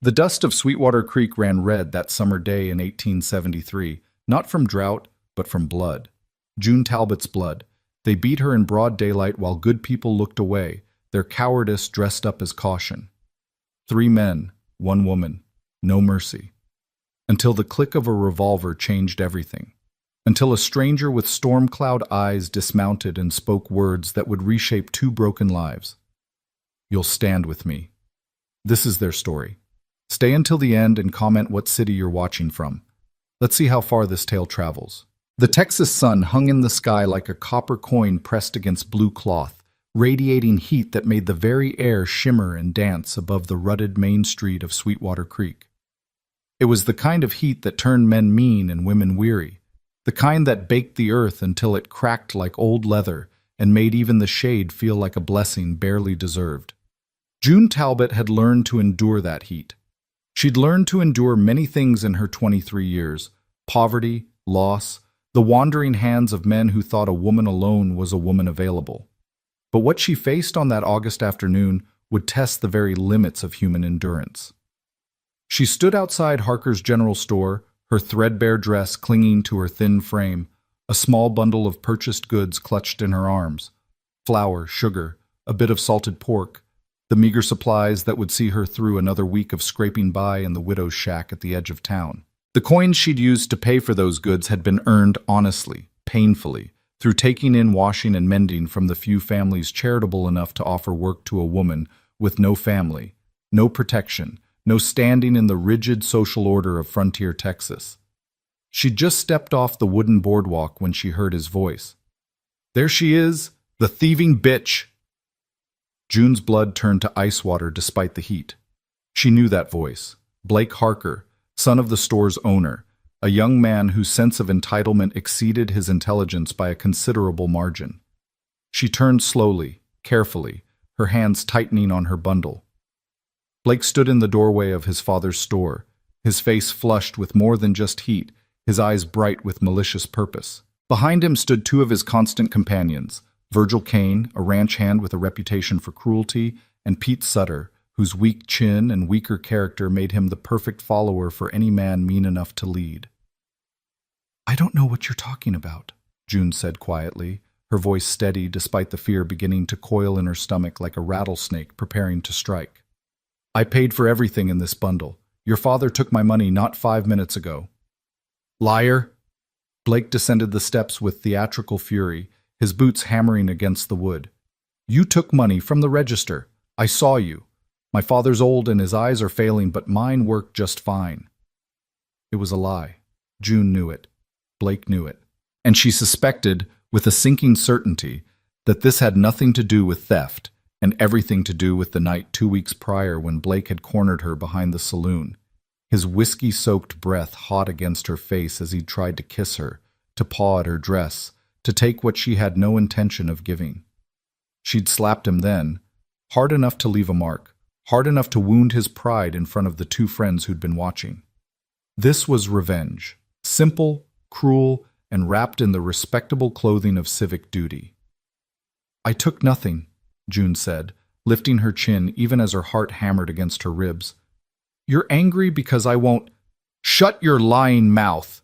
The dust of Sweetwater Creek ran red that summer day in 1873, not from drought, but from blood. June Talbot's blood. They beat her in broad daylight while good people looked away, their cowardice dressed up as caution. 3 men, 1 woman, no mercy. Until the click of a revolver changed everything. Until a stranger with storm cloud eyes dismounted and spoke words that would reshape 2 broken lives. You'll stand with me. This is their story. Stay until the end and comment what city you're watching from. Let's see how far this tale travels. The Texas sun hung in the sky like a copper coin pressed against blue cloth, radiating heat that made the very air shimmer and dance above the rutted main street of Sweetwater Creek. It was the kind of heat that turned men mean and women weary, the kind that baked the earth until it cracked like old leather and made even the shade feel like a blessing barely deserved. June Talbot had learned to endure that heat. She'd learned to endure many things in her 23 years: poverty, loss, the wandering hands of men who thought a woman alone was a woman available. But what she faced on that August afternoon would test the very limits of human endurance. She stood outside Harker's General Store, her threadbare dress clinging to her thin frame, a small bundle of purchased goods clutched in her arms: flour, sugar, a bit of salted pork, the meager supplies that would see her through another week of scraping by in the widow's shack at the edge of town. The coins she'd used to pay for those goods had been earned honestly, painfully, through taking in washing and mending from the few families charitable enough to offer work to a woman with no family, no protection, no standing in the rigid social order of frontier Texas. She'd just stepped off the wooden boardwalk when she heard his voice. "There she is, the thieving bitch!" June's blood turned to ice water despite the heat. She knew that voice. Blake Harker, son of the store's owner, a young man whose sense of entitlement exceeded his intelligence by a considerable margin. She turned slowly, carefully, her hands tightening on her bundle. Blake stood in the doorway of his father's store, his face flushed with more than just heat, his eyes bright with malicious purpose. Behind him stood 2 of his constant companions, Virgil Kane, a ranch hand with a reputation for cruelty, and Pete Sutter, whose weak chin and weaker character made him the perfect follower for any man mean enough to lead. "I don't know what you're talking about," June said quietly, her voice steady despite the fear beginning to coil in her stomach like a rattlesnake preparing to strike. "I paid for everything in this bundle. Your father took my money not 5 minutes ago." "Liar!" Blake descended the steps with theatrical fury, his boots hammering against the wood. "You took money from the register. I saw you. My father's old and his eyes are failing, but mine work just fine." It was a lie. June knew it. Blake knew it. And she suspected, with a sinking certainty, that this had nothing to do with theft and everything to do with the night 2 weeks prior when Blake had cornered her behind the saloon, his whiskey-soaked breath hot against her face as he tried to kiss her, to paw at her dress, to take what she had no intention of giving. She'd slapped him then, hard enough to leave a mark, hard enough to wound his pride in front of the 2 friends who'd been watching. This was revenge, simple, cruel, and wrapped in the respectable clothing of civic duty. "I took nothing," June said, lifting her chin even as her heart hammered against her ribs. "You're angry because I won't—" "Shut your lying mouth!"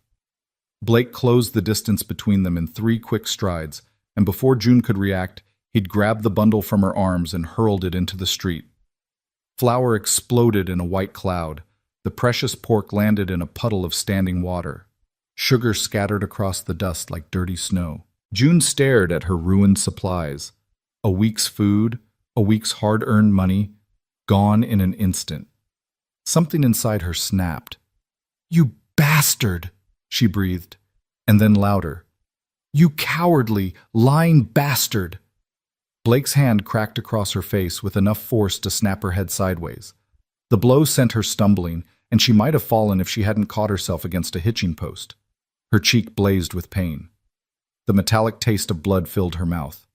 Blake closed the distance between them in 3 quick strides, and before June could react, he'd grabbed the bundle from her arms and hurled it into the street. Flour exploded in a white cloud. The precious pork landed in a puddle of standing water. Sugar scattered across the dust like dirty snow. June stared at her ruined supplies. A week's food, a week's hard-earned money, gone in an instant. Something inside her snapped. "You bastard!" she breathed, and then louder. "You cowardly, lying bastard!" Blake's hand cracked across her face with enough force to snap her head sideways. The blow sent her stumbling, and she might have fallen if she hadn't caught herself against a hitching post. Her cheek blazed with pain. The metallic taste of blood filled her mouth.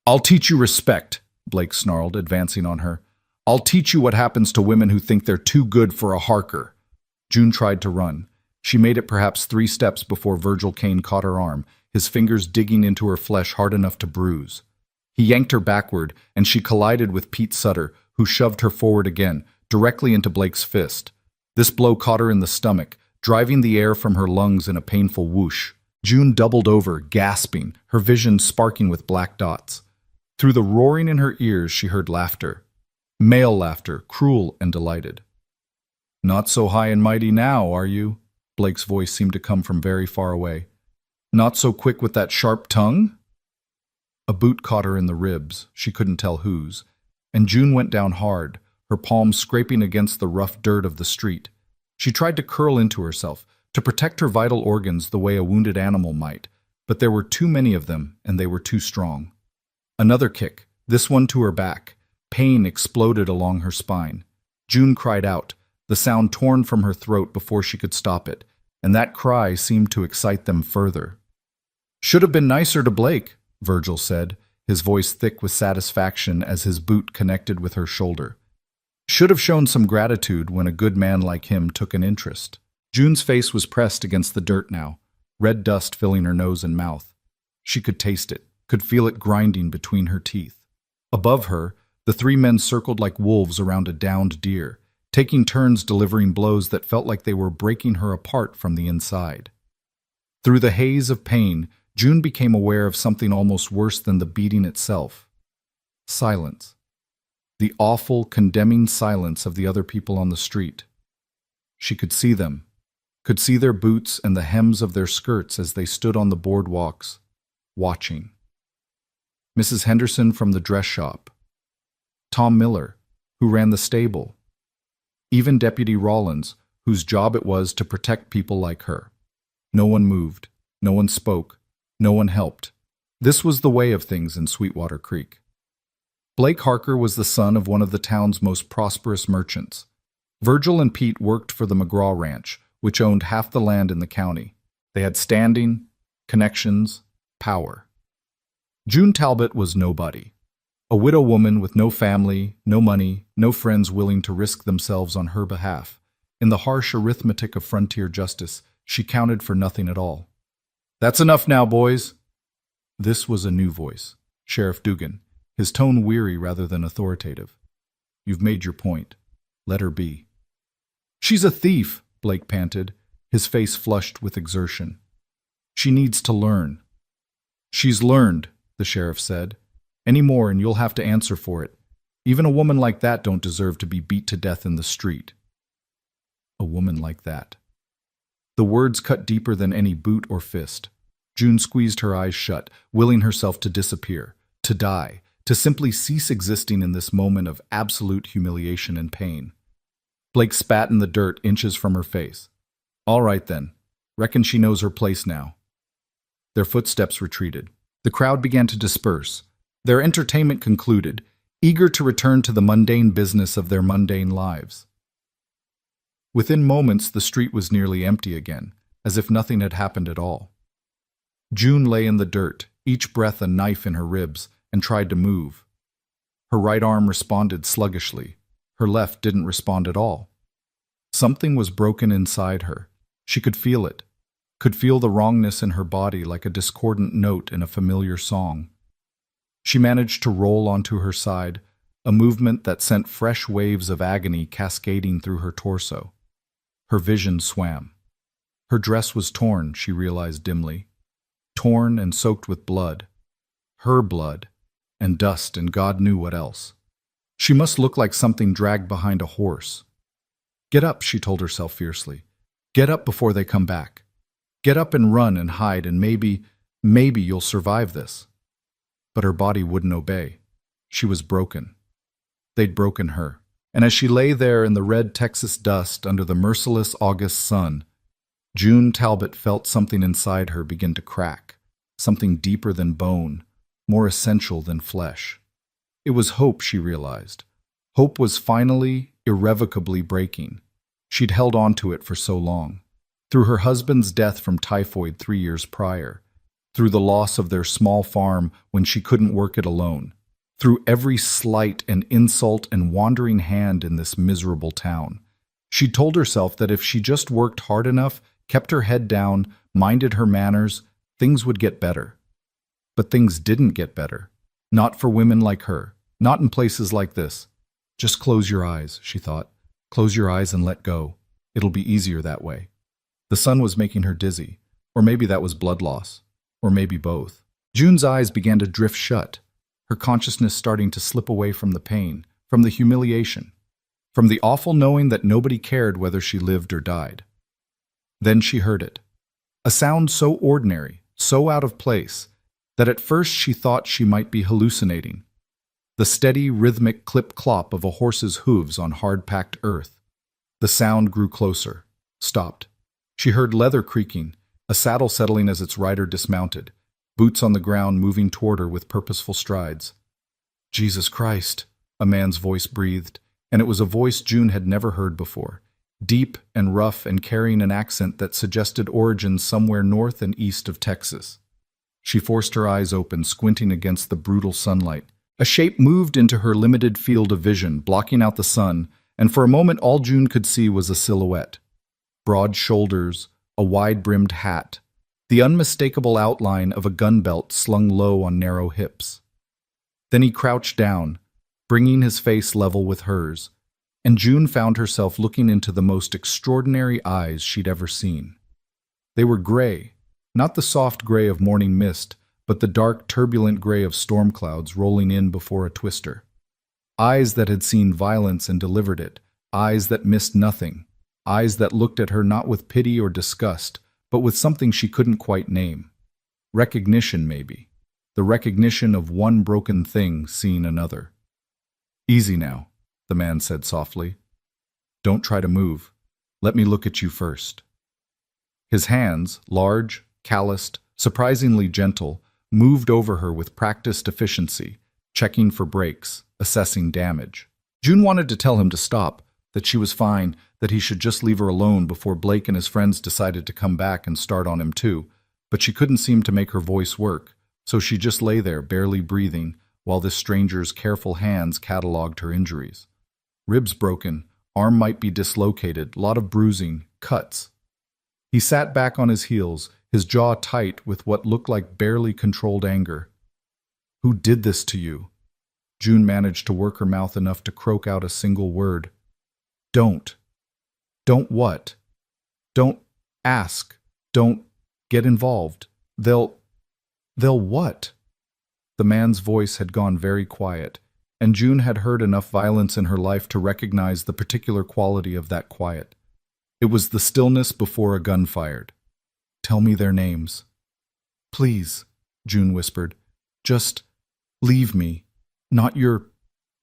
"I'll teach you respect," Blake snarled, advancing on her. "I'll teach you what happens to women who think they're too good for a Harker." June tried to run. She made it perhaps 3 steps before Virgil Kane caught her arm, his fingers digging into her flesh hard enough to bruise. He yanked her backward, and she collided with Pete Sutter, who shoved her forward again, directly into Blake's fist. This blow caught her in the stomach, driving the air from her lungs in a painful whoosh. June doubled over, gasping, her vision sparking with black dots. Through the roaring in her ears, she heard laughter. Male laughter, cruel and delighted. "Not so high and mighty now, are you?" Blake's voice seemed to come from very far away. "Not so quick with that sharp tongue?" A boot caught her in the ribs, she couldn't tell whose, and June went down hard, her palms scraping against the rough dirt of the street. She tried to curl into herself, to protect her vital organs the way a wounded animal might, but there were too many of them, and they were too strong. Another kick, this one to her back. Pain exploded along her spine. June cried out, the sound torn from her throat before she could stop it, and that cry seemed to excite them further. "Should have been nicer to Blake," Virgil said, his voice thick with satisfaction as his boot connected with her shoulder. "Should have shown some gratitude when a good man like him took an interest." June's face was pressed against the dirt now, red dust filling her nose and mouth. She could taste it, could feel it grinding between her teeth. Above her, the three men circled like wolves around a downed deer, taking turns delivering blows that felt like they were breaking her apart from the inside. Through the haze of pain, June became aware of something almost worse than the beating itself. Silence. The awful, condemning silence of the other people on the street. She could see them, could see their boots and the hems of their skirts as they stood on the boardwalks, watching. Mrs. Henderson from the dress shop. Tom Miller, who ran the stable. Even Deputy Rollins, whose job it was to protect people like her. No one moved, no one spoke, no one helped. This was the way of things in Sweetwater Creek. Blake Harker was the son of one of the town's most prosperous merchants. Virgil and Pete worked for the McGraw Ranch, which owned half the land in the county. They had standing, connections, power. June Talbot was nobody. A widow woman with no family, no money, no friends willing to risk themselves on her behalf. In the harsh arithmetic of frontier justice, she counted for nothing at all. "That's enough now, boys." This was a new voice, Sheriff Dugan, his tone weary rather than authoritative. "You've made your point. Let her be." "She's a thief," Blake panted, his face flushed with exertion. "She needs to learn." "She's learned," the sheriff said. "Any more and you'll have to answer for it. Even a woman like that don't deserve to be beat to death in the street." A woman like that. The words cut deeper than any boot or fist. June squeezed her eyes shut, willing herself to disappear, to die, to simply cease existing in this moment of absolute humiliation and pain. Blake spat in the dirt inches from her face. "All right then. Reckon she knows her place now." Their footsteps retreated. The crowd began to disperse. Their entertainment concluded, eager to return to the mundane business of their mundane lives. Within moments, the street was nearly empty again, as if nothing had happened at all. June lay in the dirt, each breath a knife in her ribs, and tried to move. Her right arm responded sluggishly. Her left didn't respond at all. Something was broken inside her. She could feel it, could feel the wrongness in her body like a discordant note in a familiar song. She managed to roll onto her side, a movement that sent fresh waves of agony cascading through her torso. Her vision swam. Her dress was torn, she realized dimly. Torn and soaked with blood. Her blood, and dust and God knew what else. She must look like something dragged behind a horse. "Get up," she told herself fiercely. "Get up before they come back. Get up and run and hide and maybe you'll survive this." But her body wouldn't obey. She was broken. They'd broken her. And as she lay there in the red Texas dust under the merciless August sun, June Talbot felt something inside her begin to crack, something deeper than bone, more essential than flesh. It was hope, she realized. Hope was finally, irrevocably breaking. She'd held on to it for so long. Through her husband's death from typhoid 3 years prior, through the loss of their small farm when she couldn't work it alone, through every slight and insult and wandering hand in this miserable town. She told herself that if she just worked hard enough, kept her head down, minded her manners, things would get better. But things didn't get better. Not for women like her. Not in places like this. Just close your eyes, she thought. Close your eyes and let go. It'll be easier that way. The sun was making her dizzy, or maybe that was blood loss, or maybe both. June's eyes began to drift shut, her consciousness starting to slip away from the pain, from the humiliation, from the awful knowing that nobody cared whether she lived or died. Then she heard it. A sound so ordinary, so out of place, that at first she thought she might be hallucinating. The steady, rhythmic clip-clop of a horse's hooves on hard-packed earth. The sound grew closer, stopped. She heard leather creaking, a saddle settling as its rider dismounted, boots on the ground moving toward her with purposeful strides. "Jesus Christ," a man's voice breathed, and it was a voice June had never heard before, deep and rough and carrying an accent that suggested origins somewhere north and east of Texas. She forced her eyes open, squinting against the brutal sunlight. A shape moved into her limited field of vision, blocking out the sun, and for a moment all June could see was a silhouette. Broad shoulders, a wide-brimmed hat, the unmistakable outline of a gun belt slung low on narrow hips. Then he crouched down, bringing his face level with hers, and June found herself looking into the most extraordinary eyes she'd ever seen. They were gray, not the soft gray of morning mist, but the dark, turbulent gray of storm clouds rolling in before a twister. Eyes that had seen violence and delivered it, eyes that missed nothing, eyes that looked at her not with pity or disgust, but with something she couldn't quite name. Recognition, maybe. The recognition of one broken thing seeing another. "Easy now," the man said softly. "Don't try to move. Let me look at you first." His hands, large, calloused, surprisingly gentle, moved over her with practiced efficiency, checking for breaks, assessing damage. June wanted to tell him to stop, that she was fine, that he should just leave her alone before Blake and his friends decided to come back and start on him too, but she couldn't seem to make her voice work, so she just lay there, barely breathing, while this stranger's careful hands catalogued her injuries. Ribs broken, arm might be dislocated, lot of bruising, cuts. He sat back on his heels, his jaw tight with what looked like barely controlled anger. "Who did this to you?" June managed to work her mouth enough to croak out a single word. "Don't. Don't what? Don't ask. Don't get involved. They'll what?" The man's voice had gone very quiet, and June had heard enough violence in her life to recognize the particular quality of that quiet. It was the stillness before a gun fired. "Tell me their names." "Please," June whispered. "Just leave me. Not your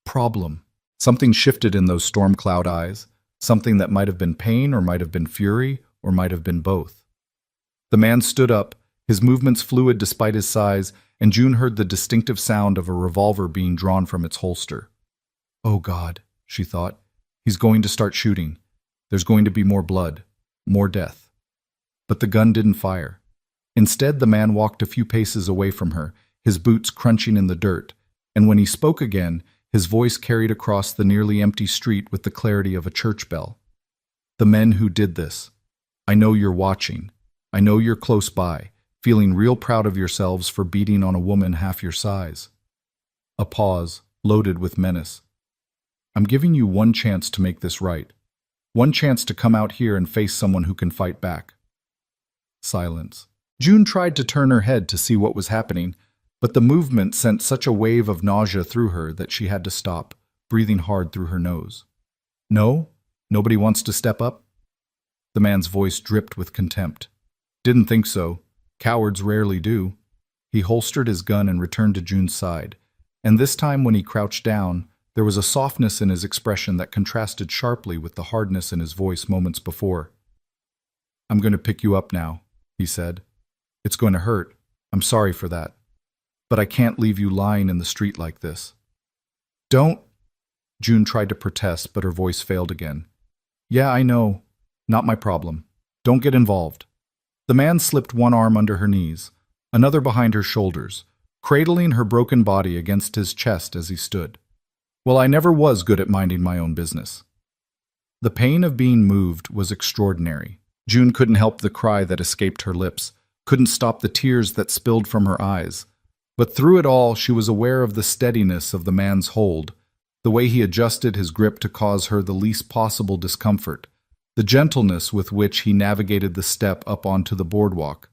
problem." Something shifted in those storm cloud eyes, something that might have been pain or might have been fury or might have been both. The man stood up, his movements fluid despite his size, and June heard the distinctive sound of a revolver being drawn from its holster. "Oh God," she thought, "he's going to start shooting. There's going to be more blood, more death." But the gun didn't fire. Instead, the man walked a few paces away from her, his boots crunching in the dirt, and when he spoke again, his voice carried across the nearly empty street with the clarity of a church bell. "The men who did this. I know you're watching. I know you're close by, feeling real proud of yourselves for beating on a woman half your size." A pause, loaded with menace. "I'm giving you one chance to make this right. One chance to come out here and face someone who can fight back." Silence. June tried to turn her head to see what was happening, but the movement sent such a wave of nausea through her that she had to stop, breathing hard through her nose. "No? Nobody wants to step up?" The man's voice dripped with contempt. "Didn't think so. Cowards rarely do." He holstered his gun and returned to June's side, and this time when he crouched down, there was a softness in his expression that contrasted sharply with the hardness in his voice moments before. "I'm going to pick you up now," he said. "It's going to hurt. I'm sorry for that. But I can't leave you lying in the street like this." "Don't," June tried to protest, but her voice failed again. "Yeah, I know. Not my problem. Don't get involved." The man slipped one arm under her knees, another behind her shoulders, cradling her broken body against his chest as he stood. "Well, I never was good at minding my own business." The pain of being moved was extraordinary. June couldn't help the cry that escaped her lips, couldn't stop the tears that spilled from her eyes. But through it all, she was aware of the steadiness of the man's hold, the way he adjusted his grip to cause her the least possible discomfort, the gentleness with which he navigated the step up onto the boardwalk.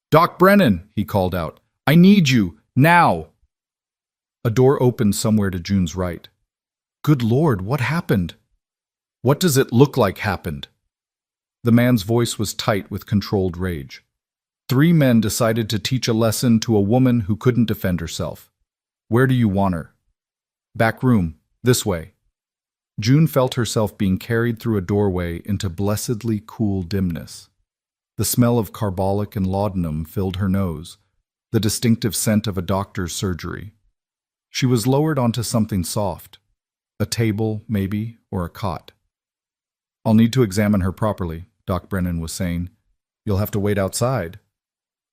"Doc Brennan," he called out, "I need you, now!" A door opened somewhere to June's right. "Good Lord, what happened?" "What does it look like happened?" The man's voice was tight with controlled rage. 3 men decided to teach a lesson to a woman who couldn't defend herself. "Where do you want her?" "Back room, this way." June felt herself being carried through a doorway into blessedly cool dimness. The smell of carbolic and laudanum filled her nose, the distinctive scent of a doctor's surgery. She was lowered onto something soft, a table, maybe, or a cot. "I'll need to examine her properly," Doc Brennan was saying. "You'll have to wait outside."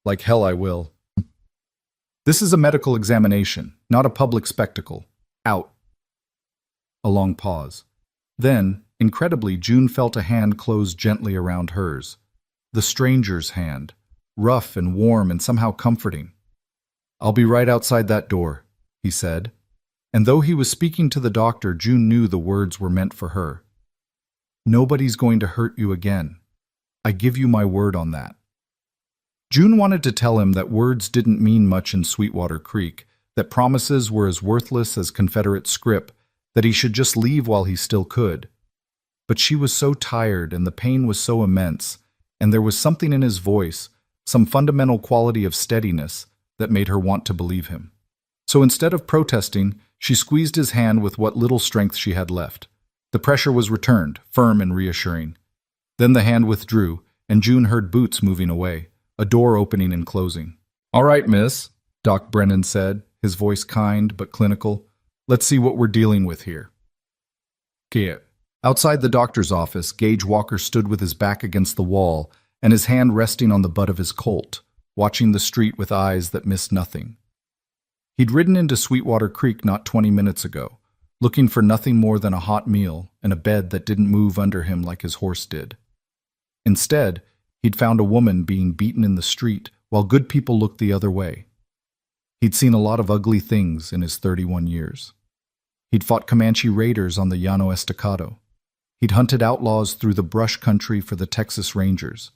"Like hell I will." "This is a medical examination, not a public spectacle. Out." A long pause. Then, incredibly, June felt a hand close gently around hers. The stranger's hand, rough and warm and somehow comforting. "I'll be right outside that door," he said. And though he was speaking to the doctor, June knew the words were meant for her. "Nobody's going to hurt you again. I give you my word on that." June wanted to tell him that words didn't mean much in Sweetwater Creek, that promises were as worthless as Confederate scrip, that he should just leave while he still could. But she was so tired and the pain was so immense, and there was something in his voice, some fundamental quality of steadiness, that made her want to believe him. So instead of protesting, she squeezed his hand with what little strength she had left. The pressure was returned, firm and reassuring. Then the hand withdrew, and June heard boots moving away, a door opening and closing. "All right, miss," Doc Brennan said, his voice kind but clinical. "Let's see what we're dealing with here." "Get." Outside the doctor's office, Gage Walker stood with his back against the wall and his hand resting on the butt of his Colt, watching the street with eyes that missed nothing. He'd ridden into Sweetwater Creek not 20 minutes ago, looking for nothing more than a hot meal and a bed that didn't move under him like his horse did. Instead, he'd found a woman being beaten in the street while good people looked the other way. He'd seen a lot of ugly things in his 31 years. He'd fought Comanche raiders on the Llano Estacado. He'd hunted outlaws through the brush country for the Texas Rangers.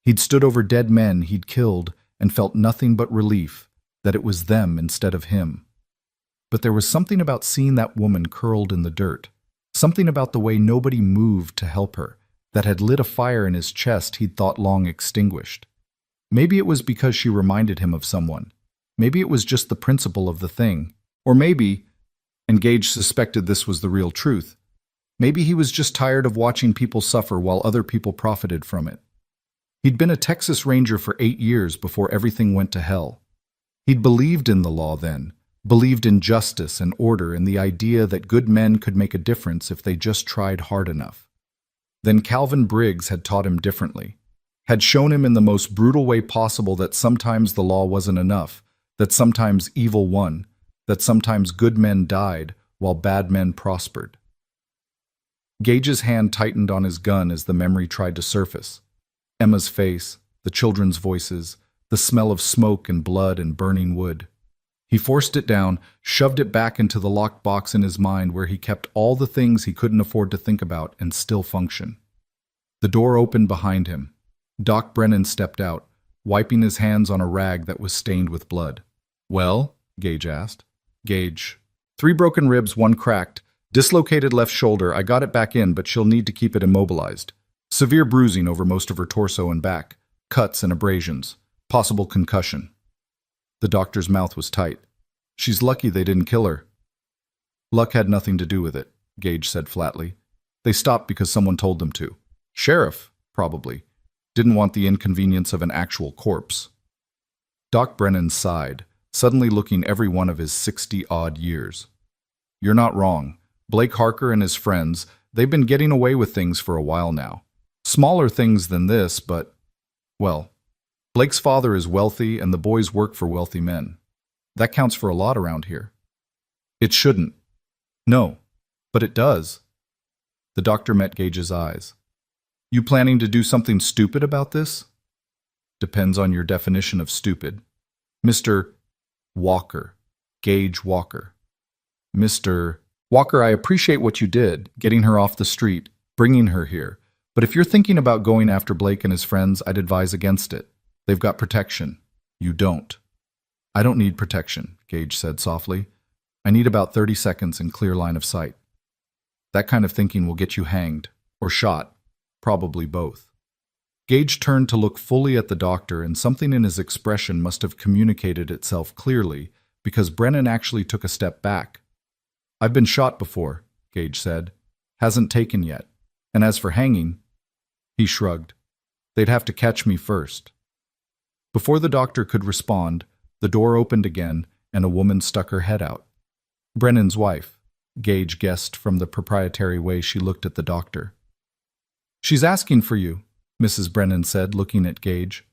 He'd stood over dead men he'd killed and felt nothing but relief that it was them instead of him. But there was something about seeing that woman curled in the dirt, something about the way nobody moved to help her, that had lit a fire in his chest he'd thought long extinguished. Maybe it was because she reminded him of someone. Maybe it was just the principle of the thing. Or maybe, and Gage suspected this was the real truth, maybe he was just tired of watching people suffer while other people profited from it. He'd been a Texas Ranger for 8 years before everything went to hell. He'd believed in the law then, believed in justice and order and the idea that good men could make a difference if they just tried hard enough. Then Calvin Briggs had taught him differently, had shown him in the most brutal way possible that sometimes the law wasn't enough, that sometimes evil won, that sometimes good men died while bad men prospered. Gage's hand tightened on his gun as the memory tried to surface. Emma's face, the children's voices, the smell of smoke and blood and burning wood. He forced it down, shoved it back into the locked box in his mind where he kept all the things he couldn't afford to think about and still function. The door opened behind him. Doc Brennan stepped out, wiping his hands on a rag that was stained with blood. "Well?" Gage asked. "Gage. 3 broken ribs, 1 cracked. Dislocated left shoulder. I got it back in, but she'll need to keep it immobilized. Severe bruising over most of her torso and back. Cuts and abrasions. Possible concussion." The doctor's mouth was tight. "She's lucky they didn't kill her." "Luck had nothing to do with it," Gage said flatly. "They stopped because someone told them to. Sheriff, probably. Didn't want the inconvenience of an actual corpse." Doc Brennan sighed, suddenly looking every one of his 60-odd years. "You're not wrong. Blake Harker and his friends, they've been getting away with things for a while now. Smaller things than this, but, well, Blake's father is wealthy and the boys work for wealthy men. That counts for a lot around here." "It shouldn't." "No, but it does." The doctor met Gage's eyes. "You planning to do something stupid about this?" "Depends on your definition of stupid." "Mr. Walker. Gage Walker." "Mr. Walker, I appreciate what you did, getting her off the street, bringing her here, But if you're thinking about going after Blake and his friends, I'd advise against it. They've got protection. You don't. I don't need protection, Gage said softly. I need about 30 seconds in clear line of sight. That kind of thinking will get you hanged, or shot, probably both. Gage turned to look fully at the doctor, and something in his expression must have communicated itself clearly, because Brennan actually took a step back. I've been shot before, Gage said. Hasn't taken yet. And as for hanging, he shrugged. They'd have to catch me first. Before the doctor could respond, the door opened again, and a woman stuck her head out. Brennan's wife, Gage guessed from the proprietary way she looked at the doctor. She's asking for you, Mrs. Brennan said, looking at Gage.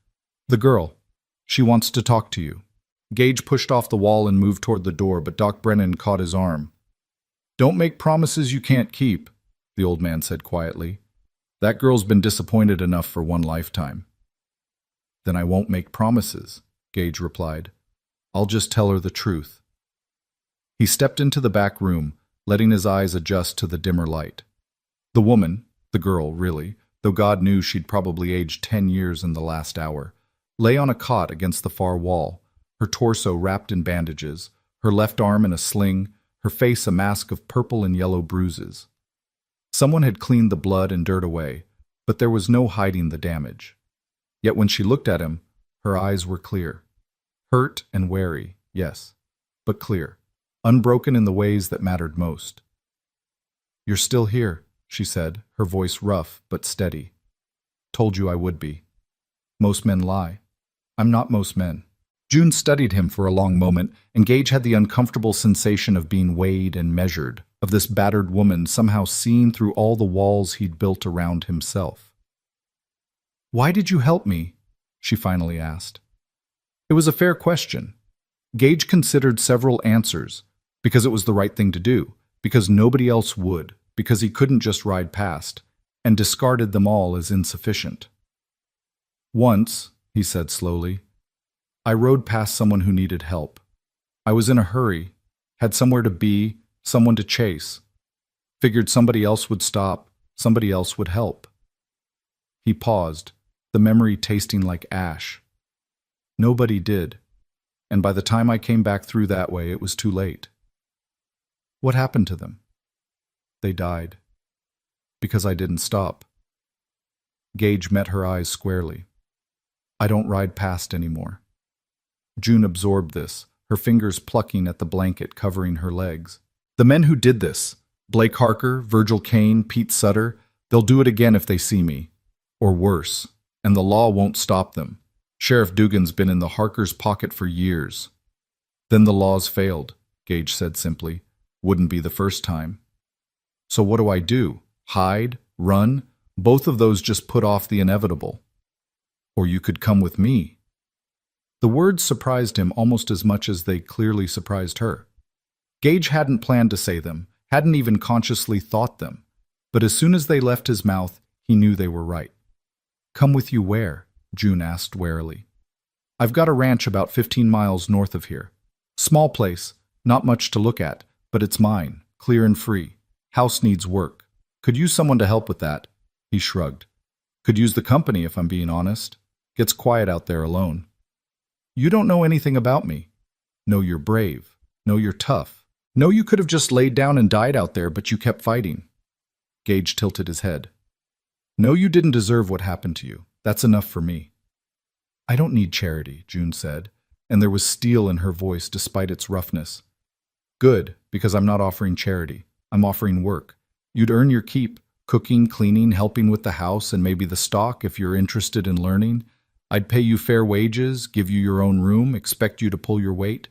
The girl. She wants to talk to you. Gage pushed off the wall and moved toward the door, but Doc Brennan caught his arm. Don't make promises you can't keep, the old man said quietly. That girl's been disappointed enough for one lifetime. Then I won't make promises, Gage replied. I'll just tell her the truth. He stepped into the back room, letting his eyes adjust to the dimmer light. The woman, the girl really, though God knew she'd probably aged 10 years in the last hour, lay on a cot against the far wall, her torso wrapped in bandages, her left arm in a sling, her face a mask of purple and yellow bruises. Someone had cleaned the blood and dirt away, but there was no hiding the damage. Yet when she looked at him, her eyes were clear. Hurt and wary, yes, but clear, unbroken in the ways that mattered most. You're still here, she said, her voice rough but steady. Told you I would be. Most men lie. I'm not most men. June studied him for a long moment, and Gage had the uncomfortable sensation of being weighed and measured, of this battered woman somehow seen through all the walls he'd built around himself. Why did you help me? She finally asked. It was a fair question. Gage considered several answers, because it was the right thing to do, because nobody else would, because he couldn't just ride past, and discarded them all as insufficient. Once, he said slowly, I rode past someone who needed help. I was in a hurry, had somewhere to be, someone to chase. Figured somebody else would stop, somebody else would help. He paused, the memory tasting like ash. Nobody did, and by the time I came back through that way, it was too late. What happened to them? They died. Because I didn't stop. Gage met her eyes squarely. I don't ride past anymore. June absorbed this, her fingers plucking at the blanket covering her legs. The men who did this, Blake Harker, Virgil Kane, Pete Sutter, they'll do it again if they see me. Or worse, and the law won't stop them. Sheriff Dugan's been in the Harkers' pocket for years. Then the laws failed, Gage said simply. Wouldn't be the first time. So what do? Hide? Run? Both of those just put off the inevitable. Or you could come with me. The words surprised him almost as much as they clearly surprised her. Gage hadn't planned to say them, hadn't even consciously thought them, but as soon as they left his mouth, he knew they were right. Come with you where? June asked warily. I've got a ranch about 15 miles north of here. Small place, not much to look at, but it's mine, clear and free. House needs work. Could use someone to help with that. He shrugged. Could use the company if I'm being honest. Gets quiet out there alone. You don't know anything about me. Know you're brave. Know you're tough. Know you could have just laid down and died out there, but you kept fighting. Gage tilted his head. Know you didn't deserve what happened to you. That's enough for me. I don't need charity, June said, and there was steel in her voice despite its roughness. Good, because I'm not offering charity. I'm offering work. You'd earn your keep, cooking, cleaning, helping with the house, and maybe the stock if you're interested in learning. I'd pay you fair wages, give you your own room, expect you to pull your weight.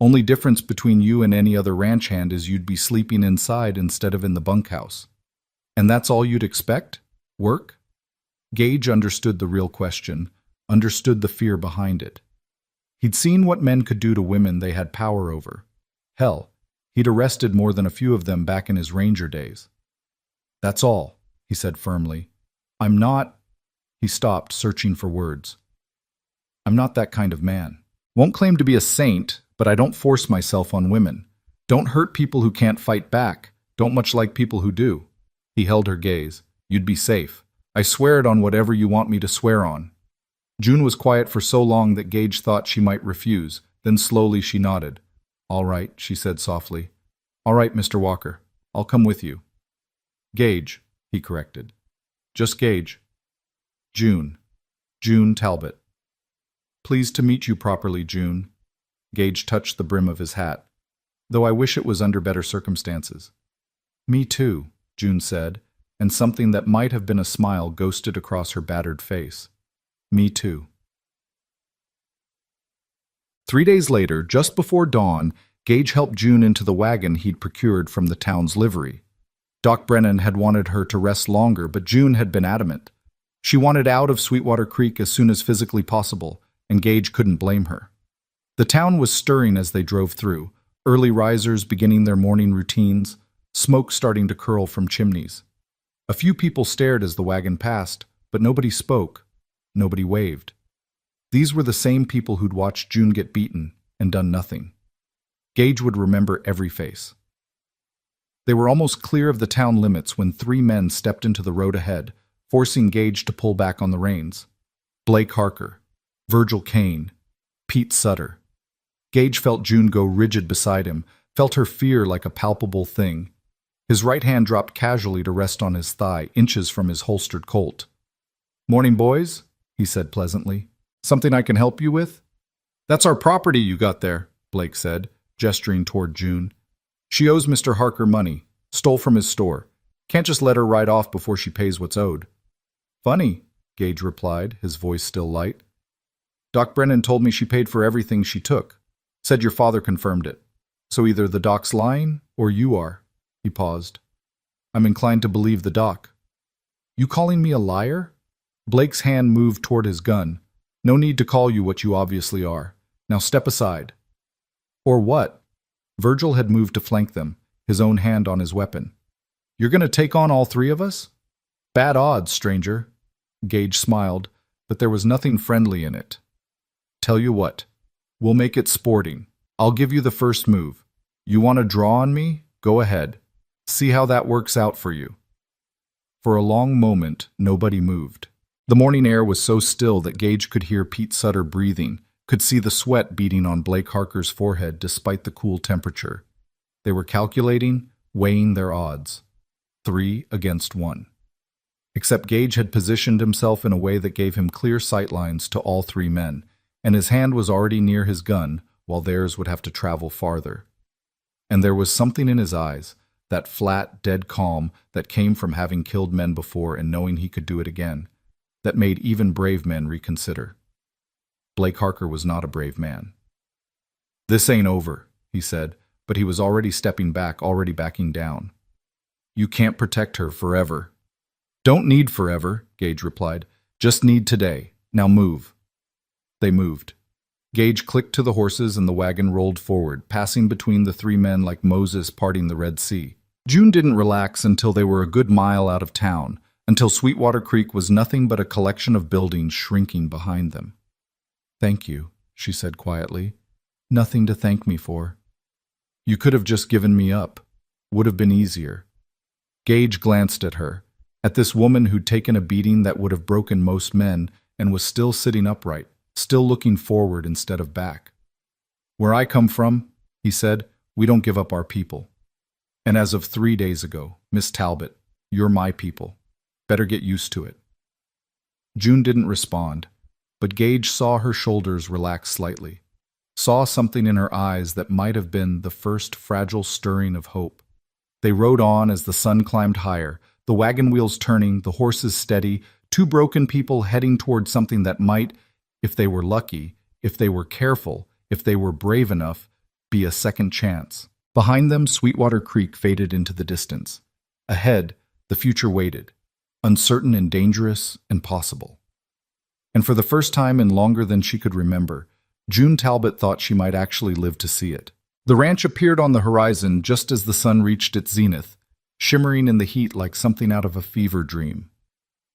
Only difference between you and any other ranch hand is you'd be sleeping inside instead of in the bunkhouse. And that's all you'd expect? Work? Gage understood the real question, understood the fear behind it. He'd seen what men could do to women they had power over. Hell, he'd arrested more than a few of them back in his ranger days. That's all, he said firmly. I'm not... He stopped, searching for words. I'm not that kind of man. Won't claim to be a saint, but I don't force myself on women. Don't hurt people who can't fight back. Don't much like people who do. He held her gaze. You'd be safe. I swear it on whatever you want me to swear on. June was quiet for so long that Gage thought she might refuse. Then slowly she nodded. All right, she said softly. All right, Mr. Walker. I'll come with you. Gage, he corrected. Just Gage. June. June Talbot. Pleased to meet you properly, June. Gage touched the brim of his hat. Though I wish it was under better circumstances. Me too, June said, and something that might have been a smile ghosted across her battered face. Me too. 3 days later, just before dawn, Gage helped June into the wagon he'd procured from the town's livery. Doc Brennan had wanted her to rest longer, but June had been adamant. She wanted out of Sweetwater Creek as soon as physically possible, and Gage couldn't blame her. The town was stirring as they drove through, early risers beginning their morning routines, smoke starting to curl from chimneys. A few people stared as the wagon passed, but nobody spoke, nobody waved. These were the same people who'd watched June get beaten and done nothing. Gage would remember every face. They were almost clear of the town limits when 3 men stepped into the road ahead, forcing Gage to pull back on the reins. Blake Harker, Virgil Kane, Pete Sutter. Gage felt June go rigid beside him, felt her fear like a palpable thing. His right hand dropped casually to rest on his thigh, inches from his holstered Colt. Morning, boys, he said pleasantly. Something I can help you with? That's our property you got there, Blake said, gesturing toward June. She owes Mr. Harker money, stole from his store. Can't just let her ride off before she pays what's owed. Funny, Gage replied, his voice still light. Doc Brennan told me she paid for everything she took. Said your father confirmed it. So either the doc's lying, or you are. He paused. I'm inclined to believe the doc. You calling me a liar? Blake's hand moved toward his gun. No need to call you what you obviously are. Now step aside. Or what? Virgil had moved to flank them, his own hand on his weapon. You're going to take on all 3 of us? Bad odds, stranger. Gage smiled, but there was nothing friendly in it. Tell you what, we'll make it sporting. I'll give you the first move. You want to draw on me? Go ahead. See how that works out for you. For a long moment, nobody moved. The morning air was so still that Gage could hear Pete Sutter breathing, could see the sweat beading on Blake Harker's forehead despite the cool temperature. They were calculating, weighing their odds. 3 against 1. Except Gage had positioned himself in a way that gave him clear sightlines to all 3 men, and his hand was already near his gun, while theirs would have to travel farther. And there was something in his eyes, that flat, dead calm that came from having killed men before and knowing he could do it again, that made even brave men reconsider. Blake Harker was not a brave man. This ain't over, he said, but he was already stepping back, already backing down. You can't protect her forever. Don't need forever, Gage replied. Just need today. Now move. They moved. Gage clicked to the horses and the wagon rolled forward, passing between the 3 men like Moses parting the Red Sea. June didn't relax until they were a good mile out of town, until Sweetwater Creek was nothing but a collection of buildings shrinking behind them. Thank you, she said quietly. Nothing to thank me for. You could have just given me up. Would have been easier. Gage glanced at her, at this woman who'd taken a beating that would have broken most men and was still sitting upright, still looking forward instead of back. Where I come from, he said, we don't give up our people. And as of 3 days ago, Miss Talbot, you're my people. Better get used to it. June didn't respond, but Gage saw her shoulders relax slightly, saw something in her eyes that might have been the first fragile stirring of hope. They rode on as the sun climbed higher, the wagon wheels turning, the horses steady, 2 broken people heading toward something that might, if they were lucky, if they were careful, if they were brave enough, be a second chance. Behind them, Sweetwater Creek faded into the distance. Ahead, the future waited, uncertain and dangerous and possible. And for the first time in longer than she could remember, June Talbot thought she might actually live to see it. The ranch appeared on the horizon just as the sun reached its zenith, shimmering in the heat like something out of a fever dream.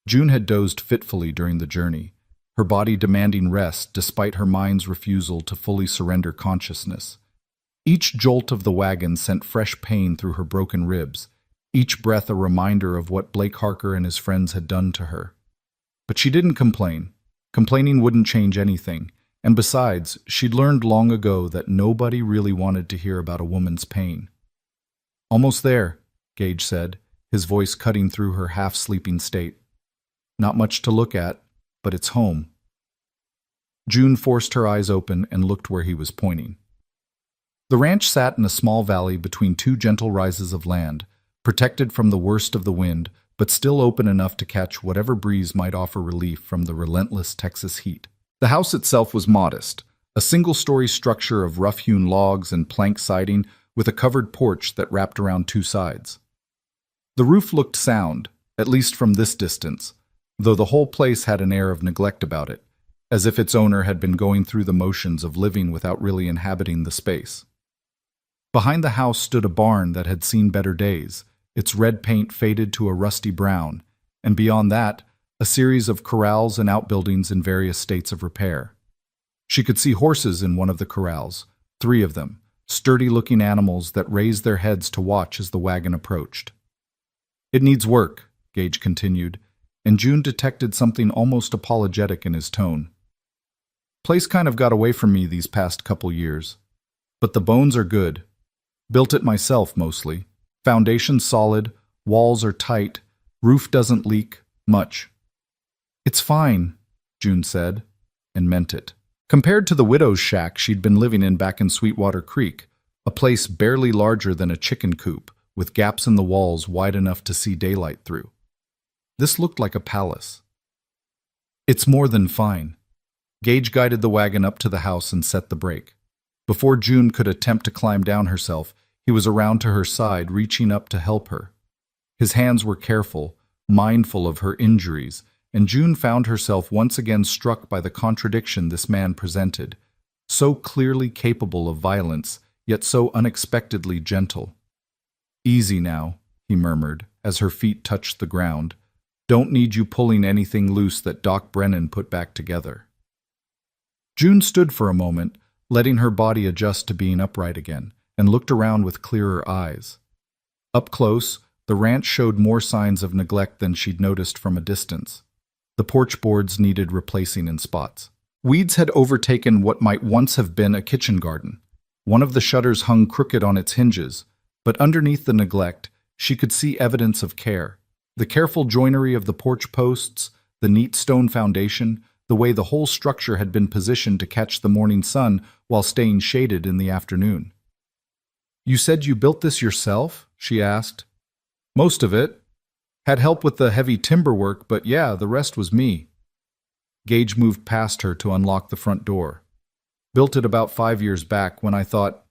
June had dozed fitfully during the journey, her body demanding rest despite her mind's refusal to fully surrender consciousness. Each jolt of the wagon sent fresh pain through her broken ribs, each breath a reminder of what Blake Harker and his friends had done to her. But she didn't complain. Complaining wouldn't change anything, and besides, she'd learned long ago that nobody really wanted to hear about a woman's pain. "Almost there," Gage said, his voice cutting through her half-sleeping state. "Not much to look at, but it's home." June forced her eyes open and looked where he was pointing. The ranch sat in a small valley between two gentle rises of land, protected from the worst of the wind, but still open enough to catch whatever breeze might offer relief from the relentless Texas heat. The house itself was modest, a single-story structure of rough-hewn logs and plank siding with a covered porch that wrapped around two sides. The roof looked sound, at least from this distance, though the whole place had an air of neglect about it, as if its owner had been going through the motions of living without really inhabiting the space. Behind the house stood a barn that had seen better days, its red paint faded to a rusty brown, and beyond that, a series of corrals and outbuildings in various states of repair. She could see horses in one of the corrals, 3 of them, sturdy-looking animals that raised their heads to watch as the wagon approached. "It needs work," Gage continued, and June detected something almost apologetic in his tone. "Place kind of got away from me these past couple years. But the bones are good. Built it myself, mostly. Foundation's solid, walls are tight, roof doesn't leak much." "It's fine," June said, and meant it. Compared to the widow's shack she'd been living in back in Sweetwater Creek, a place barely larger than a chicken coop, with gaps in the walls wide enough to see daylight through. This looked like a palace. "It's more than fine." Gage guided the wagon up to the house and set the brake. Before June could attempt to climb down herself, he was around to her side, reaching up to help her. His hands were careful, mindful of her injuries, and June found herself once again struck by the contradiction this man presented, so clearly capable of violence, yet so unexpectedly gentle. "Easy now," he murmured, as her feet touched the ground. "Don't need you pulling anything loose that Doc Brennan put back together." June stood for a moment, letting her body adjust to being upright again, and looked around with clearer eyes. Up close, the ranch showed more signs of neglect than she'd noticed from a distance. The porch boards needed replacing in spots. Weeds had overtaken what might once have been a kitchen garden. One of the shutters hung crooked on its hinges, but underneath the neglect, she could see evidence of care. The careful joinery of the porch posts, the neat stone foundation, the way the whole structure had been positioned to catch the morning sun while staying shaded in the afternoon. "You said you built this yourself?" she asked. "Most of it. Had help with the heavy timber work, but yeah, the rest was me." Gage moved past her to unlock the front door. "Built it about 5 years back when I thought—"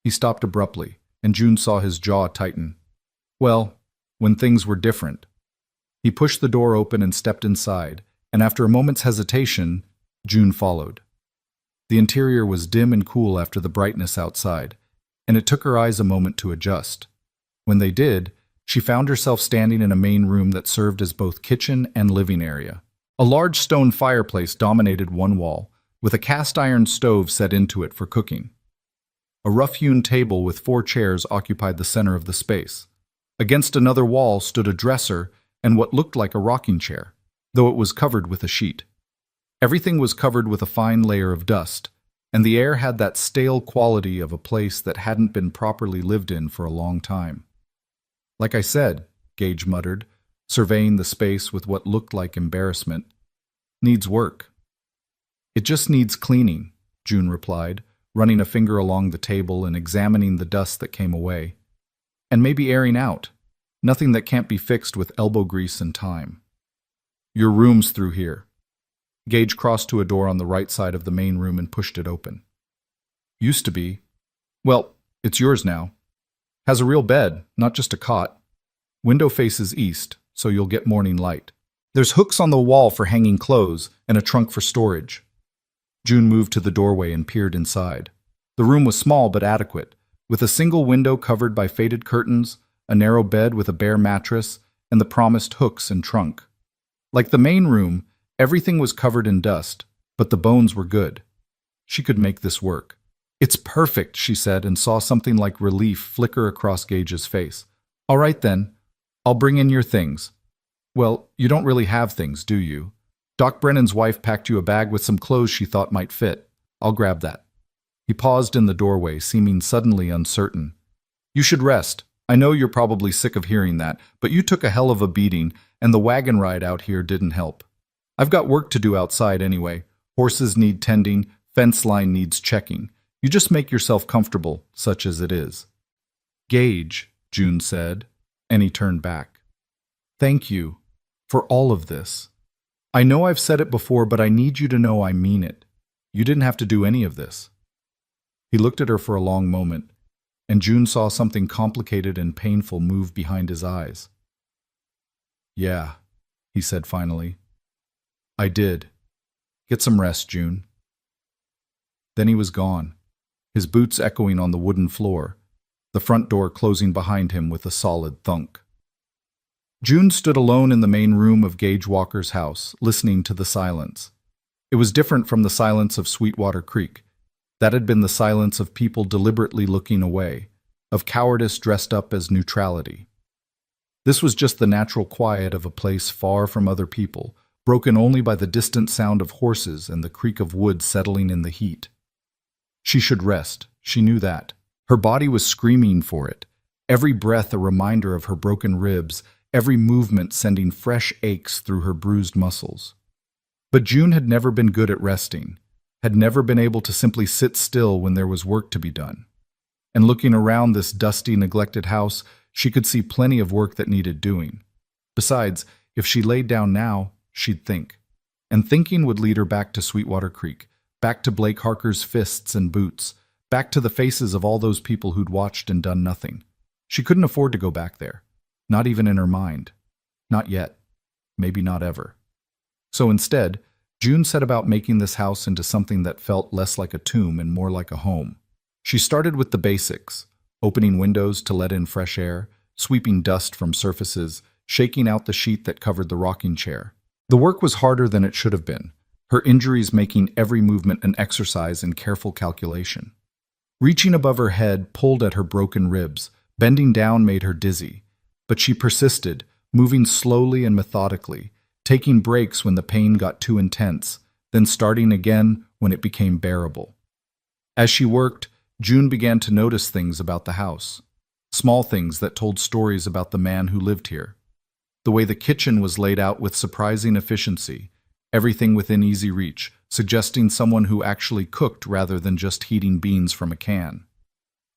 He stopped abruptly, and June saw his jaw tighten. "Well, when things were different." He pushed the door open and stepped inside, and after a moment's hesitation, June followed. The interior was dim and cool after the brightness outside, and it took her eyes a moment to adjust. When they did, she found herself standing in a main room that served as both kitchen and living area. A large stone fireplace dominated one wall, with a cast-iron stove set into it for cooking. A rough-hewn table with 4 chairs occupied the center of the space. Against another wall stood a dresser and what looked like a rocking chair, though it was covered with a sheet. Everything was covered with a fine layer of dust, and the air had that stale quality of a place that hadn't been properly lived in for a long time. "Like I said," Gage muttered, surveying the space with what looked like embarrassment, "needs work." "It just needs cleaning," June replied, running a finger along the table and examining the dust that came away. "And maybe airing out. Nothing that can't be fixed with elbow grease and time." "Your room's through here." Gage crossed to a door on the right side of the main room and pushed it open. "Used to be. Well, it's yours now. Has a real bed, not just a cot. Window faces east, so you'll get morning light. There's hooks on the wall for hanging clothes and a trunk for storage." June moved to the doorway and peered inside. The room was small but adequate, with a single window covered by faded curtains, a narrow bed with a bare mattress, and the promised hooks and trunk. Like the main room, everything was covered in dust, but the bones were good. She could make this work. "It's perfect," she said, and saw something like relief flicker across Gage's face. All right then, I'll bring in your things. Well, you don't really have things, do you? Doc Brennan's wife packed you a bag with some clothes she thought might fit. I'll grab that. He paused in the doorway, seeming suddenly uncertain. You should rest. I know you're probably sick of hearing that, but you took a hell of a beating, and the wagon ride out here didn't help. I've got work to do outside anyway. Horses need tending, fence line needs checking. You just make yourself comfortable, such as it is. Gage, June said, and he turned back. Thank you for all of this. I know I've said it before, but I need you to know I mean it. You didn't have to do any of this. He looked at her for a long moment, and June saw something complicated and painful move behind his eyes. Yeah, he said finally. I did. Get some rest, June. Then he was gone, his boots echoing on the wooden floor, the front door closing behind him with a solid thunk. June stood alone in the main room of Gage Walker's house, listening to the silence. It was different from the silence of Sweetwater Creek. That had been the silence of people deliberately looking away, of cowardice dressed up as neutrality. This was just the natural quiet of a place far from other people, broken only by the distant sound of horses and the creak of wood settling in the heat. She should rest, she knew that. Her body was screaming for it, every breath a reminder of her broken ribs, every movement sending fresh aches through her bruised muscles. But June had never been good at resting, had never been able to simply sit still when there was work to be done. And looking around this dusty, neglected house, she could see plenty of work that needed doing. Besides, if she laid down now, she'd think. And thinking would lead her back to Sweetwater Creek, back to Blake Harker's fists and boots, back to the faces of all those people who'd watched and done nothing. She couldn't afford to go back there, not even in her mind. Not yet. Maybe not ever. So instead, June set about making this house into something that felt less like a tomb and more like a home. She started with the basics, opening windows to let in fresh air, sweeping dust from surfaces, shaking out the sheet that covered the rocking chair. The work was harder than it should have been, her injuries making every movement an exercise in careful calculation. Reaching above her head pulled at her broken ribs, bending down made her dizzy. But she persisted, moving slowly and methodically, taking breaks when the pain got too intense, then starting again when it became bearable. As she worked, June began to notice things about the house. Small things that told stories about the man who lived here. The way the kitchen was laid out with surprising efficiency, everything within easy reach, suggesting someone who actually cooked rather than just heating beans from a can.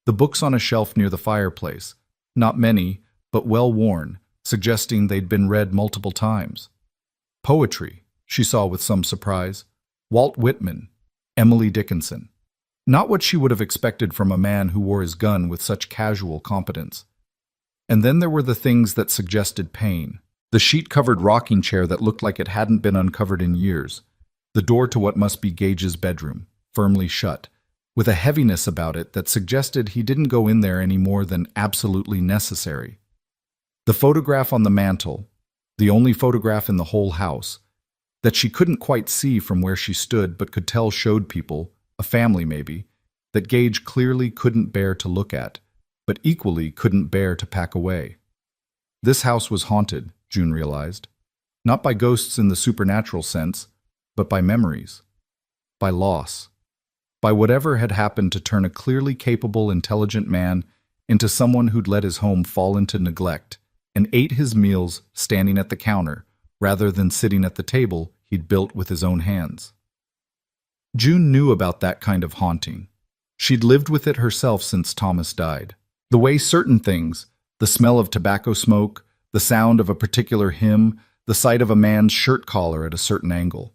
The books on a shelf near the fireplace, not many, but well worn, suggesting they'd been read multiple times. Poetry, she saw with some surprise. Walt Whitman, Emily Dickinson. Not what she would have expected from a man who wore his gun with such casual competence. And then there were the things that suggested pain. The sheet-covered rocking chair that looked like it hadn't been uncovered in years. The door to what must be Gage's bedroom, firmly shut, with a heaviness about it that suggested he didn't go in there any more than absolutely necessary. The photograph on the mantel, the only photograph in the whole house, that she couldn't quite see from where she stood but could tell showed people, a family maybe, that Gage clearly couldn't bear to look at, but equally couldn't bear to pack away. This house was haunted, June realized, not by ghosts in the supernatural sense, but by memories, by loss, by whatever had happened to turn a clearly capable, intelligent man into someone who'd let his home fall into neglect and ate his meals standing at the counter rather than sitting at the table he'd built with his own hands. June knew about that kind of haunting. She'd lived with it herself since Thomas died. The way certain things, the smell of tobacco smoke, the sound of a particular hymn, the sight of a man's shirt collar at a certain angle,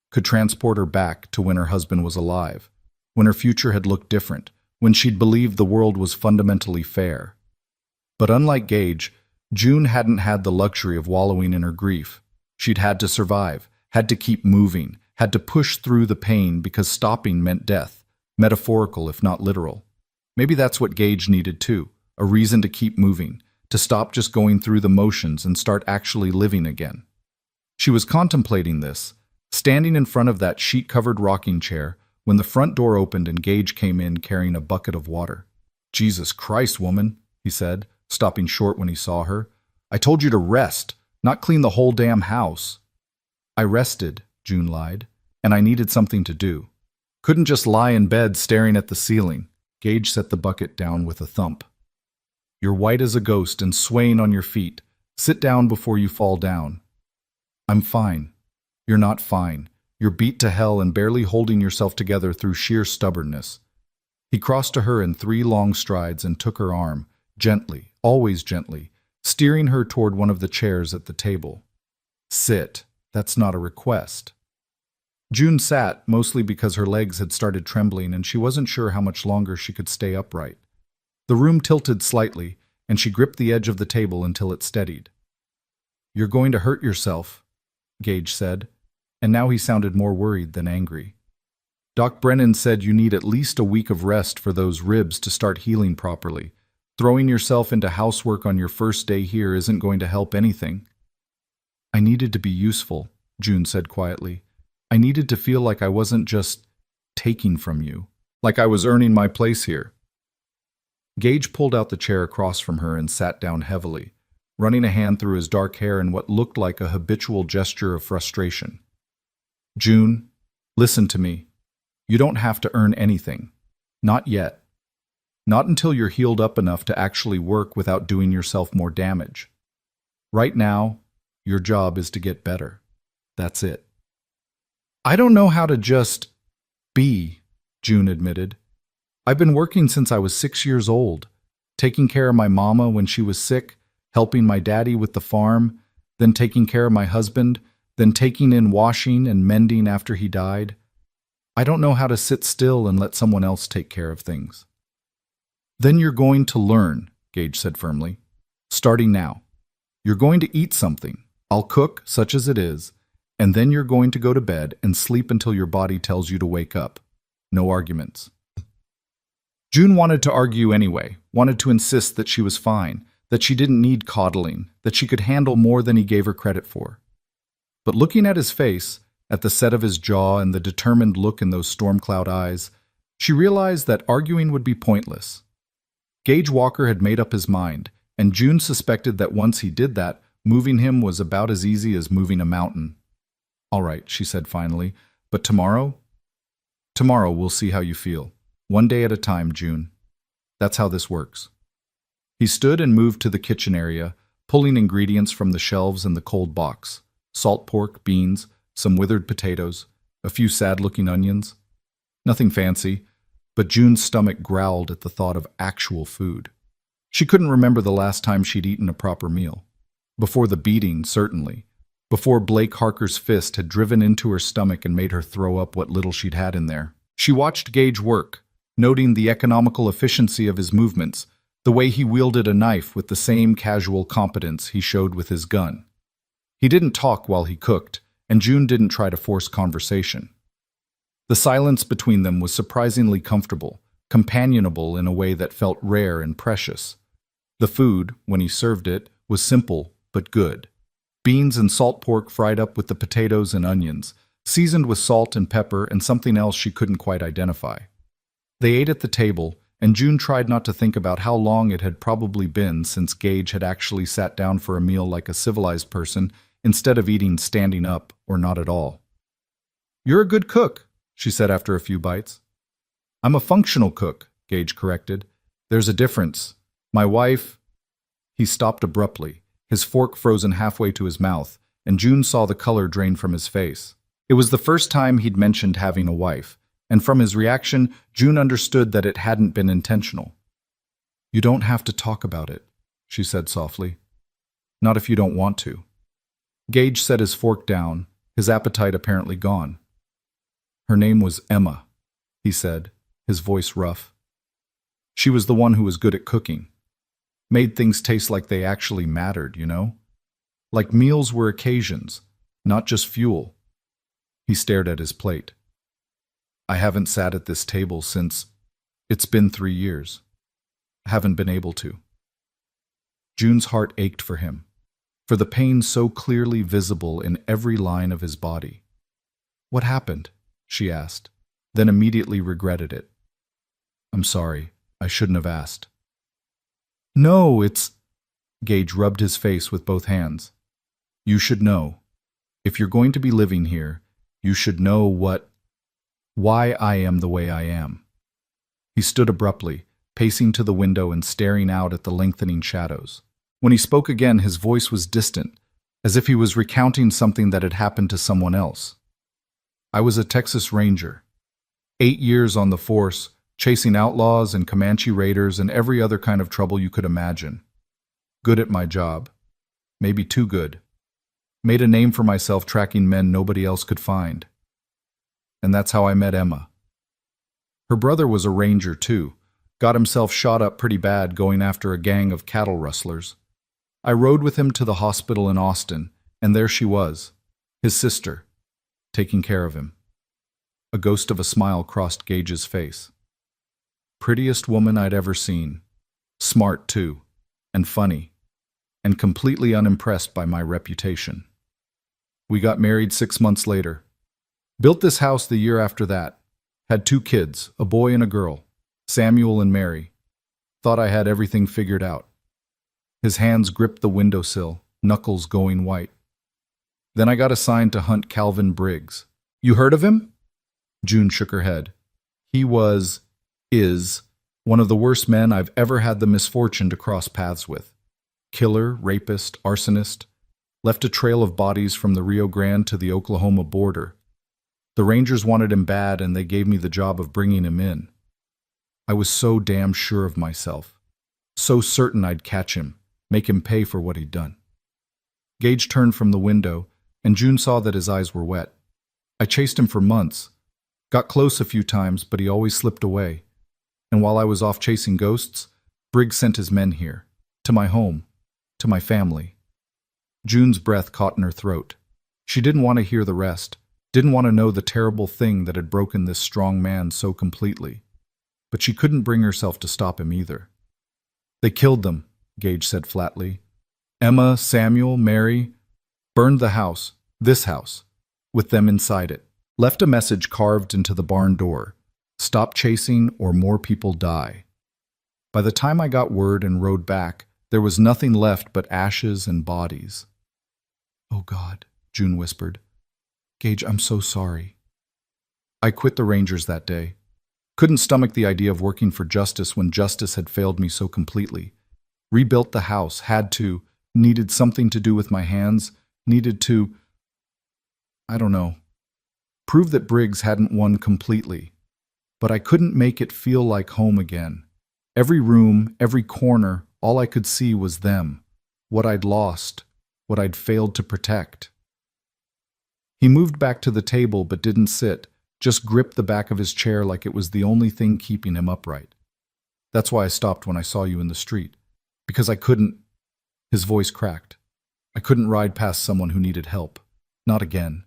could transport her back to when her husband was alive, when her future had looked different, when she'd believed the world was fundamentally fair. But unlike Gage, June hadn't had the luxury of wallowing in her grief. She'd had to survive, had to keep moving, had to push through the pain because stopping meant death, metaphorical if not literal. Maybe that's what Gage needed too, a reason to keep moving, to stop just going through the motions and start actually living again. She was contemplating this, standing in front of that sheet-covered rocking chair, when the front door opened and Gage came in carrying a bucket of water. "Jesus Christ, woman," he said, stopping short when he saw her. I told you to rest, not clean the whole damn house. I rested, June lied, and I needed something to do. Couldn't just lie in bed staring at the ceiling. Gage set the bucket down with a thump. You're white as a ghost and swaying on your feet. Sit down before you fall down. I'm fine. You're not fine. You're beat to hell and barely holding yourself together through sheer stubbornness. He crossed to her in 3 long strides and took her arm, gently, always gently, steering her toward one of the chairs at the table. Sit. That's not a request. June sat, mostly because her legs had started trembling and she wasn't sure how much longer she could stay upright. The room tilted slightly, and she gripped the edge of the table until it steadied. You're going to hurt yourself, Gage said, and now he sounded more worried than angry. Doc Brennan said you need at least a week of rest for those ribs to start healing properly. Throwing yourself into housework on your first day here isn't going to help anything. I needed to be useful, June said quietly. I needed to feel like I wasn't just taking from you, like I was earning my place here. Gage pulled out the chair across from her and sat down heavily, running a hand through his dark hair in what looked like a habitual gesture of frustration. June, listen to me. You don't have to earn anything. Not yet. Not until you're healed up enough to actually work without doing yourself more damage. Right now, your job is to get better. That's it. I don't know how to just be, June admitted. I've been working since I was 6 years old, taking care of my mama when she was sick, helping my daddy with the farm, then taking care of my husband, then taking in washing and mending after he died. I don't know how to sit still and let someone else take care of things. Then you're going to learn, Gage said firmly. Starting now. You're going to eat something. I'll cook, such as it is, and then you're going to go to bed and sleep until your body tells you to wake up. No arguments. June wanted to argue anyway, wanted to insist that she was fine, that she didn't need coddling, that she could handle more than he gave her credit for. But looking at his face, at the set of his jaw and the determined look in those storm cloud eyes, she realized that arguing would be pointless. Gage Walker had made up his mind, and June suspected that once he did that, moving him was about as easy as moving a mountain. All right, she said finally, but tomorrow? Tomorrow we'll see how you feel. One day at a time, June. That's how this works. He stood and moved to the kitchen area, pulling ingredients from the shelves in the cold box. Salt pork, beans, some withered potatoes, a few sad-looking onions. Nothing fancy, but June's stomach growled at the thought of actual food. She couldn't remember the last time she'd eaten a proper meal. Before the beating, certainly. Before Blake Harker's fist had driven into her stomach and made her throw up what little she'd had in there. She watched Gage work, noting the economical efficiency of his movements, the way he wielded a knife with the same casual competence he showed with his gun. He didn't talk while he cooked, and June didn't try to force conversation. The silence between them was surprisingly comfortable, companionable in a way that felt rare and precious. The food, when he served it, was simple but good. Beans and salt pork fried up with the potatoes and onions, seasoned with salt and pepper and something else she couldn't quite identify. They ate at the table, and June tried not to think about how long it had probably been since Gage had actually sat down for a meal like a civilized person instead of eating standing up or not at all. You're a good cook, she said after a few bites. I'm a functional cook, Gage corrected. There's a difference. My wife... He stopped abruptly, his fork frozen halfway to his mouth, and June saw the color drain from his face. It was the first time he'd mentioned having a wife, and from his reaction, June understood that it hadn't been intentional. You don't have to talk about it, she said softly. Not if you don't want to. Gage set his fork down, his appetite apparently gone. Her name was Emma, he said, his voice rough. She was the one who was good at cooking. Made things taste like they actually mattered, you know? Like meals were occasions, not just fuel. He stared at his plate. I haven't sat at this table since... It's been 3 years. I haven't been able to. June's heart ached for him, for the pain so clearly visible in every line of his body. What happened? She asked, then immediately regretted it. I'm sorry, I shouldn't have asked. No, it's... Gage rubbed his face with both hands. You should know. If you're going to be living here, you should know why I am the way I am. He stood abruptly, pacing to the window and staring out at the lengthening shadows. When he spoke again, his voice was distant, as if he was recounting something that had happened to someone else. I was a Texas Ranger. 8 years on the force, chasing outlaws and Comanche raiders and every other kind of trouble you could imagine. Good at my job. Maybe too good. Made a name for myself tracking men nobody else could find. And that's how I met Emma. Her brother was a ranger too. Got himself shot up pretty bad going after a gang of cattle rustlers. I rode with him to the hospital in Austin, and there she was, his sister, taking care of him. A ghost of a smile crossed Gage's face. Prettiest woman I'd ever seen. Smart too, and funny, and completely unimpressed by my reputation. We got married 6 months later. Built this house the year after that. Had 2 kids, a boy and a girl, Samuel and Mary. Thought I had everything figured out. His hands gripped the windowsill, knuckles going white. Then I got assigned to hunt Calvin Briggs. You heard of him? June shook her head. He is, one of the worst men I've ever had the misfortune to cross paths with. Killer, rapist, arsonist. Left a trail of bodies from the Rio Grande to the Oklahoma border. The Rangers wanted him bad, and they gave me the job of bringing him in. I was so damn sure of myself. So certain I'd catch him, make him pay for what he'd done. Gage turned from the window, and June saw that his eyes were wet. I chased him for months. Got close a few times, but he always slipped away. And while I was off chasing ghosts, Briggs sent his men here, to my home, to my family. June's breath caught in her throat. She didn't want to hear the rest, didn't want to know the terrible thing that had broken this strong man so completely. But she couldn't bring herself to stop him either. They killed them, Gage said flatly. Emma, Samuel, Mary, burned the house, this house, with them inside it. Left a message carved into the barn door. Stop chasing or more people die. By the time I got word and rode back, there was nothing left but ashes and bodies. Oh God, June whispered. Gage, I'm so sorry. I quit the Rangers that day. Couldn't stomach the idea of working for justice when justice had failed me so completely. Rebuilt the house, had to, needed something to do with my hands, needed to, I don't know, prove that Briggs hadn't won completely. But I couldn't make it feel like home again. Every room, every corner, all I could see was them, what I'd lost, what I'd failed to protect. He moved back to the table but didn't sit, just gripped the back of his chair like it was the only thing keeping him upright. That's why I stopped when I saw you in the street. Because I couldn't... His voice cracked. I couldn't ride past someone who needed help. Not again.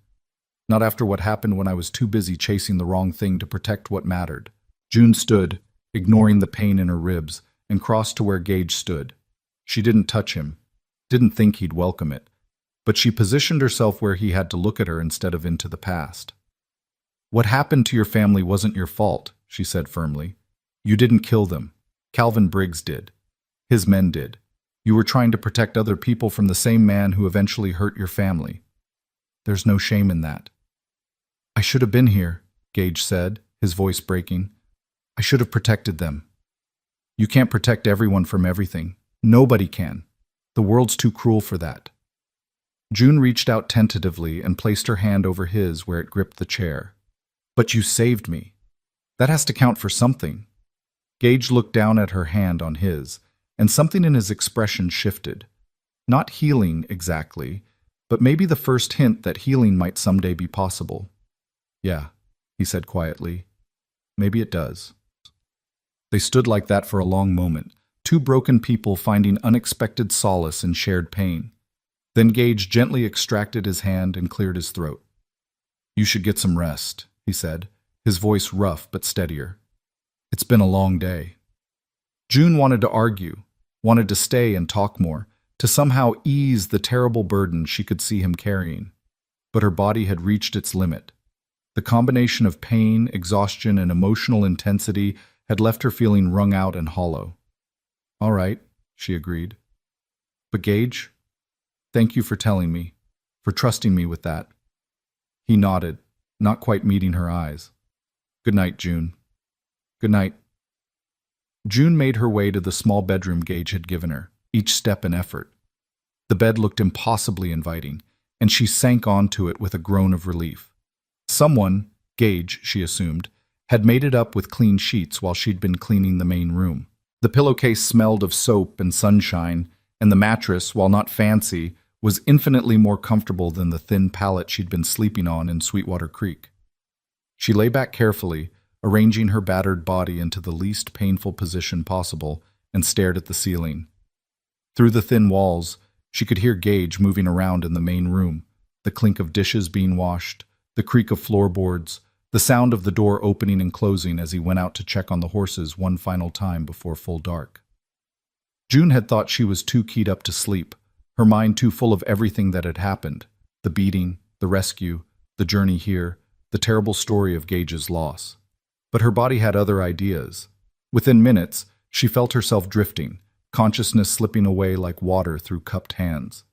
Not after what happened when I was too busy chasing the wrong thing to protect what mattered. June stood, ignoring the pain in her ribs, and crossed to where Gage stood. She didn't touch him, didn't think he'd welcome it, but she positioned herself where he had to look at her instead of into the past. What happened to your family wasn't your fault, she said firmly. You didn't kill them. Calvin Briggs did. His men did. You were trying to protect other people from the same man who eventually hurt your family. There's no shame in that. I should have been here, Gage said, his voice breaking. I should have protected them. You can't protect everyone from everything. Nobody can. The world's too cruel for that. June reached out tentatively and placed her hand over his where it gripped the chair. But you saved me. That has to count for something. Gage looked down at her hand on his, and something in his expression shifted. Not healing, exactly, but maybe the first hint that healing might someday be possible. Yeah, he said quietly. Maybe it does. They stood like that for a long moment, 2 broken people finding unexpected solace in shared pain. Then Gage gently extracted his hand and cleared his throat. You should get some rest, he said, his voice rough but steadier. It's been a long day. June wanted to argue, wanted to stay and talk more, to somehow ease the terrible burden she could see him carrying. But her body had reached its limit. The combination of pain, exhaustion, and emotional intensity had left her feeling wrung out and hollow. All right, she agreed. But Gage, thank you for telling me, for trusting me with that. He nodded, not quite meeting her eyes. Good night, June. Good night. June made her way to the small bedroom Gage had given her, each step an effort. The bed looked impossibly inviting, and she sank onto it with a groan of relief. Someone, Gage, she assumed, had made it up with clean sheets while she'd been cleaning the main room. The pillowcase smelled of soap and sunshine, and the mattress, while not fancy, was infinitely more comfortable than the thin pallet she'd been sleeping on in Sweetwater Creek. She lay back carefully, arranging her battered body into the least painful position possible, and stared at the ceiling. Through the thin walls, she could hear Gage moving around in the main room, the clink of dishes being washed, the creak of floorboards, the sound of the door opening and closing as he went out to check on the horses one final time before full dark. June had thought she was too keyed up to sleep, her mind too full of everything that had happened, the beating, the rescue, the journey here, the terrible story of Gage's loss. But her body had other ideas. Within minutes, she felt herself drifting, consciousness slipping away like water through cupped hands.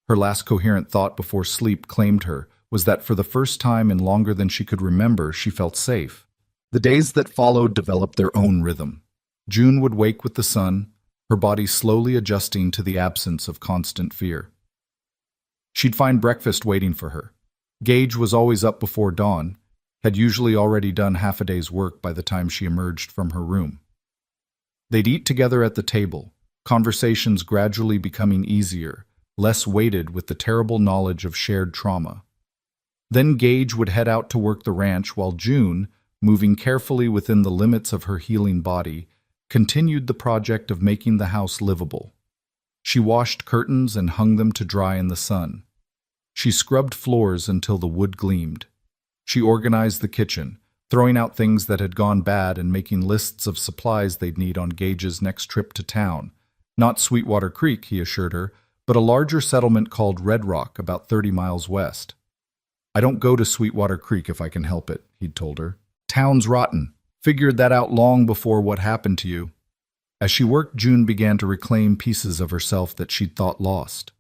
Her last coherent thought before sleep claimed her was that for the first time in longer than she could remember, she felt safe. The days that followed developed their own rhythm. June would wake with the sun, her body slowly adjusting to the absence of constant fear. She'd find breakfast waiting for her. Gage was always up before dawn, had usually already done half a day's work by the time she emerged from her room. They'd eat together at the table, conversations gradually becoming easier, less weighted with the terrible knowledge of shared trauma. Then Gage would head out to work the ranch while June, moving carefully within the limits of her healing body, continued the project of making the house livable. She washed curtains and hung them to dry in the sun. She scrubbed floors until the wood gleamed. She organized the kitchen, throwing out things that had gone bad and making lists of supplies they'd need on Gage's next trip to town. Not Sweetwater Creek, he assured her, but a larger settlement called Red Rock, about 30 miles west. I don't go to Sweetwater Creek if I can help it, he'd told her. Town's rotten. Figured that out long before what happened to you. As she worked, June began to reclaim pieces of herself that she'd thought lost.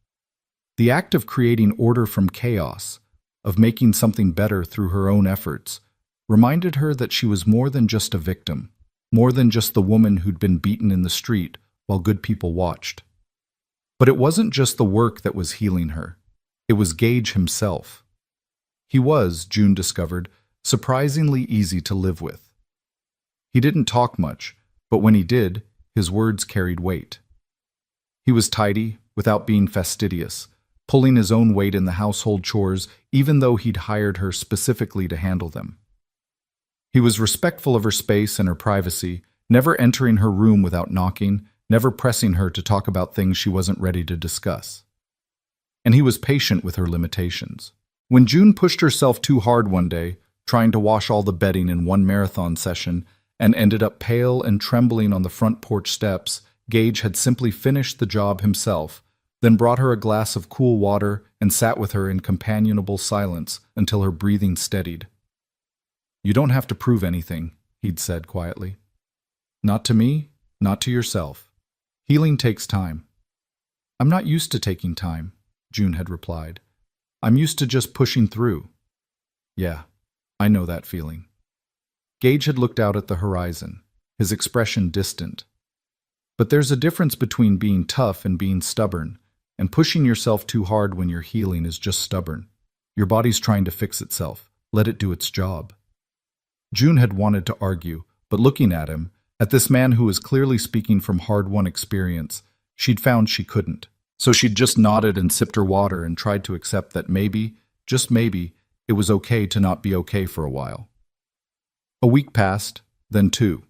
The act of creating order from chaos, of making something better through her own efforts, reminded her that she was more than just a victim, more than just the woman who'd been beaten in the street while good people watched. But it wasn't just the work that was healing her. It was Gage himself. He was, June discovered, surprisingly easy to live with. He didn't talk much, but when he did, his words carried weight. He was tidy, without being fastidious, pulling his own weight in the household chores even though he'd hired her specifically to handle them. He was respectful of her space and her privacy, never entering her room without knocking, never pressing her to talk about things she wasn't ready to discuss. And he was patient with her limitations. When June pushed herself too hard one day, trying to wash all the bedding in one marathon session, and ended up pale and trembling on the front porch steps, Gage had simply finished the job himself, then brought her a glass of cool water and sat with her in companionable silence until her breathing steadied. You don't have to prove anything, he'd said quietly. Not to me, not to yourself. Healing takes time. I'm not used to taking time, June had replied. I'm used to just pushing through. Yeah, I know that feeling. Gage had looked out at the horizon, his expression distant. But there's a difference between being tough and being stubborn, and pushing yourself too hard when you're healing is just stubborn. Your body's trying to fix itself. Let it do its job. June had wanted to argue, but looking at him, at this man who was clearly speaking from hard-won experience, she'd found she couldn't. So she'd just nodded and sipped her water and tried to accept that maybe, just maybe, it was okay to not be okay for a while. A week passed, then two.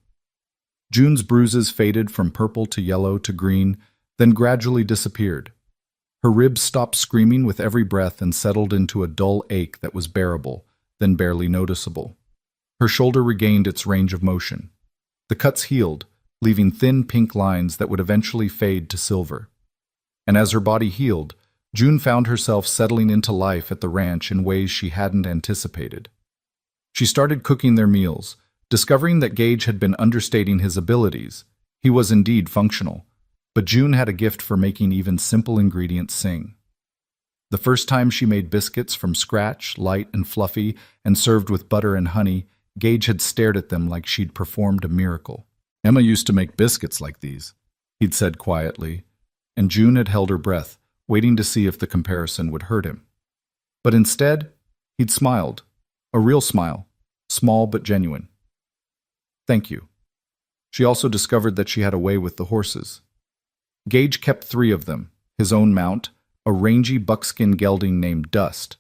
June's bruises faded from purple to yellow to green, then gradually disappeared. Her ribs stopped screaming with every breath and settled into a dull ache that was bearable, then barely noticeable. Her shoulder regained its range of motion. The cuts healed, leaving thin pink lines that would eventually fade to silver. And as her body healed, June found herself settling into life at the ranch in ways she hadn't anticipated. She started cooking their meals, discovering that Gage had been understating his abilities. He was indeed functional, but June had a gift for making even simple ingredients sing. The first time she made biscuits from scratch, light and fluffy, and served with butter and honey, Gage had stared at them like she'd performed a miracle. "Emma used to make biscuits like these," he'd said quietly, and June had held her breath, waiting to see if the comparison would hurt him. But instead, he'd smiled. A real smile, small but genuine. "Thank you." She also discovered that she had a way with the horses. Gage kept 3 of them, his own mount, a rangy buckskin gelding named Dust,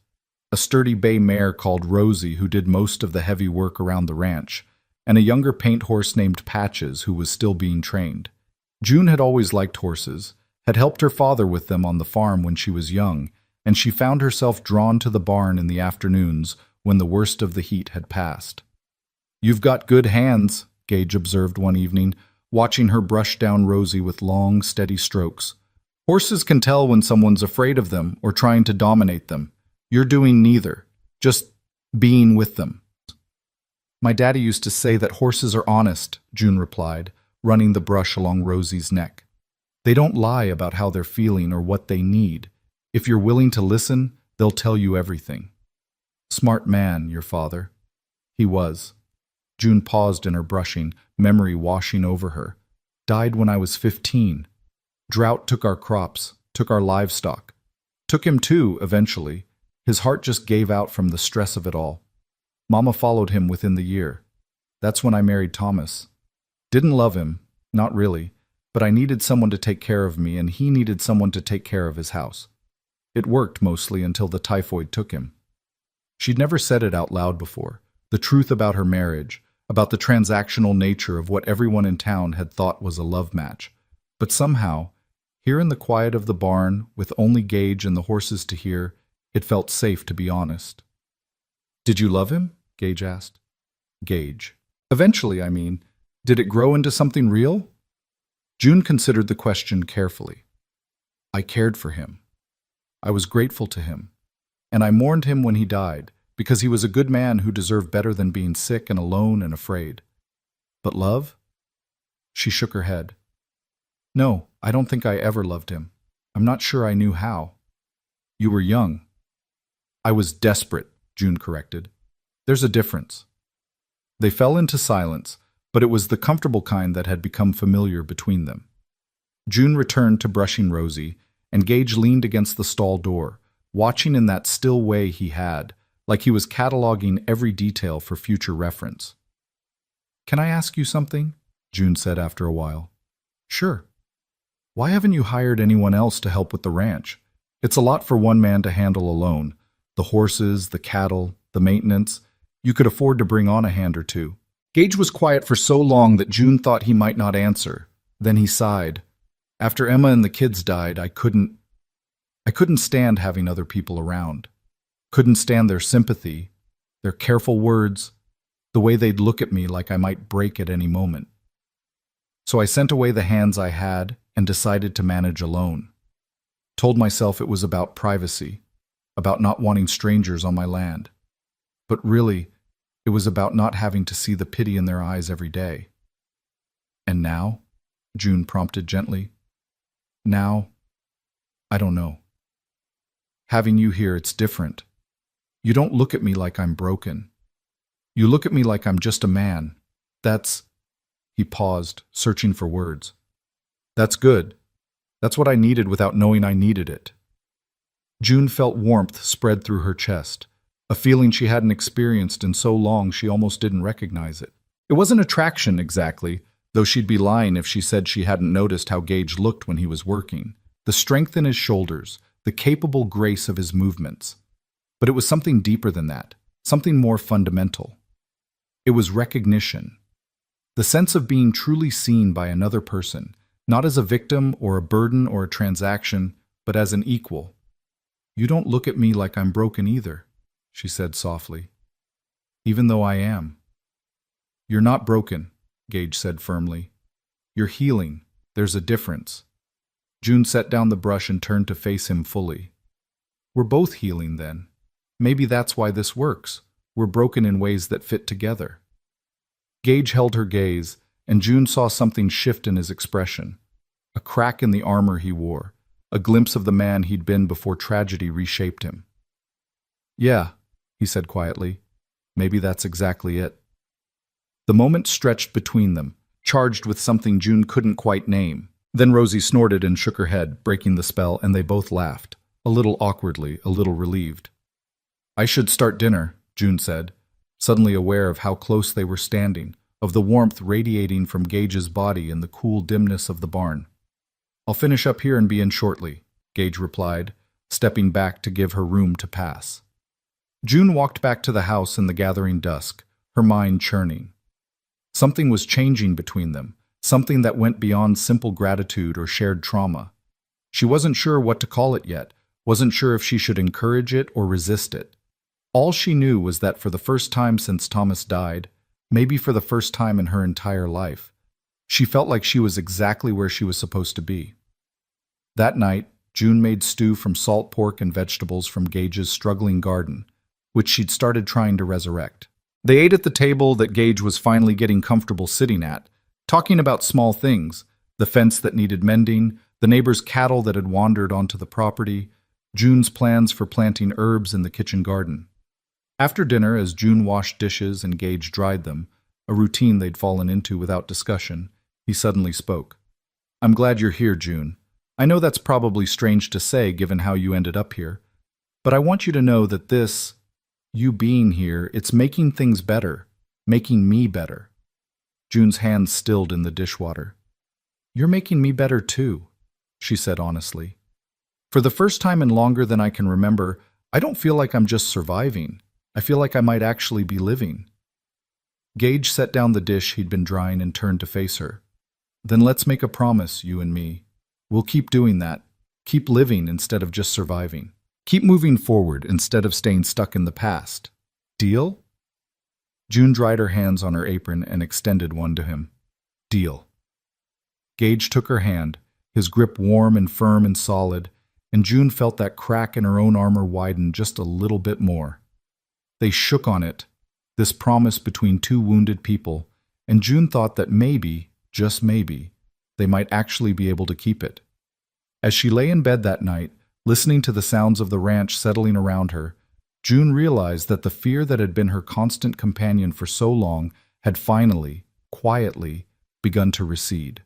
a sturdy bay mare called Rosie who did most of the heavy work around the ranch, and a younger paint horse named Patches who was still being trained. June had always liked horses, had helped her father with them on the farm when she was young, and she found herself drawn to the barn in the afternoons when the worst of the heat had passed. "You've got good hands," Gage observed one evening, watching her brush down Rosie with long, steady strokes. "Horses can tell when someone's afraid of them or trying to dominate them. You're doing neither, just being with them." "My daddy used to say that horses are honest," June replied, running the brush along Rosie's neck. "They don't lie about how they're feeling or what they need. If you're willing to listen, they'll tell you everything." "Smart man, your father." "He was." June paused in her brushing, memory washing over her. "Died when I was 15. Drought took our crops, took our livestock. Took him too, eventually. His heart just gave out from the stress of it all. Mama followed him within the year. That's when I married Thomas. Didn't love him, not really, but I needed someone to take care of me and he needed someone to take care of his house. It worked mostly until the typhoid took him." She'd never said it out loud before, the truth about her marriage, about the transactional nature of what everyone in town had thought was a love match. But somehow, here in the quiet of the barn, with only Gage and the horses to hear, it felt safe to be honest. "Did you love him?" Gage asked. Gage. "Eventually, I mean. Did it grow into something real?" June considered the question carefully. "I cared for him. I was grateful to him. And I mourned him when he died, because he was a good man who deserved better than being sick and alone and afraid. But love?" She shook her head. "No, I don't think I ever loved him. I'm not sure I knew how." "You were young." "I was desperate," June corrected. "There's a difference." They fell into silence, but it was the comfortable kind that had become familiar between them. June returned to brushing Rosie, and Gage leaned against the stall door, watching in that still way he had, like he was cataloging every detail for future reference. "Can I ask you something?" June said after a while. "Sure." "Why haven't you hired anyone else to help with the ranch? It's a lot for one man to handle alone. The horses, the cattle, the maintenance. You could afford to bring on a hand or two." Gage was quiet for so long that June thought he might not answer. Then he sighed. "After Emma and the kids died, I couldn't stand having other people around. Couldn't stand their sympathy, their careful words, the way they'd look at me like I might break at any moment. So I sent away the hands I had and decided to manage alone. Told myself it was about privacy, about not wanting strangers on my land. But really, it was about not having to see the pity in their eyes every day." "And now?" June prompted gently. "Now, I don't know. Having you here, it's different. You don't look at me like I'm broken. You look at me like I'm just a man. That's—" He paused, searching for words. "That's good. That's what I needed without knowing I needed it." June felt warmth spread through her chest, a feeling she hadn't experienced in so long she almost didn't recognize it. It wasn't attraction exactly, though she'd be lying if she said she hadn't noticed how Gage looked when he was working, the strength in his shoulders, the capable grace of his movements. But it was something deeper than that, something more fundamental. It was recognition. The sense of being truly seen by another person, not as a victim or a burden or a transaction, but as an equal. "You don't look at me like I'm broken either," she said softly. "Even though I am." "You're not broken," Gage said firmly. "You're healing. There's a difference." June set down the brush and turned to face him fully. "We're both healing then. Maybe that's why this works. We're broken in ways that fit together." Gage held her gaze, and June saw something shift in his expression. a crack in the armor he wore, a glimpse of the man he'd been before tragedy reshaped him. "Yeah," he said quietly, "maybe that's exactly it." The moment stretched between them, charged with something June couldn't quite name. Then Rosie snorted and shook her head, breaking the spell, and they both laughed, a little awkwardly, a little relieved. "I should start dinner," June said, suddenly aware of how close they were standing, of the warmth radiating from Gage's body in the cool dimness of the barn. "I'll finish up here and be in shortly," Gage replied, stepping back to give her room to pass. June walked back to the house in the gathering dusk, her mind churning. Something was changing between them, something that went beyond simple gratitude or shared trauma. She wasn't sure what to call it yet, wasn't sure if she should encourage it or resist it. All she knew was that for the first time since Thomas died, maybe for the first time in her entire life, she felt like she was exactly where she was supposed to be. That night, June made stew from salt pork and vegetables from Gage's struggling garden, which she'd started trying to resurrect. They ate at the table that Gage was finally getting comfortable sitting at, talking about small things, the fence that needed mending, the neighbor's cattle that had wandered onto the property, June's plans for planting herbs in the kitchen garden. After dinner, as June washed dishes and Gage dried them, a routine they'd fallen into without discussion, he suddenly spoke. "I'm glad you're here, June. I know that's probably strange to say given how you ended up here, but I want you to know that this, you being here, it's making things better, making me better." June's hands stilled in the dishwater. "You're making me better too," she said honestly. "For the first time in longer than I can remember, I don't feel like I'm just surviving. I feel like I might actually be living." Gage set down the dish he'd been drying and turned to face her. "Then let's make a promise, you and me. We'll keep doing that. Keep living instead of just surviving. Keep moving forward instead of staying stuck in the past. Deal?" June dried her hands on her apron and extended one to him. "Deal." Gage took her hand, his grip warm and firm and solid, and June felt that crack in her own armor widen just a little bit more. They shook on it, this promise between two wounded people, and June thought that maybe, just maybe, they might actually be able to keep it. As she lay in bed that night, listening to the sounds of the ranch settling around her, June realized that the fear that had been her constant companion for so long had finally, quietly, begun to recede.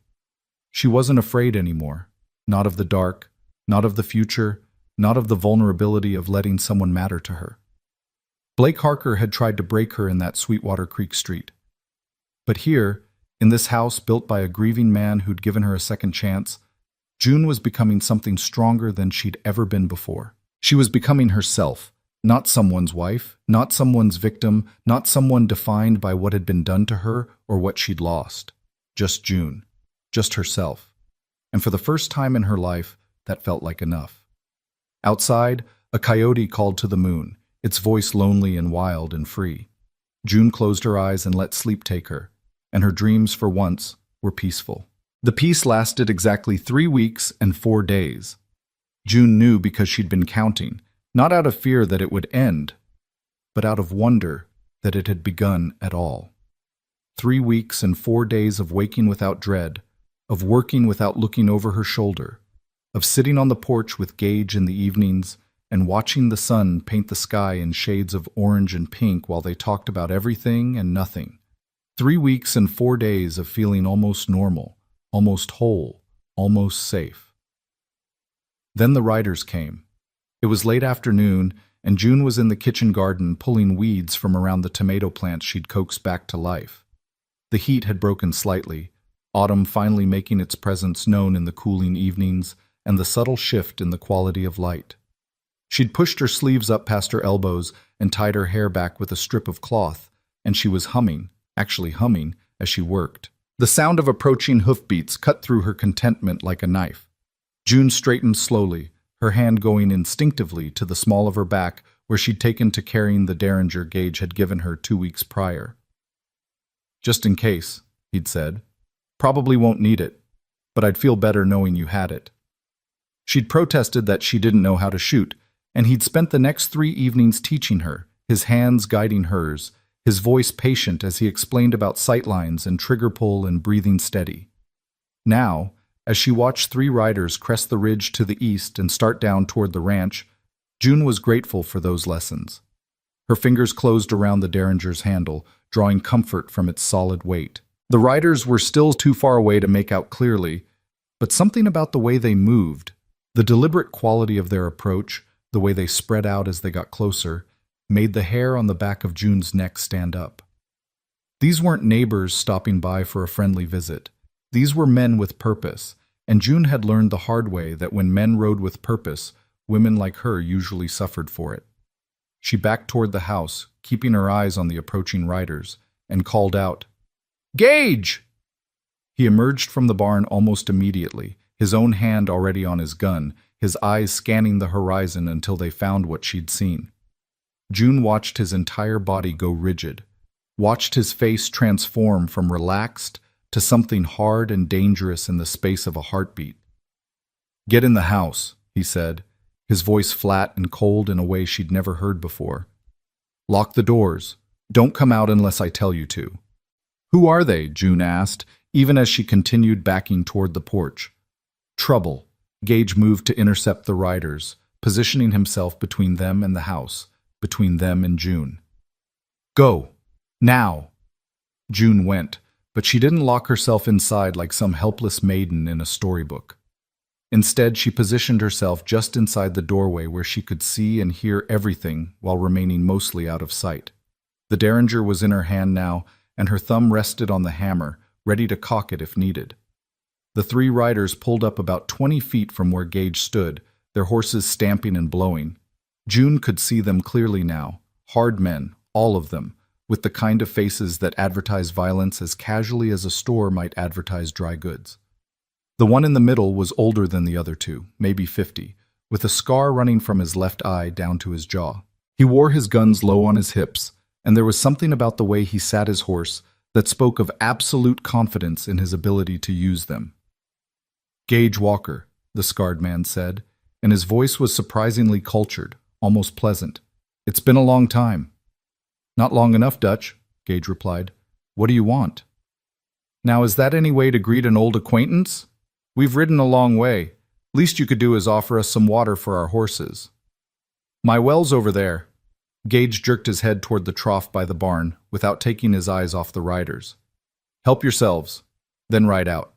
She wasn't afraid anymore, not of the dark, not of the future, not of the vulnerability of letting someone matter to her. Blake Harker had tried to break her in that Sweetwater Creek street. But here, in this house built by a grieving man who'd given her a second chance, June was becoming something stronger than she'd ever been before. She was becoming herself, not someone's wife, not someone's victim, not someone defined by what had been done to her or what she'd lost. Just June. Just herself. And for the first time in her life, that felt like enough. Outside, a coyote called to the moon, its voice lonely and wild and free. June closed her eyes and let sleep take her, and her dreams, for once, were peaceful. The peace lasted exactly 3 weeks and 4 days. June knew because she'd been counting, not out of fear that it would end, but out of wonder that it had begun at all. 3 weeks and 4 days of waking without dread, of working without looking over her shoulder, of sitting on the porch with Gage in the evenings and watching the sun paint the sky in shades of orange and pink while they talked about everything and nothing. 3 weeks and 4 days of feeling almost normal, almost whole, almost safe. Then the riders came. It was late afternoon, and June was in the kitchen garden pulling weeds from around the tomato plants she'd coaxed back to life. The heat had broken slightly, autumn finally making its presence known in the cooling evenings and the subtle shift in the quality of light. She'd pushed her sleeves up past her elbows and tied her hair back with a strip of cloth, and she was humming, actually humming, as she worked. The sound of approaching hoofbeats cut through her contentment like a knife. June straightened slowly, her hand going instinctively to the small of her back where she'd taken to carrying the derringer Gage had given her 2 weeks prior. "Just in case," he'd said. "Probably won't need it, but I'd feel better knowing you had it." She'd protested that she didn't know how to shoot, and he'd spent the next 3 evenings teaching her, his hands guiding hers, his voice patient as he explained about sightlines and trigger pull and breathing steady. Now, As she watched three riders crest the ridge to the east and start down toward the ranch, June was grateful for those lessons. Her fingers closed around the Derringer's handle, drawing comfort from its solid weight. The riders were still too far away to make out clearly, but something about the way they moved, the deliberate quality of their approach, the way they spread out as they got closer, made the hair on the back of June's neck stand up. These weren't neighbors stopping by for a friendly visit. These were men with purpose, and June had learned the hard way that when men rode with purpose, women like her usually suffered for it. She backed toward the house, keeping her eyes on the approaching riders, and called out, "Gage!" He emerged from the barn almost immediately, his own hand already on his gun, his eyes scanning the horizon until they found what she'd seen. June watched his entire body go rigid, watched his face transform from relaxed to something hard and dangerous in the space of a heartbeat. "Get in the house," he said, his voice flat and cold in a way she'd never heard before. "Lock the doors. Don't come out unless I tell you to." "Who are they?" June asked, even as she continued backing toward the porch. "Trouble." Gage moved to intercept the riders, positioning himself between them and the house, between them and June. "Go. Now." June went, but she didn't lock herself inside like some helpless maiden in a storybook. Instead, she positioned herself just inside the doorway where she could see and hear everything while remaining mostly out of sight. The Derringer was in her hand now, and her thumb rested on the hammer, ready to cock it if needed. The three riders pulled up about 20 feet from where Gage stood, their horses stamping and blowing. June could see them clearly now, hard men, all of them, with the kind of faces that advertise violence as casually as a store might advertise dry goods. The one in the middle was older than the other two, maybe 50, with a scar running from his left eye down to his jaw. He wore his guns low on his hips, and there was something about the way he sat his horse that spoke of absolute confidence in his ability to use them. "Gage Walker," the scarred man said, and his voice was surprisingly cultured, almost pleasant. "It's been a long time." "Not long enough, Dutch," Gage replied. "What do you want?" "Now, is that any way to greet an old acquaintance? We've ridden a long way. Least you could do is offer us some water for our horses." "My well's over there." Gage jerked his head toward the trough by the barn, without taking his eyes off the riders. "Help yourselves, then ride out."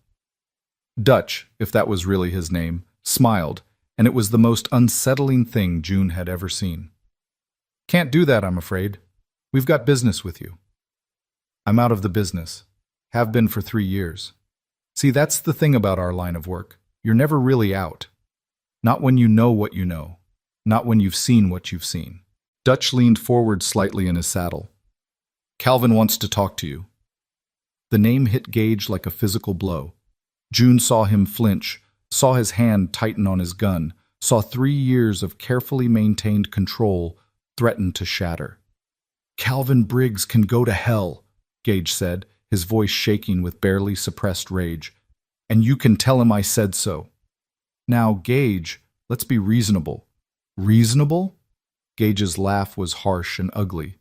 Dutch, if that was really his name, smiled, and it was the most unsettling thing June had ever seen. "Can't do that, I'm afraid. We've got business with you." "I'm out of the business. Have been for 3 years. See, that's the thing about our line of work. You're never really out. Not when you know what you know. Not when you've seen what you've seen." Dutch leaned forward slightly in his saddle. "Calvin wants to talk to you." The name hit Gage like a physical blow. June saw him flinch, saw his hand tighten on his gun, saw 3 years of carefully maintained control threaten to shatter. "Calvin Briggs can go to hell," Gage said, his voice shaking with barely suppressed rage. "And you can tell him I said so." "Now, Gage, let's be reasonable." "Reasonable?" Gage's laugh was harsh and ugly.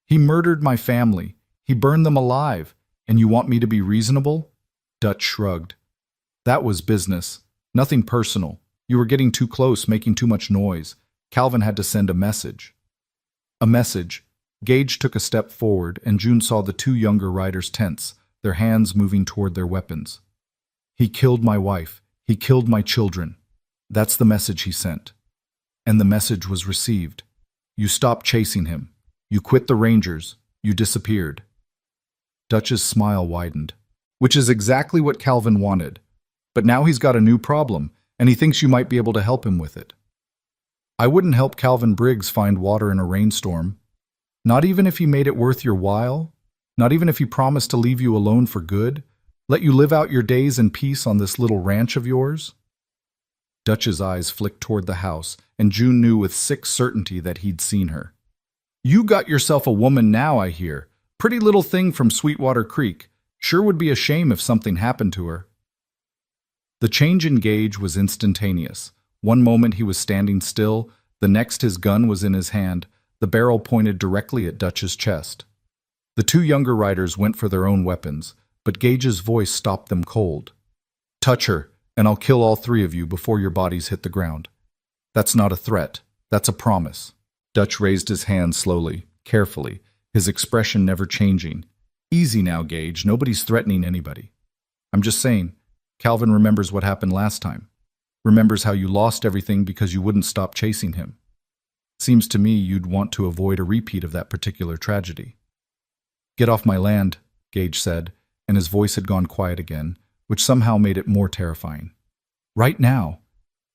"He murdered my family. He burned them alive. And you want me to be reasonable?" Dutch shrugged. "That was business. Nothing personal. You were getting too close, making too much noise. Calvin had to send a message." "A message." Gage took a step forward, and June saw the two younger riders tense, their hands moving toward their weapons. "He killed my wife. He killed my children. That's the message he sent. And the message was received. You stopped chasing him. You quit the Rangers. You disappeared." Dutch's smile widened. "Which is exactly what Calvin wanted. But now he's got a new problem, and he thinks you might be able to help him with it." "I wouldn't help Calvin Briggs find water in a rainstorm. Not even if he made it worth your while? Not even if he promised to leave you alone for good? Let you live out your days in peace on this little ranch of yours?" Dutch's eyes flicked toward the house, and June knew with sick certainty that he'd seen her. "You got yourself a woman now, I hear. Pretty little thing from Sweetwater Creek. Sure would be a shame if something happened to her." The change in Gage was instantaneous. One moment he was standing still, the next his gun was in his hand, the barrel pointed directly at Dutch's chest. The two younger riders went for their own weapons, but Gage's voice stopped them cold. "Touch her. and I'll kill all three of you before your bodies hit the ground. That's not a threat. That's a promise. Dutch raised his hand slowly, carefully, his expression never changing. Easy now, Gage. Nobody's threatening anybody. I'm just saying, Calvin remembers what happened last time. Remembers how you lost everything because you wouldn't stop chasing him. Seems to me you'd want to avoid a repeat of that particular tragedy. Get off my land, Gage said, and his voice had gone quiet again, which somehow made it more terrifying. Right now.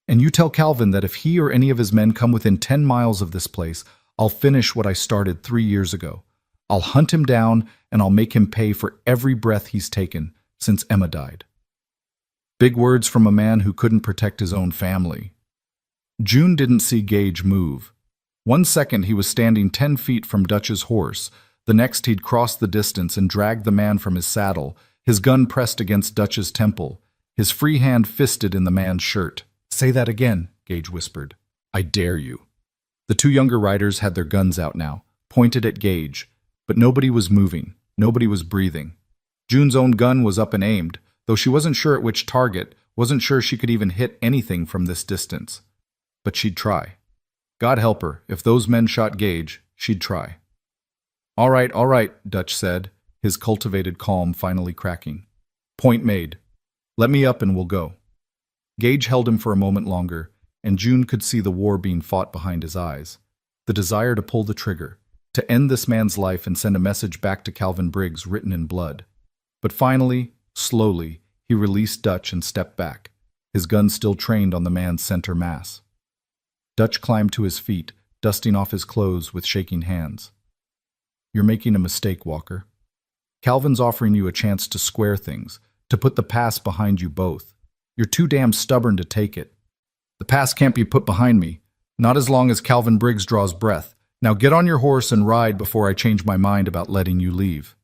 And you tell Calvin that if he or any of his men come within 10 miles of this place, I'll finish what I started 3 years ago. I'll hunt him down and I'll make him pay for every breath he's taken since Emma died. Big words from a man who couldn't protect his own family. June didn't see Gage move. 1 second he was standing 10 feet from Dutch's horse. The next he'd crossed the distance and dragged the man from his saddle, his gun pressed against Dutch's temple, his free hand fisted in the man's shirt. Say that again, Gage whispered. I dare you. The two younger riders had their guns out now, pointed at Gage, but nobody was moving, nobody was breathing. June's own gun was up and aimed, though she wasn't sure at which target, wasn't sure she could even hit anything from this distance. But she'd try. God help her, if those men shot Gage, she'd try. All right, Dutch said, his cultivated calm finally cracking. Point made. Let me up and we'll go. Gage held him for a moment longer, and June could see the war being fought behind his eyes. The desire to pull the trigger, to end this man's life and send a message back to Calvin Briggs written in blood. But finally, slowly, he released Dutch and stepped back, his gun still trained on the man's center mass. Dutch climbed to his feet, dusting off his clothes with shaking hands. You're making a mistake, Walker. Calvin's offering you a chance to square things, to put the past behind you both. You're too damn stubborn to take it. The past can't be put behind me, not as long as Calvin Briggs draws breath. Now get on your horse and ride before I change my mind about letting you leave.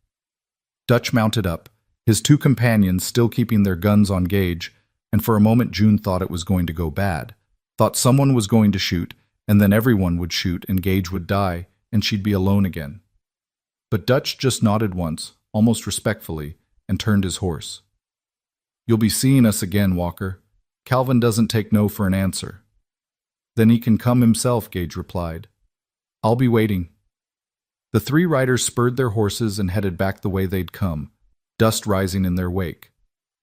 Dutch mounted up, his two companions still keeping their guns on Gage, and for a moment June thought it was going to go bad, thought someone was going to shoot, and then everyone would shoot and Gage would die, and she'd be alone again. But Dutch just nodded once, almost respectfully, and turned his horse. You'll be seeing us again, Walker. Calvin doesn't take no for an answer. Then he can come himself, Gage replied. I'll be waiting. The three riders spurred their horses and headed back the way they'd come, dust rising in their wake.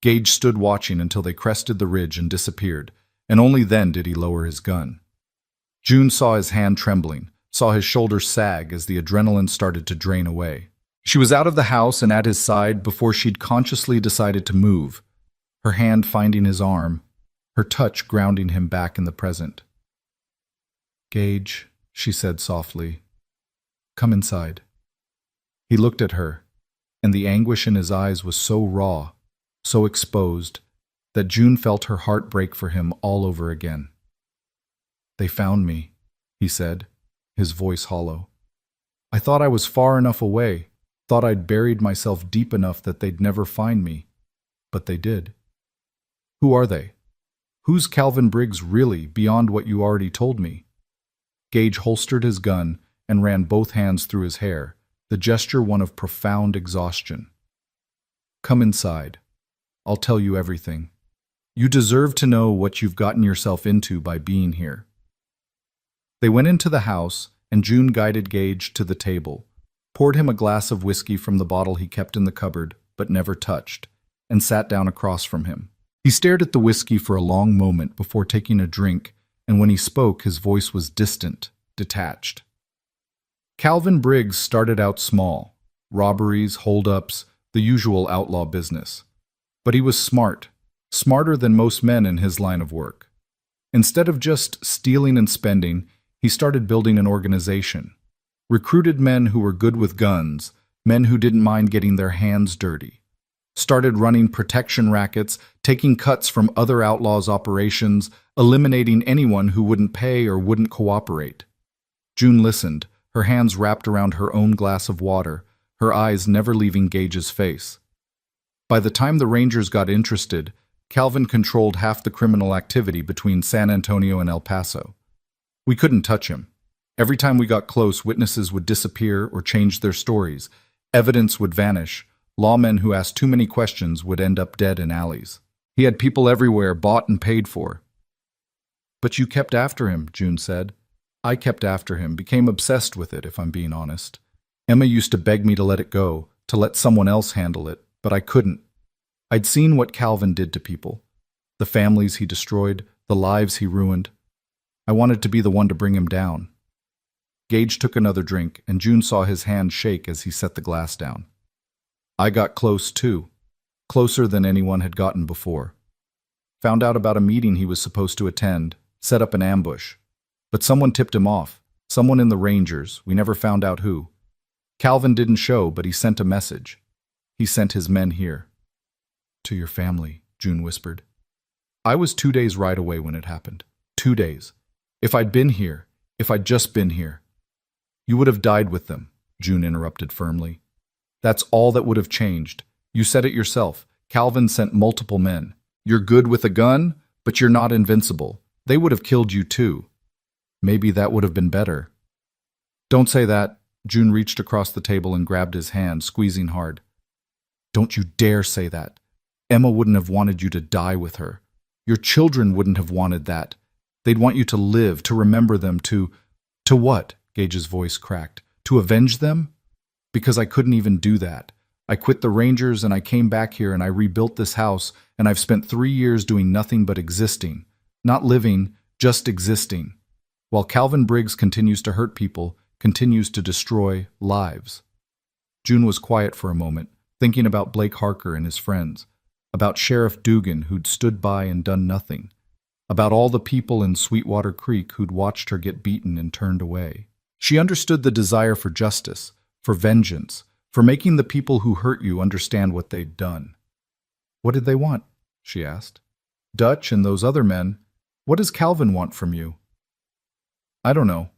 Gage stood watching until they crested the ridge and disappeared, and only then did he lower his gun. June saw his hand trembling, saw his shoulders sag as the adrenaline started to drain away. She was out of the house and at his side before she'd consciously decided to move, her hand finding his arm, her touch grounding him back in the present. Gage, she said softly, come inside. He looked at her, and the anguish in his eyes was so raw, so exposed, that June felt her heart break for him all over again. They found me, he said, his voice hollow. I thought I was far enough away, thought I'd buried myself deep enough that they'd never find me, but they did. Who are they? Who's Calvin Briggs really, beyond what you already told me? Gage holstered his gun and ran both hands through his hair, the gesture one of profound exhaustion. Come inside. I'll tell you everything. You deserve to know what you've gotten yourself into by being here. They went into the house, and June guided Gage to the table, poured him a glass of whiskey from the bottle he kept in the cupboard but never touched, and sat down across from him. He stared at the whiskey for a long moment before taking a drink, and when he spoke, his voice was distant, detached. Calvin Briggs started out small, robberies, hold-ups, the usual outlaw business. But he was smart, smarter than most men in his line of work. Instead of just stealing and spending, he started building an organization. Recruited men who were good with guns, men who didn't mind getting their hands dirty. Started running protection rackets, taking cuts from other outlaws' operations, eliminating anyone who wouldn't pay or wouldn't cooperate. June listened, her hands wrapped around her own glass of water, her eyes never leaving Gage's face. By the time the Rangers got interested, Calvin controlled half the criminal activity between San Antonio and El Paso. We couldn't touch him. Every time we got close, witnesses would disappear or change their stories. Evidence would vanish. Lawmen who asked too many questions would end up dead in alleys. He had people everywhere, bought and paid for. But you kept after him, June said. I kept after him, became obsessed with it, if I'm being honest. Emma used to beg me to let it go, to let someone else handle it, but I couldn't. I'd seen what Calvin did to people. The families he destroyed, the lives he ruined. I wanted to be the one to bring him down. Gage took another drink, and June saw his hand shake as he set the glass down. I got close, too. Closer than anyone had gotten before. Found out about a meeting he was supposed to attend, set up an ambush. But someone tipped him off. Someone in the Rangers, we never found out who. Calvin didn't show, but he sent a message. He sent his men here. To your family, June whispered. I was 2 days right away when it happened. 2 days. If I'd been here, if I'd just been here. You would have died with them, June interrupted firmly. That's all that would have changed. You said it yourself. Calvin sent multiple men. You're good with a gun, but you're not invincible. They would have killed you too. Maybe that would have been better. Don't say that. June reached across the table and grabbed his hand, squeezing hard. Don't you dare say that. Emma wouldn't have wanted you to die with her. Your children wouldn't have wanted that. They'd want you to live, to remember them, to what? Gage's voice cracked. To avenge them? Because I couldn't even do that. I quit the Rangers and I came back here and I rebuilt this house, and I've spent 3 years doing nothing but existing. Not living, just existing. While Calvin Briggs continues to hurt people, continues to destroy lives. June was quiet for a moment, thinking about Blake Harker and his friends, about Sheriff Dugan who'd stood by and done nothing, about all the people in Sweetwater Creek who'd watched her get beaten and turned away. She understood the desire for justice, for vengeance, for making the people who hurt you understand what they'd done. What did they want? She asked. Dutch and those other men, what does Calvin want from you? I don't know.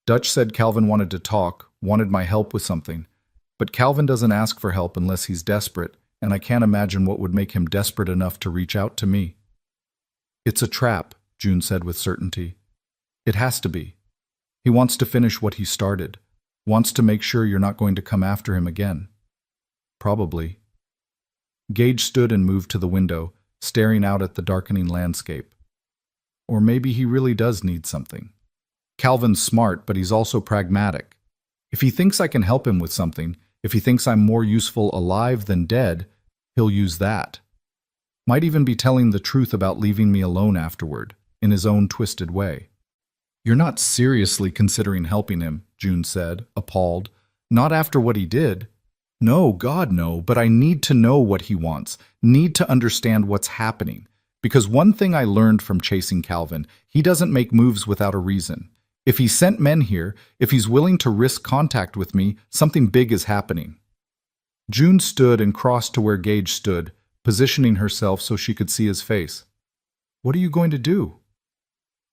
Dutch said Calvin wanted to talk, wanted my help with something. But Calvin doesn't ask for help unless he's desperate, and I can't imagine what would make him desperate enough to reach out to me. It's a trap, June said with certainty. It has to be. He wants to finish what he started, wants to make sure you're not going to come after him again. Probably. Gage stood and moved to the window, staring out at the darkening landscape. Or maybe he really does need something. Calvin's smart, but he's also pragmatic. If he thinks I can help him with something, if he thinks I'm more useful alive than dead, he'll use that. Might even be telling the truth about leaving me alone afterward, in his own twisted way. You're not seriously considering helping him, June said, appalled. Not after what he did. No, God, no, but I need to know what he wants, need to understand what's happening. Because one thing I learned from chasing Calvin, he doesn't make moves without a reason. If he sent men here, if he's willing to risk contact with me, something big is happening. June stood and crossed to where Gage stood, positioning herself so she could see his face. What are you going to do?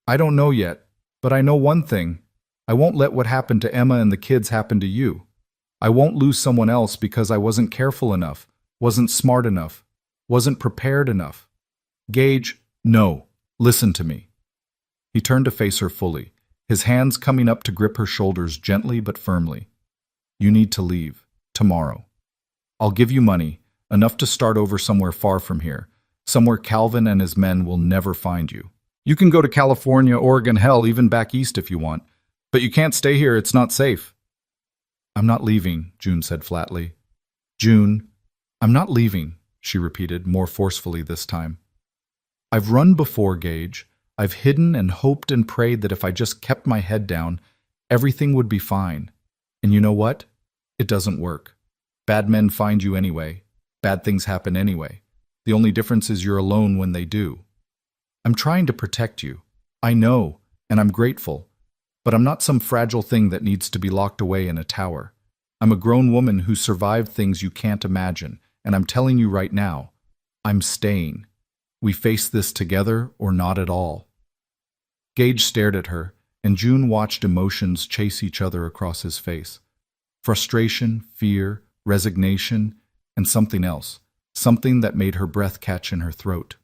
I don't know yet, but I know one thing. I won't let what happened to Emma and the kids happen to you. I won't lose someone else because I wasn't careful enough, wasn't smart enough, wasn't prepared enough. Gage, no, listen to me. He turned to face her fully, his hands coming up to grip her shoulders gently but firmly. You need to leave, tomorrow. I'll give you money, enough to start over somewhere far from here, somewhere Calvin and his men will never find you. You can go to California, Oregon, hell, even back east if you want, but you can't stay here, it's not safe. I'm not leaving, June said flatly. June, I'm not leaving, she repeated, more forcefully this time. I've run before, Gage. I've hidden and hoped and prayed that if I just kept my head down, everything would be fine. And you know what? It doesn't work. Bad men find you anyway. Bad things happen anyway. The only difference is you're alone when they do. I'm trying to protect you. I know, and I'm grateful. But I'm not some fragile thing that needs to be locked away in a tower. I'm a grown woman who survived things you can't imagine, and I'm telling you right now, I'm staying. We face this together or not at all. Gage stared at her, and June watched emotions chase each other across his face. Frustration, fear, resignation, and something else, something that made her breath catch in her throat.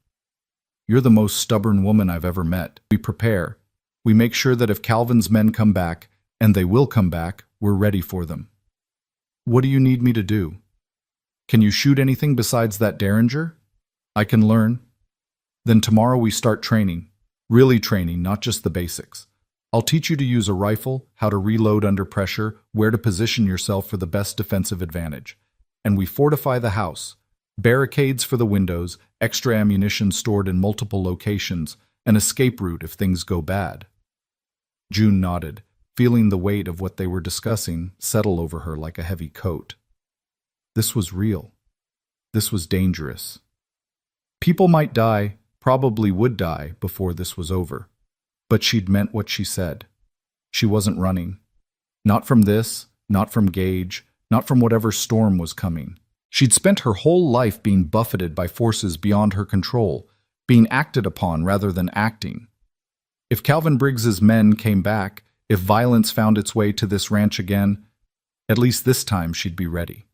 You're the most stubborn woman I've ever met. We prepare. We make sure that if Calvin's men come back, and they will come back, we're ready for them. What do you need me to do? Can you shoot anything besides that Derringer? I can learn. Then tomorrow we start training. Really training, not just the basics. I'll teach you to use a rifle, how to reload under pressure, where to position yourself for the best defensive advantage. And we fortify the house. Barricades for the windows, extra ammunition stored in multiple locations, an escape route if things go bad. June nodded, feeling the weight of what they were discussing settle over her like a heavy coat. This was real. This was dangerous. People might die, probably would die, before this was over. But she'd meant what she said. She wasn't running. Not from this, not from Gage, not from whatever storm was coming. She'd spent her whole life being buffeted by forces beyond her control, being acted upon rather than acting. If Calvin Briggs's men came back, if violence found its way to this ranch again, at least this time she'd be ready.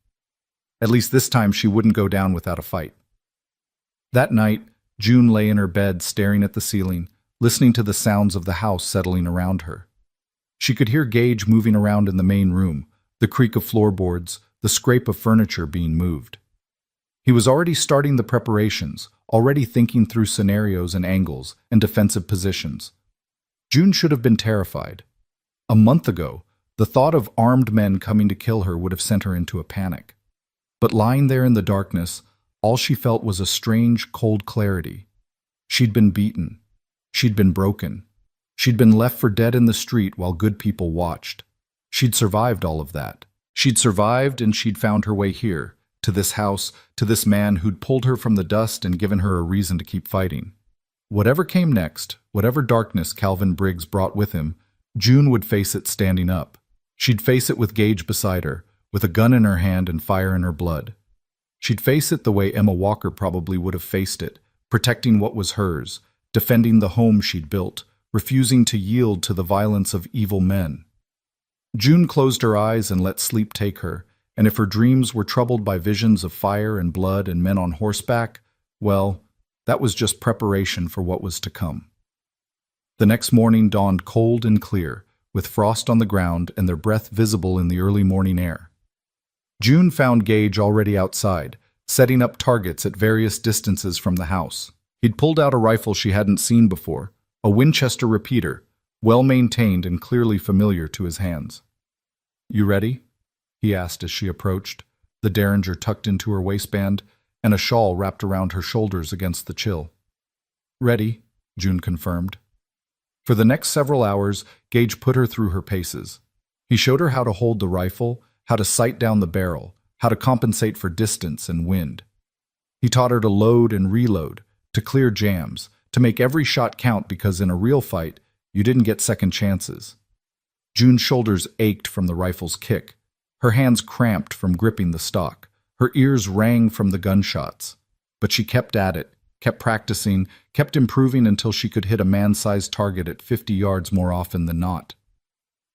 At least this time she wouldn't go down without a fight. That night, June lay in her bed staring at the ceiling, listening to the sounds of the house settling around her. She could hear Gage moving around in the main room, the creak of floorboards, the scrape of furniture being moved. He was already starting the preparations, already thinking through scenarios and angles and defensive positions. June should have been terrified. A month ago, the thought of armed men coming to kill her would have sent her into a panic. But lying there in the darkness, all she felt was a strange, cold clarity. She'd been beaten. She'd been broken. She'd been left for dead in the street while good people watched. She'd survived all of that. She'd survived and she'd found her way here, to this house, to this man who'd pulled her from the dust and given her a reason to keep fighting. Whatever came next, whatever darkness Calvin Briggs brought with him, June would face it standing up. She'd face it with Gage beside her, with a gun in her hand and fire in her blood. She'd face it the way Emma Walker probably would have faced it, protecting what was hers, defending the home she'd built, refusing to yield to the violence of evil men. June closed her eyes and let sleep take her, and if her dreams were troubled by visions of fire and blood and men on horseback, well, that was just preparation for what was to come. The next morning dawned cold and clear, with frost on the ground and their breath visible in the early morning air. June found Gage already outside, setting up targets at various distances from the house. He'd pulled out a rifle she hadn't seen before, a Winchester repeater, well-maintained and clearly familiar to his hands. "You ready?" he asked as she approached, the derringer tucked into her waistband and a shawl wrapped around her shoulders against the chill. "Ready," June confirmed. For the next several hours, Gage put her through her paces. He showed her how to hold the rifle, how to sight down the barrel, how to compensate for distance and wind. He taught her to load and reload, to clear jams, to make every shot count because in a real fight, you didn't get second chances. June's shoulders ached from the rifle's kick. Her hands cramped from gripping the stock. Her ears rang from the gunshots. But she kept at it, kept practicing, kept improving until she could hit a man-sized target at 50 yards more often than not.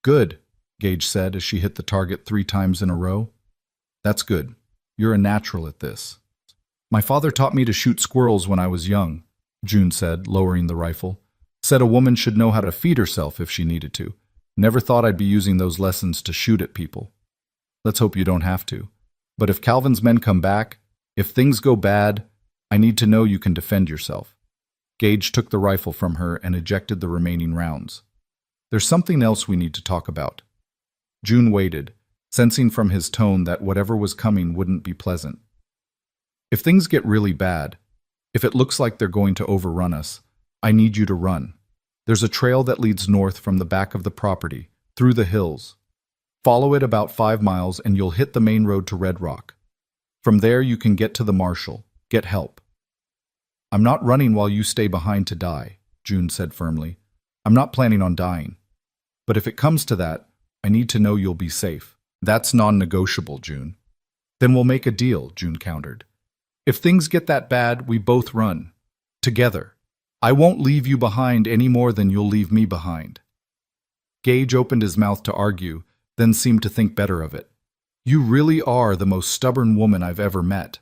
"Good," Gage said as she hit the target 3 times in a row. "That's good. You're a natural at this." "My father taught me to shoot squirrels when I was young," June said, lowering the rifle. "Said a woman should know how to feed herself if she needed to. Never thought I'd be using those lessons to shoot at people. Let's hope you don't have to. But if Calvin's men come back, if things go bad, I need to know you can defend yourself." Gage took the rifle from her and ejected the remaining rounds. "There's something else we need to talk about." June waited, sensing from his tone that whatever was coming wouldn't be pleasant. "If things get really bad, if it looks like they're going to overrun us, I need you to run. There's a trail that leads north from the back of the property, through the hills. Follow it about 5 miles and you'll hit the main road to Red Rock. From there you can get to the marshal, get help." "I'm not running while you stay behind to die," June said firmly. "I'm not planning on dying. But if it comes to that, I need to know you'll be safe." "That's non-negotiable, June." "Then we'll make a deal," June countered. "If things get that bad, we both run. Together. I won't leave you behind any more than you'll leave me behind." Gage opened his mouth to argue, then seemed to think better of it. "You really are the most stubborn woman I've ever met."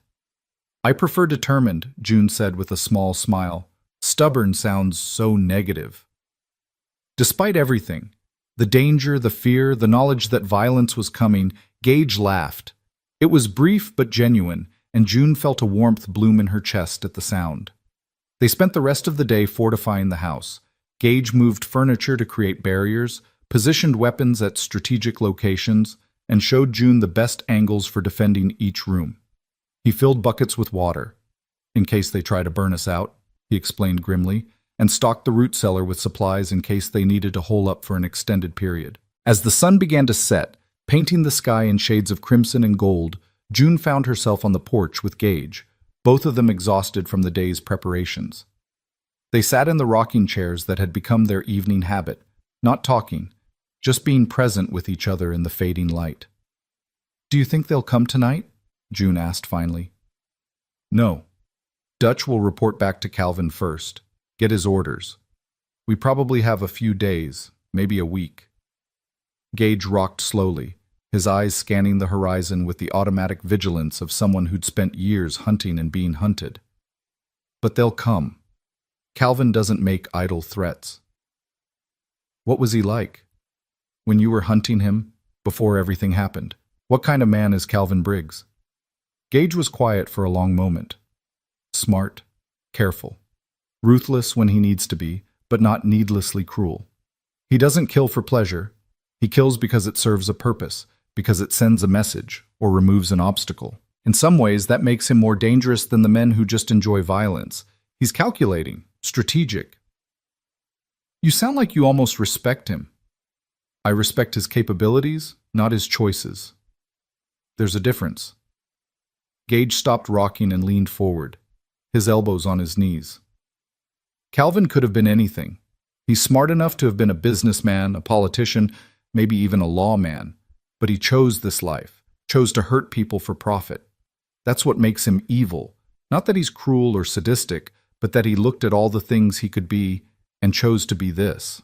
"I prefer determined," June said with a small smile. "Stubborn sounds so negative." Despite everything, the danger, the fear, the knowledge that violence was coming, Gage laughed. It was brief but genuine, and June felt a warmth bloom in her chest at the sound. They spent the rest of the day fortifying the house. Gage moved furniture to create barriers, positioned weapons at strategic locations, and showed June the best angles for defending each room. He filled buckets with water, in case they try to burn us out, he explained grimly, and stocked the root cellar with supplies in case they needed to hole up for an extended period. As the sun began to set, painting the sky in shades of crimson and gold, June found herself on the porch with Gage, both of them exhausted from the day's preparations. They sat in the rocking chairs that had become their evening habit, not talking, just being present with each other in the fading light. "Do you think they'll come tonight?" June asked finally. "No. Dutch will report back to Calvin first, get his orders. We probably have a few days, maybe a week." Gage rocked slowly, his eyes scanning the horizon with the automatic vigilance of someone who'd spent years hunting and being hunted. "But they'll come. Calvin doesn't make idle threats." "What was he like? When you were hunting him, before everything happened? What kind of man is Calvin Briggs?" Gage was quiet for a long moment. Smart, careful, ruthless when he needs to be, but not needlessly cruel. He doesn't kill for pleasure. He kills because it serves a purpose, because it sends a message or removes an obstacle. In some ways, that makes him more dangerous than the men who just enjoy violence. He's calculating, strategic. "You sound like you almost respect him." "I respect his capabilities, not his choices." "There's a difference." Gage stopped rocking and leaned forward, his elbows on his knees. "Calvin could have been anything. He's smart enough to have been a businessman, a politician, maybe even a lawman. But he chose this life, chose to hurt people for profit. That's what makes him evil. Not that he's cruel or sadistic, but that he looked at all the things he could be and chose to be this."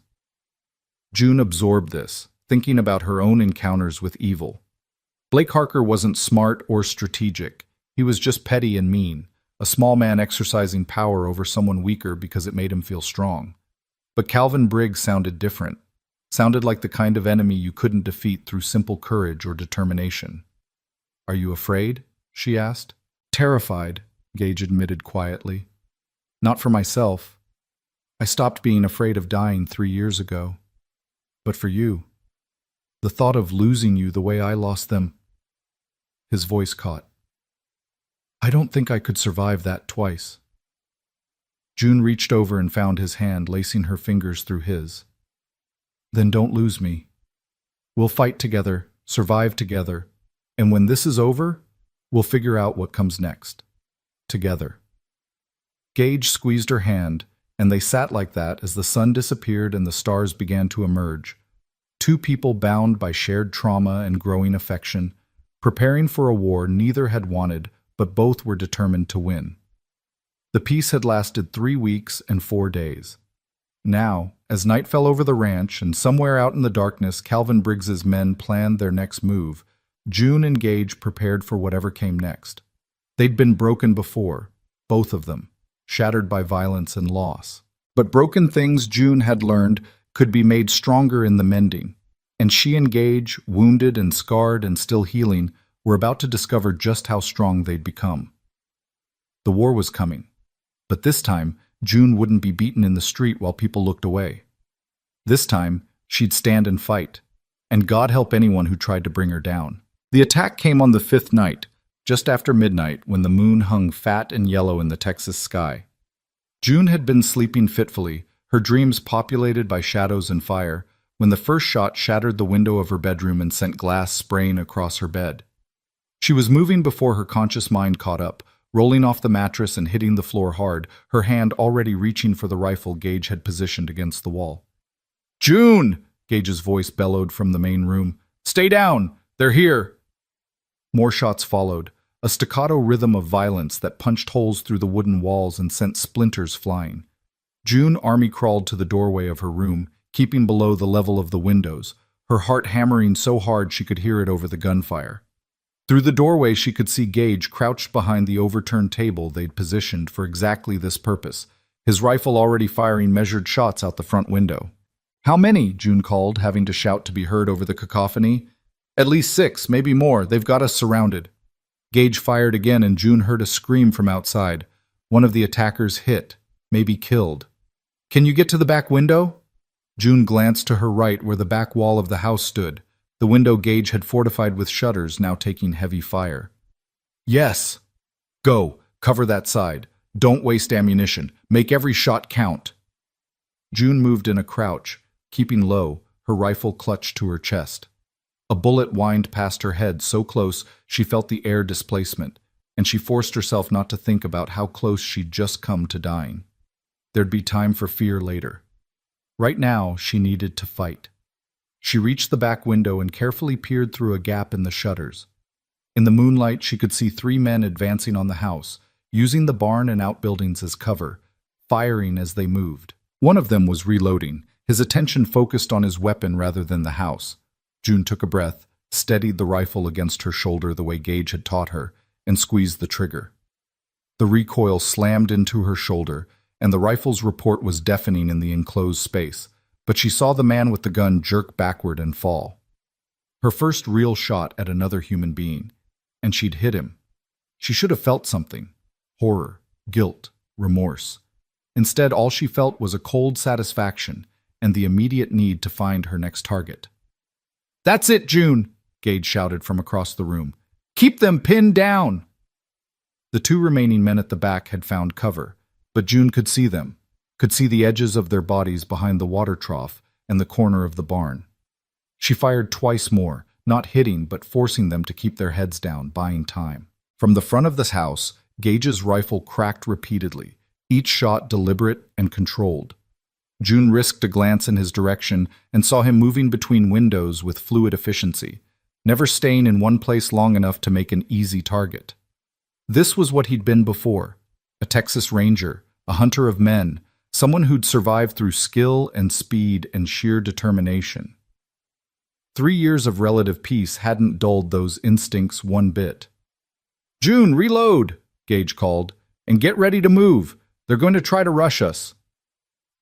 June absorbed this, thinking about her own encounters with evil. Blake Harker wasn't smart or strategic. He was just petty and mean, a small man exercising power over someone weaker because it made him feel strong. But Calvin Briggs sounded different. Sounded like the kind of enemy you couldn't defeat through simple courage or determination. "Are you afraid?" she asked. "Terrified," Gage admitted quietly. "Not for myself. I stopped being afraid of dying 3 years ago. But for you. The thought of losing you the way I lost them." His voice caught. "I don't think I could survive that twice." June reached over and found his hand, lacing her fingers through his. "Then don't lose me. We'll fight together, survive together, and when this is over, we'll figure out what comes next. Together." Gage squeezed her hand, and they sat like that as the sun disappeared and the stars began to emerge. Two people bound by shared trauma and growing affection, preparing for a war neither had wanted, but both were determined to win. The peace had lasted 3 weeks and 4 days. Now, as night fell over the ranch and somewhere out in the darkness Calvin Briggs's men planned their next move, June and Gage prepared for whatever came next. They'd been broken before, both of them, shattered by violence and loss. But broken things, June had learned, could be made stronger in the mending, and she and Gage, wounded and scarred and still healing, were about to discover just how strong they'd become. The war was coming, but this time, June wouldn't be beaten in the street while people looked away. This time, she'd stand and fight, and God help anyone who tried to bring her down. The attack came on the 5th night, just after midnight, when the moon hung fat and yellow in the Texas sky. June had been sleeping fitfully, her dreams populated by shadows and fire, when the first shot shattered the window of her bedroom and sent glass spraying across her bed. She was moving before her conscious mind caught up, rolling off the mattress and hitting the floor hard, her hand already reaching for the rifle Gage had positioned against the wall. "June!" Gage's voice bellowed from the main room. "Stay down! They're here!" More shots followed, a staccato rhythm of violence that punched holes through the wooden walls and sent splinters flying. June army-crawled to the doorway of her room, keeping below the level of the windows, her heart hammering so hard she could hear it over the gunfire. Through the doorway she could see Gage crouched behind the overturned table they'd positioned for exactly this purpose, his rifle already firing measured shots out the front window. "How many?" June called, having to shout to be heard over the cacophony. "At least 6, maybe more. They've got us surrounded." Gage fired again and June heard a scream from outside. One of the attackers hit, maybe killed. "Can you get to the back window?" June glanced to her right where the back wall of the house stood. The window Gage had fortified with shutters, now taking heavy fire. "Yes." "Go. Cover that side. Don't waste ammunition. Make every shot count." June moved in a crouch, keeping low, her rifle clutched to her chest. A bullet whined past her head so close she felt the air displacement, and she forced herself not to think about how close she'd just come to dying. There'd be time for fear later. Right now, she needed to fight. She reached the back window and carefully peered through a gap in the shutters. In the moonlight, she could see 3 men advancing on the house, using the barn and outbuildings as cover, firing as they moved. One of them was reloading, his attention focused on his weapon rather than the house. June took a breath, steadied the rifle against her shoulder the way Gage had taught her, and squeezed the trigger. The recoil slammed into her shoulder, and the rifle's report was deafening in the enclosed space, but she saw the man with the gun jerk backward and fall. Her first real shot at another human being, and she'd hit him. She should have felt something: horror, guilt, remorse. Instead, all she felt was a cold satisfaction and the immediate need to find her next target. "That's it, June!" Gage shouted from across the room. "Keep them pinned down!" The 2 remaining men at the back had found cover, but June could see them, could see the edges of their bodies behind the water trough and the corner of the barn. She fired twice more, not hitting but forcing them to keep their heads down, buying time. From the front of this house, Gage's rifle cracked repeatedly, each shot deliberate and controlled. June risked a glance in his direction and saw him moving between windows with fluid efficiency, never staying in one place long enough to make an easy target. This was what he'd been before: a Texas Ranger, a hunter of men, someone who'd survived through skill and speed and sheer determination. 3 years of relative peace hadn't dulled those instincts one bit. "June, reload!" Gage called. "And get ready to move. They're going to try to rush us."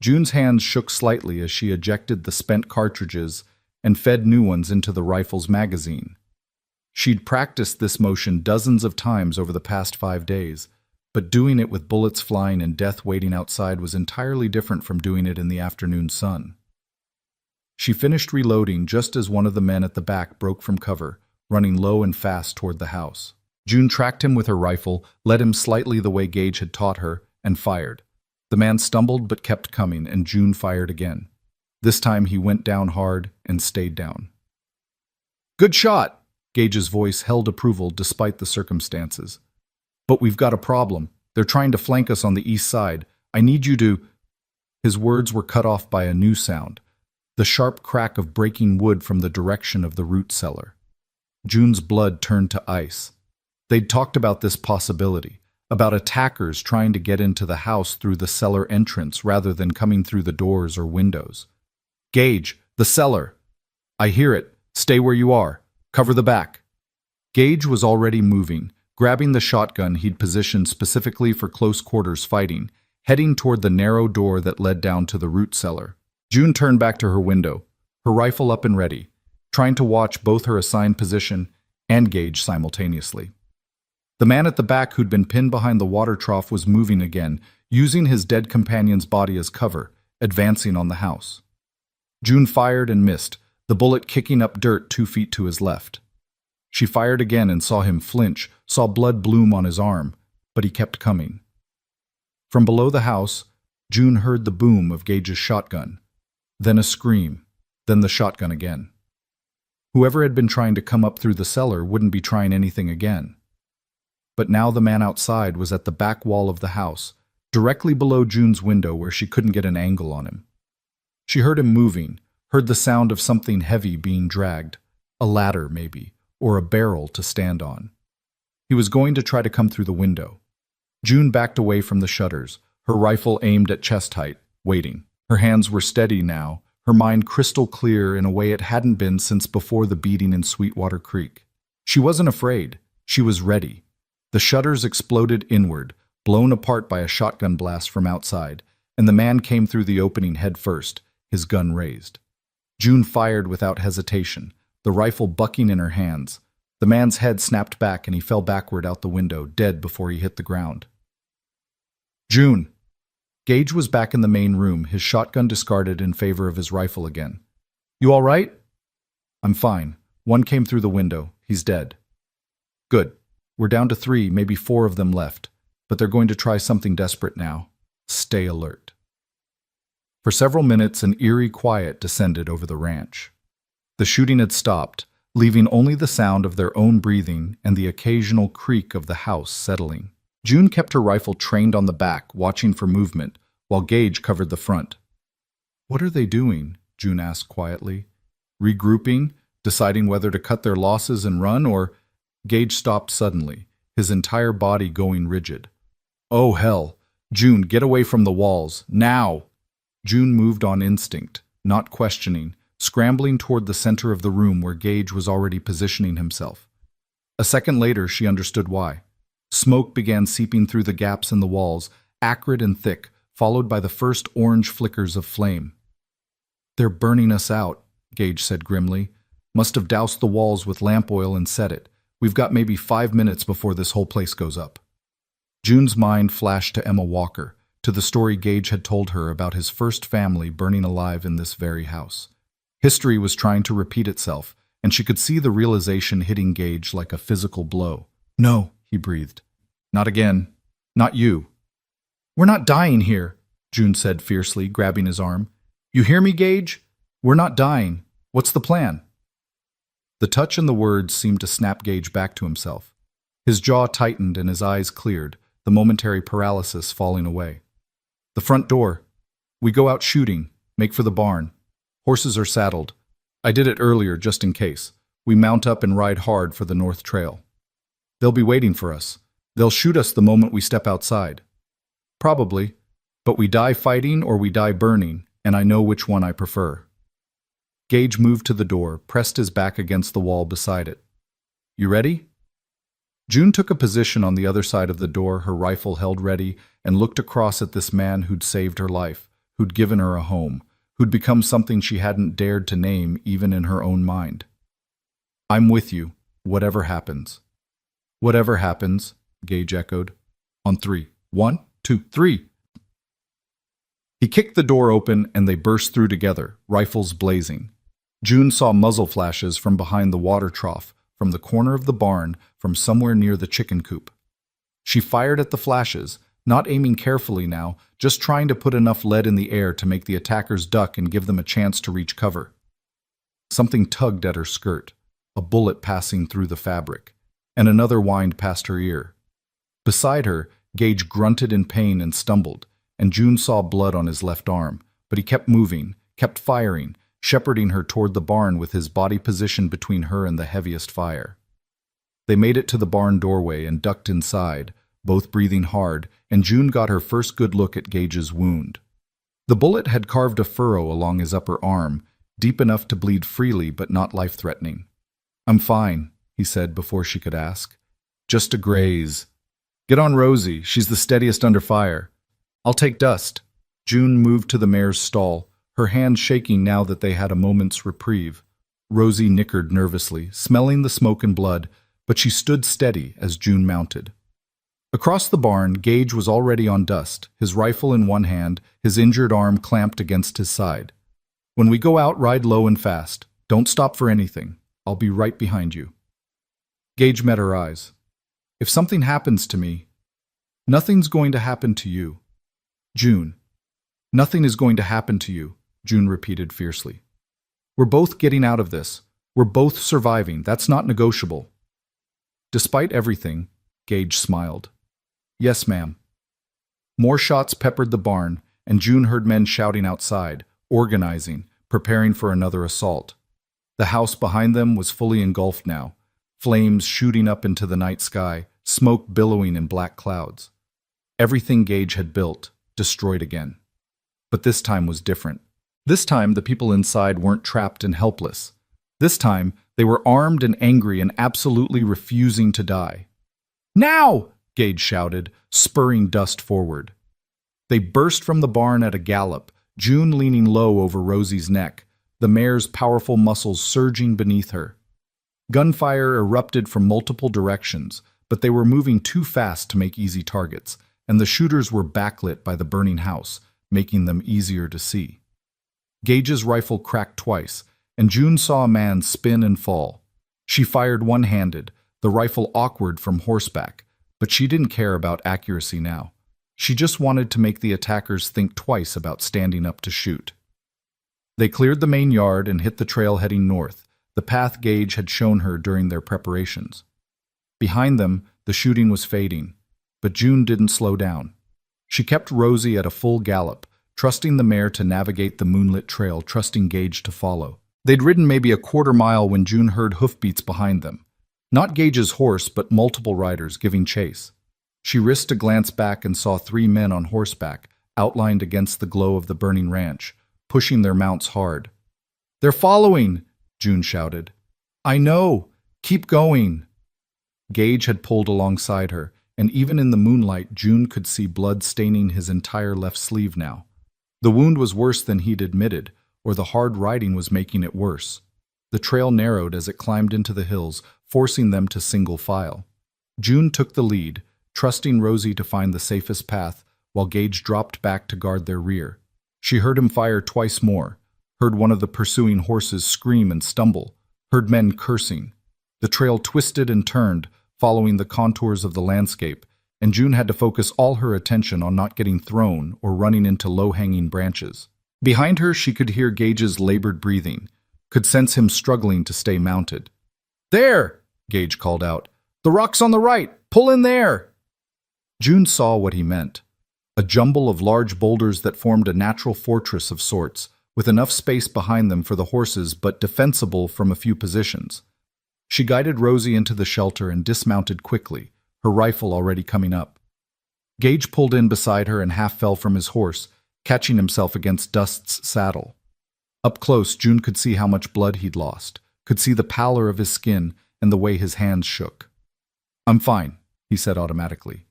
June's hands shook slightly as she ejected the spent cartridges and fed new ones into the rifle's magazine. She'd practiced this motion dozens of times over the past 5 days, but doing it with bullets flying and death waiting outside was entirely different from doing it in the afternoon sun. She finished reloading just as one of the men at the back broke from cover, running low and fast toward the house. June tracked him with her rifle, led him slightly the way Gage had taught her, and fired. The man stumbled but kept coming, and June fired again. This time he went down hard and stayed down. "Good shot!" Gage's voice held approval despite the circumstances. "But we've got a problem. They're trying to flank us on the east side. I need you to—" His words were cut off by a new sound, the sharp crack of breaking wood from the direction of the root cellar. June's blood turned to ice. They'd talked about this possibility, about attackers trying to get into the house through the cellar entrance rather than coming through the doors or windows. "Gage, the cellar!" "I hear it. Stay where you are. Cover the back." Gage was already moving, grabbing the shotgun he'd positioned specifically for close quarters fighting, heading toward the narrow door that led down to the root cellar. June turned back to her window, her rifle up and ready, trying to watch both her assigned position and Gage simultaneously. The man at the back who'd been pinned behind the water trough was moving again, using his dead companion's body as cover, advancing on the house. June fired and missed, the bullet kicking up dirt 2 feet to his left. She fired again and saw him flinch, saw blood bloom on his arm, but he kept coming. From below the house, June heard the boom of Gage's shotgun, then a scream, then the shotgun again. Whoever had been trying to come up through the cellar wouldn't be trying anything again. But now the man outside was at the back wall of the house, directly below June's window where she couldn't get an angle on him. She heard him moving, heard the sound of something heavy being dragged, a ladder maybe, or a barrel to stand on. He was going to try to come through the window. June backed away from the shutters, her rifle aimed at chest height, waiting. Her hands were steady now, her mind crystal clear in a way it hadn't been since before the beating in Sweetwater Creek. She wasn't afraid. She was ready. The shutters exploded inward, blown apart by a shotgun blast from outside, and the man came through the opening head first, his gun raised. June fired without hesitation, the rifle bucking in her hands. The man's head snapped back and he fell backward out the window, dead before he hit the ground. "June!" Gage was back in the main room, his shotgun discarded in favor of his rifle again. "You all right?" "I'm fine. One came through the window. He's dead." "Good. We're down to 3, maybe 4 of them left, but they're going to try something desperate now. Stay alert." For several minutes, an eerie quiet descended over the ranch. The shooting had stopped, leaving only the sound of their own breathing and the occasional creak of the house settling. June kept her rifle trained on the back, watching for movement, while Gage covered the front. "What are they doing?" June asked quietly. "Regrouping, deciding whether to cut their losses and run, or—" Gage stopped suddenly, his entire body going rigid. "Oh, hell! June, get away from the walls, now!" June moved on instinct, not questioning, scrambling toward the center of the room where Gage was already positioning himself. A second later, she understood why. Smoke began seeping through the gaps in the walls, acrid and thick, followed by the first orange flickers of flame. "They're burning us out," Gage said grimly. "Must have doused the walls with lamp oil and set it. We've got maybe 5 minutes before this whole place goes up." June's mind flashed to Emma Walker, to the story Gage had told her about his first family burning alive in this very house. History was trying to repeat itself, and she could see the realization hitting Gage like a physical blow. "No," he breathed. "Not again. Not you." "We're not dying here," June said fiercely, grabbing his arm. "You hear me, Gage? We're not dying. What's the plan?" The touch and the words seemed to snap Gage back to himself. His jaw tightened and his eyes cleared, the momentary paralysis falling away. "The front door. We go out shooting, make for the barn. Horses are saddled. I did it earlier just in case. We mount up and ride hard for the North Trail. They'll be waiting for us. They'll shoot us the moment we step outside. Probably, but we die fighting or we die burning, and I know which one I prefer." Gage moved to the door, pressed his back against the wall beside it. "You ready?" June took a position on the other side of the door, her rifle held ready, and looked across at this man who'd saved her life, who'd given her a home, who'd become something she hadn't dared to name even in her own mind. "I'm with you, whatever happens." "Whatever happens," Gage echoed. "On 3. 1, 2, 3. He kicked the door open and they burst through together, rifles blazing. June saw muzzle flashes from behind the water trough, from the corner of the barn, from somewhere near the chicken coop. She fired at the flashes, not aiming carefully now, just trying to put enough lead in the air to make the attackers duck and give them a chance to reach cover. Something tugged at her skirt, a bullet passing through the fabric, and another whined past her ear. Beside her, Gage grunted in pain and stumbled, and June saw blood on his left arm, but he kept moving, kept firing, shepherding her toward the barn with his body positioned between her and the heaviest fire. They made it to the barn doorway and ducked inside, both breathing hard, and June got her first good look at Gage's wound. The bullet had carved a furrow along his upper arm, deep enough to bleed freely but not life-threatening. "I'm fine," he said before she could ask. "Just a graze. Get on Rosie, she's the steadiest under fire. I'll take Dust." June moved to the mare's stall, her hands shaking now that they had a moment's reprieve. Rosie nickered nervously, smelling the smoke and blood, but she stood steady as June mounted. Across the barn, Gage was already on Dust, his rifle in one hand, his injured arm clamped against his side. "When we go out, ride low and fast. Don't stop for anything. I'll be right behind you." Gage met her eyes. "If something happens to me—" "Nothing's going to happen to you." "June." "Nothing is going to happen to you," June repeated fiercely. "We're both getting out of this. We're both surviving. That's not negotiable." Despite everything, Gage smiled. "Yes, ma'am." More shots peppered the barn, and June heard men shouting outside, organizing, preparing for another assault. The house behind them was fully engulfed now, flames shooting up into the night sky, smoke billowing in black clouds. Everything Gage had built, destroyed again. But this time was different. This time the people inside weren't trapped and helpless. This time they were armed and angry and absolutely refusing to die. "Now!" Gage shouted, spurring Dust forward. They burst from the barn at a gallop, June leaning low over Rosie's neck, the mare's powerful muscles surging beneath her. Gunfire erupted from multiple directions, but they were moving too fast to make easy targets, and the shooters were backlit by the burning house, making them easier to see. Gage's rifle cracked twice, and June saw a man spin and fall. She fired one-handed, the rifle awkward from horseback, but she didn't care about accuracy now. She just wanted to make the attackers think twice about standing up to shoot. They cleared the main yard and hit the trail heading north, the path Gage had shown her during their preparations. Behind them, the shooting was fading, but June didn't slow down. She kept Rosie at a full gallop, trusting the mare to navigate the moonlit trail, trusting Gage to follow. They'd ridden maybe a quarter mile when June heard hoofbeats behind them. Not Gage's horse, but multiple riders giving chase. She risked a glance back and saw 3 men on horseback, outlined against the glow of the burning ranch, pushing their mounts hard. "They're following!" June shouted. "I know! Keep going!" Gage had pulled alongside her, and even in the moonlight, June could see blood staining his entire left sleeve now. The wound was worse than he'd admitted, or the hard riding was making it worse. The trail narrowed as it climbed into the hills, forcing them to single file. June took the lead, trusting Rosie to find the safest path, while Gage dropped back to guard their rear. She heard him fire twice more, heard one of the pursuing horses scream and stumble, heard men cursing. The trail twisted and turned, following the contours of the landscape, and June had to focus all her attention on not getting thrown or running into low-hanging branches. Behind her, she could hear Gage's labored breathing, could sense him struggling to stay mounted. "There!" Gage called out. "The rock's on the right! Pull in there!" June saw what he meant. A jumble of large boulders that formed a natural fortress of sorts, with enough space behind them for the horses but defensible from a few positions. She guided Rosie into the shelter and dismounted quickly, her rifle already coming up. Gage pulled in beside her and half fell from his horse, catching himself against Dust's saddle. Up close, June could see how much blood he'd lost, could see the pallor of his skin and the way his hands shook. "I'm fine," he said automatically.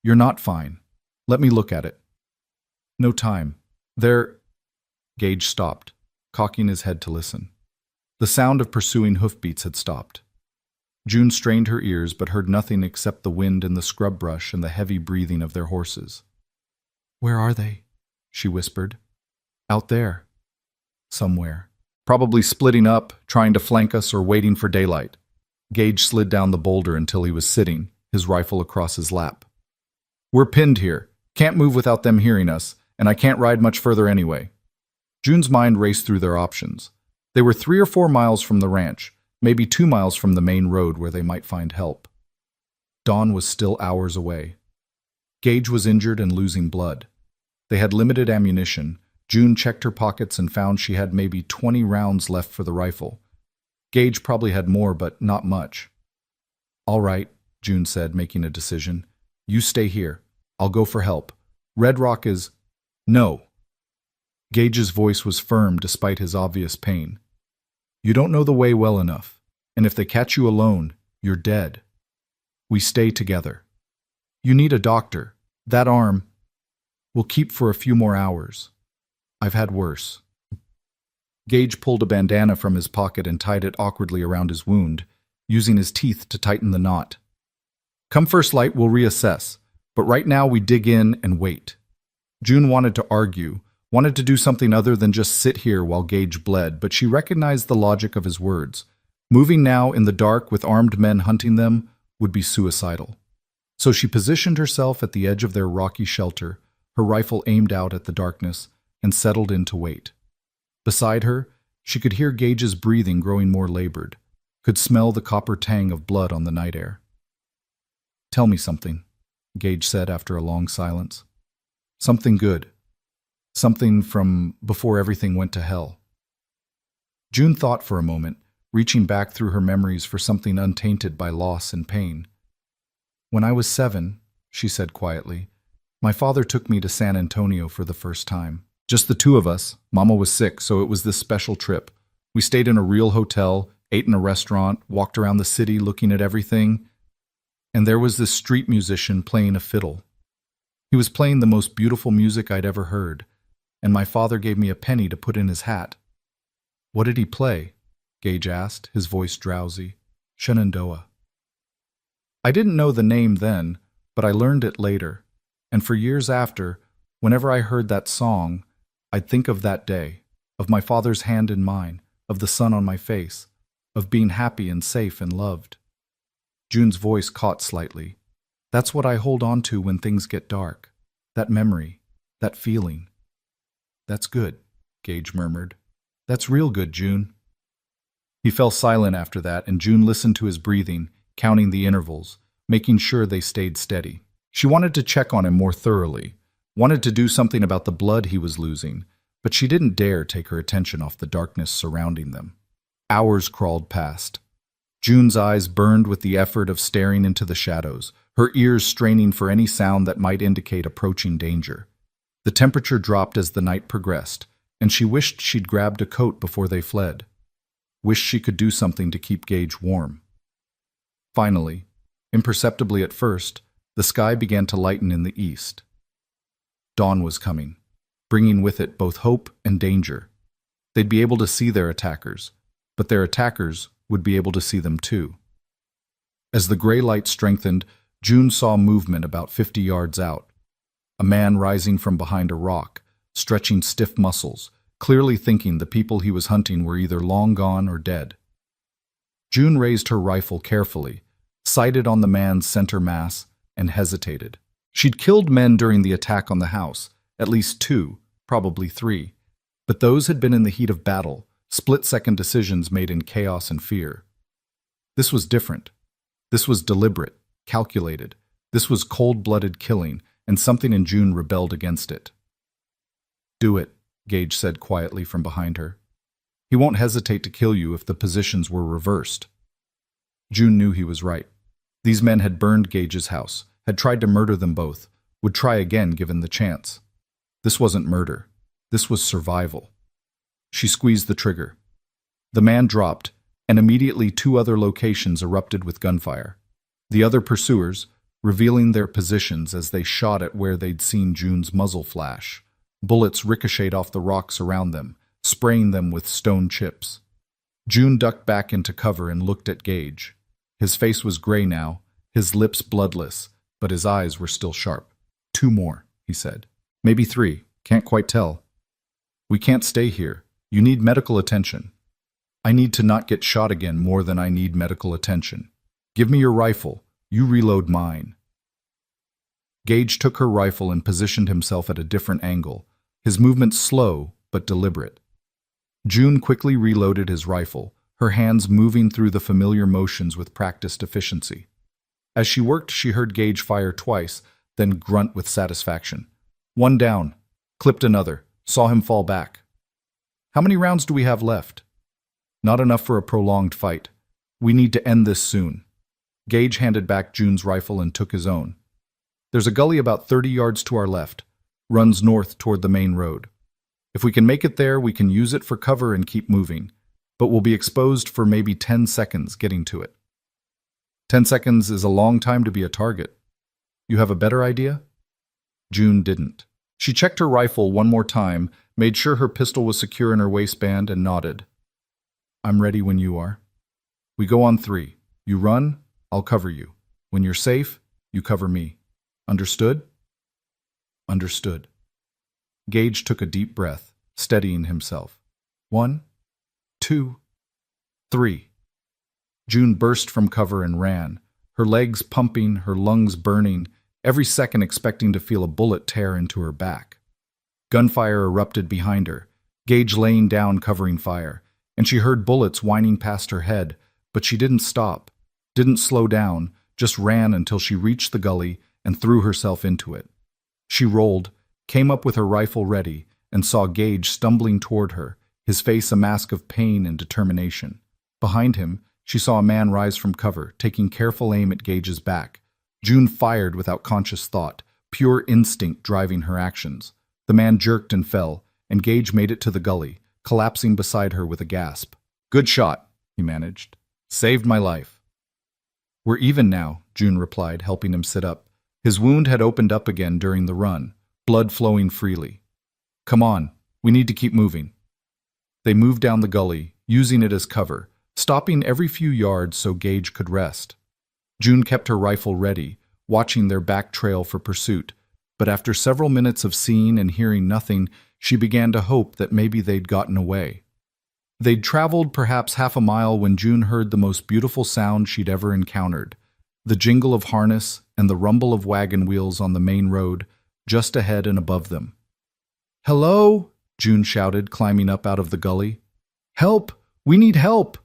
"You're not fine. Let me look at it." "No time. There—" Gage stopped, cocking his head to listen. The sound of pursuing hoofbeats had stopped. June strained her ears but heard nothing except the wind in the scrub brush and the heavy breathing of their horses. "Where are they?" she whispered. "Out there. Somewhere. Probably splitting up, trying to flank us or waiting for daylight." Gage slid down the boulder until he was sitting, his rifle across his lap. "We're pinned here. Can't move without them hearing us, and I can't ride much further anyway." June's mind raced through their options. They were 3 or 4 miles from the ranch, maybe 2 miles from the main road where they might find help. Dawn was still hours away. Gage was injured and losing blood. They had limited ammunition. June checked her pockets and found she had maybe 20 rounds left for the rifle. Gage probably had more, but not much. "All right," June said, making a decision. "You stay here. I'll go for help. Red Rock is—" "No." Gage's voice was firm despite his obvious pain. "You don't know the way well enough, and if they catch you alone, you're dead. We stay together. You need a doctor. That arm will keep for a few more hours. I've had worse." Gage pulled a bandana from his pocket and tied it awkwardly around his wound, using his teeth to tighten the knot. "Come first light, we'll reassess, but right now we dig in and wait." June wanted to argue, wanted to do something other than just sit here while Gage bled, but she recognized the logic of his words. Moving now in the dark with armed men hunting them would be suicidal. So she positioned herself at the edge of their rocky shelter, her rifle aimed out at the darkness, and settled in to wait. Beside her, she could hear Gage's breathing growing more labored, could smell the copper tang of blood on the night air. "Tell me something," Gage said after a long silence. "Something good. Something from before everything went to hell." June thought for a moment, reaching back through her memories for something untainted by loss and pain. "When I was 7, she said quietly, my father took me to San Antonio for the first time. Just the 2 of us. Mama was sick, so it was this special trip. We stayed in a real hotel, ate in a restaurant, walked around the city looking at everything, and there was this street musician playing a fiddle. He was playing the most beautiful music I'd ever heard, and my father gave me a penny to put in his hat." "What did he play?" Gage asked, his voice drowsy. "Shenandoah." "I didn't know the name then, but I learned it later, And for years after, whenever I heard that song, I'd think of that day, of my father's hand in mine, of the sun on my face, of being happy and safe and loved. June's voice caught slightly. That's what I hold on to when things get dark. That memory, that feeling. That's good, Gage murmured. That's real good, June. He fell silent after that, and June listened to his breathing, counting the intervals, making sure they stayed steady. She wanted to check on him more thoroughly, wanted to do something about the blood he was losing, but she didn't dare take her attention off the darkness surrounding them. Hours crawled past. June's eyes burned with the effort of staring into the shadows, her ears straining for any sound that might indicate approaching danger. The temperature dropped as the night progressed, and she wished she'd grabbed a coat before they fled. Wished she could do something to keep Gage warm. Finally, imperceptibly at first, the sky began to lighten in the east. Dawn was coming, bringing with it both hope and danger. They'd be able to see their attackers, but their attackers would be able to see them too. As the gray light strengthened, June saw movement about 50 yards out. A man rising from behind a rock, stretching stiff muscles, clearly thinking the people he was hunting were either long gone or dead. June raised her rifle carefully, sighted on the man's center mass, and hesitated. She'd killed men during the attack on the house, at least 2, probably 3, but those had been in the heat of battle, split-second decisions made in chaos and fear. This was different. This was deliberate, calculated. This was cold-blooded killing, and something in June rebelled against it. "Do it," Gage said quietly from behind her. "He won't hesitate to kill you if the positions were reversed." June knew he was right. These men had burned Gage's house, had tried to murder them both, would try again given the chance. This wasn't murder. This was survival. She squeezed the trigger. The man dropped, and immediately 2 other locations erupted with gunfire. The other pursuers, revealing their positions as they shot at where they'd seen June's muzzle flash. Bullets ricocheted off the rocks around them, spraying them with stone chips. June ducked back into cover and looked at Gage. His face was gray now, his lips bloodless, but his eyes were still sharp. 2 more, he said. Maybe 3, can't quite tell. We can't stay here. You need medical attention. I need to not get shot again more than I need medical attention. Give me your rifle. You reload mine. Gage took her rifle and positioned himself at a different angle, his movements slow but deliberate. June quickly reloaded his rifle, her hands moving through the familiar motions with practiced efficiency. As she worked, she heard Gage fire twice, then grunt with satisfaction. 1 down. Clipped another. Saw him fall back. How many rounds do we have left? Not enough for a prolonged fight. We need to end this soon. Gage handed back June's rifle and took his own. There's a gully about 30 yards to our left. Runs north toward the main road. If we can make it there, we can use it for cover and keep moving, but we'll be exposed for maybe 10 seconds getting to it. 10 seconds is a long time to be a target. You have a better idea? June didn't. She checked her rifle one more time, made sure her pistol was secure in her waistband, and nodded. I'm ready when you are. We go on 3. You run, I'll cover you. When you're safe, you cover me. Understood? Understood. Gage took a deep breath, steadying himself. 1, 2, 3. June burst from cover and ran, her legs pumping, her lungs burning, every second expecting to feel a bullet tear into her back. Gunfire erupted behind her, Gage laying down covering fire, and she heard bullets whining past her head, but she didn't stop, didn't slow down, just ran until she reached the gully and threw herself into it. She rolled, came up with her rifle ready, and saw Gage stumbling toward her, his face a mask of pain and determination. Behind him, she saw a man rise from cover, taking careful aim at Gage's back. June fired without conscious thought, pure instinct driving her actions. The man jerked and fell, and Gage made it to the gully, collapsing beside her with a gasp. Good shot, he managed. Saved my life. We're even now, June replied, helping him sit up. His wound had opened up again during the run, blood flowing freely. Come on, we need to keep moving. They moved down the gully, using it as cover, stopping every few yards so Gage could rest. June kept her rifle ready, watching their back trail for pursuit, But after several minutes of seeing and hearing nothing, she began to hope that maybe they'd gotten away. They'd traveled perhaps half a mile when June heard the most beautiful sound she'd ever encountered, the jingle of harness and the rumble of wagon wheels on the main road, just ahead and above them. "Hello!" June shouted, climbing up out of the gully. "Help! We need help!"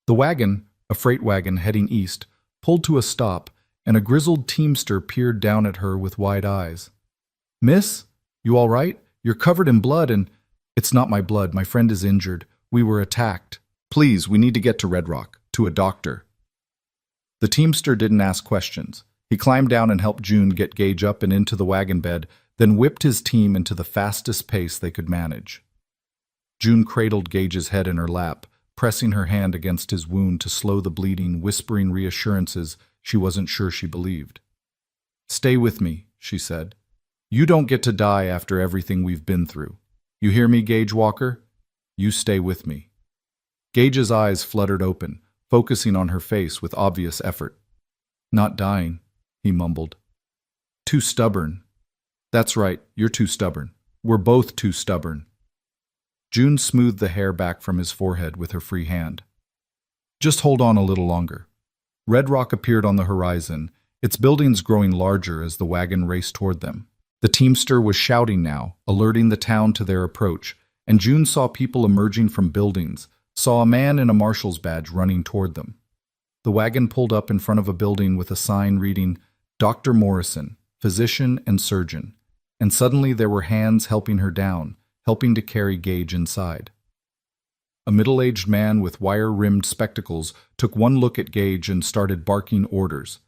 The wagon, a freight wagon heading east, pulled to a stop, and a grizzled teamster peered down at her with wide eyes. "Miss, you all right? You're covered in blood and—" "It's not my blood. My friend is injured. We were attacked. Please, we need to get to Red Rock, to a doctor." The teamster didn't ask questions. He climbed down and helped June get Gage up and into the wagon bed, then whipped his team into the fastest pace they could manage. June cradled Gage's head in her lap, pressing her hand against his wound to slow the bleeding, whispering reassurances she wasn't sure she believed. "Stay with me," she said. "You don't get to die after everything we've been through. You hear me, Gage Walker? You stay with me." Gage's eyes fluttered open, focusing on her face with obvious effort. "Not dying," he mumbled. "Too stubborn." "That's right, you're too stubborn. We're both too stubborn." June smoothed the hair back from his forehead with her free hand. "Just hold on a little longer." Red Rock appeared on the horizon, its buildings growing larger as the wagon raced toward them. The teamster was shouting now, alerting the town to their approach, and June saw people emerging from buildings, saw a man in a marshal's badge running toward them. The wagon pulled up in front of a building with a sign reading, "Dr. Morrison, Physician and Surgeon," and suddenly there were hands helping her down, helping to carry Gage inside. A middle-aged man with wire-rimmed spectacles took one look at Gage and started barking orders.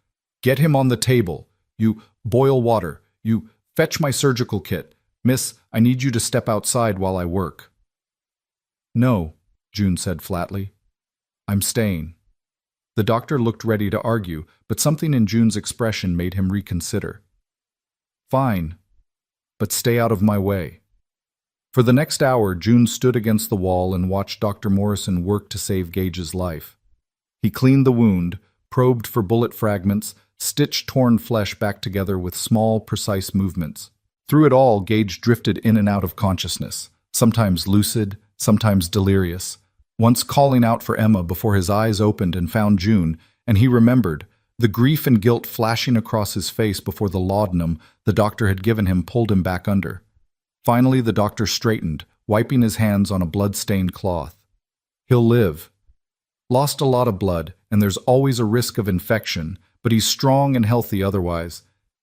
"Get him on the table. You boil water. You fetch my surgical kit. Miss, I need you to step outside while I work." "No," June said flatly. "I'm staying." The doctor looked ready to argue, but something in June's expression made him reconsider. "Fine, but stay out of my way." For the next hour, June stood against the wall and watched Dr. Morrison work to save Gage's life. He cleaned the wound, probed for bullet fragments, stitched torn flesh back together with small, precise movements. Through it all, Gage drifted in and out of consciousness, sometimes lucid, sometimes delirious, once calling out for Emma before his eyes opened and found June, and he remembered, the grief and guilt flashing across his face before the laudanum the doctor had given him pulled him back under. Finally, the doctor straightened, wiping his hands on a blood-stained cloth. "He'll live. Lost a lot of blood, and there's always a risk of infection, but he's strong and healthy otherwise.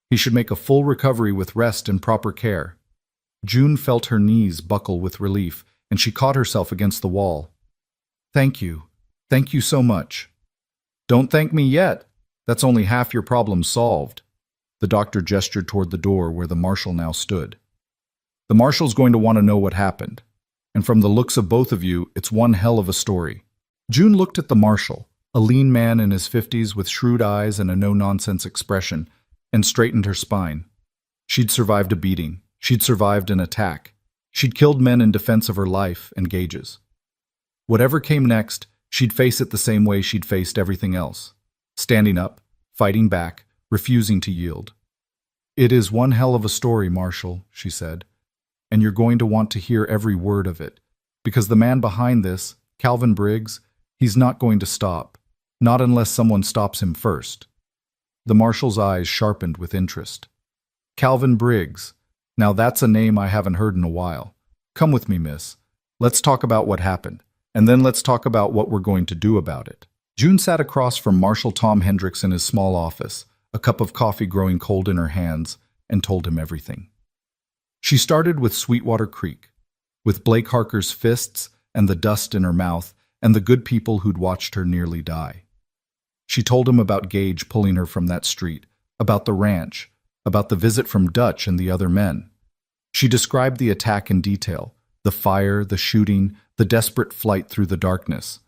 He should make a full recovery with rest and proper care." June felt her knees buckle with relief, and she caught herself against the wall. "Thank you. Thank you so much." "Don't thank me yet. That's only half your problem solved." The doctor gestured toward the door where the marshal now stood. "The marshal's going to want to know what happened. And from the looks of both of you, it's one hell of a story." June looked at the marshal, a lean man in his 50s with shrewd eyes and a no-nonsense expression, and straightened her spine. She'd survived a beating. She'd survived an attack. She'd killed men in defense of her life and Gage's. Whatever came next, she'd face it the same way she'd faced everything else. Standing up, fighting back, refusing to yield. "It is one hell of a story, Marshal," she said. "And you're going to want to hear every word of it. Because the man behind this, Calvin Briggs, he's not going to stop. Not unless someone stops him first." The marshal's eyes sharpened with interest. "Calvin Briggs. Now that's a name I haven't heard in a while. Come with me, miss. Let's talk about what happened, and then let's talk about what we're going to do about it." June sat across from Marshal Tom Hendricks in his small office, a cup of coffee growing cold in her hands, and told him everything. She started with Sweetwater Creek, with Blake Harker's fists and the dust in her mouth, and the good people who'd watched her nearly die. She told him about Gage pulling her from that street, about the ranch, about the visit from Dutch and the other men. She described the attack in detail, the fire, the shooting, the desperate flight through the darkness.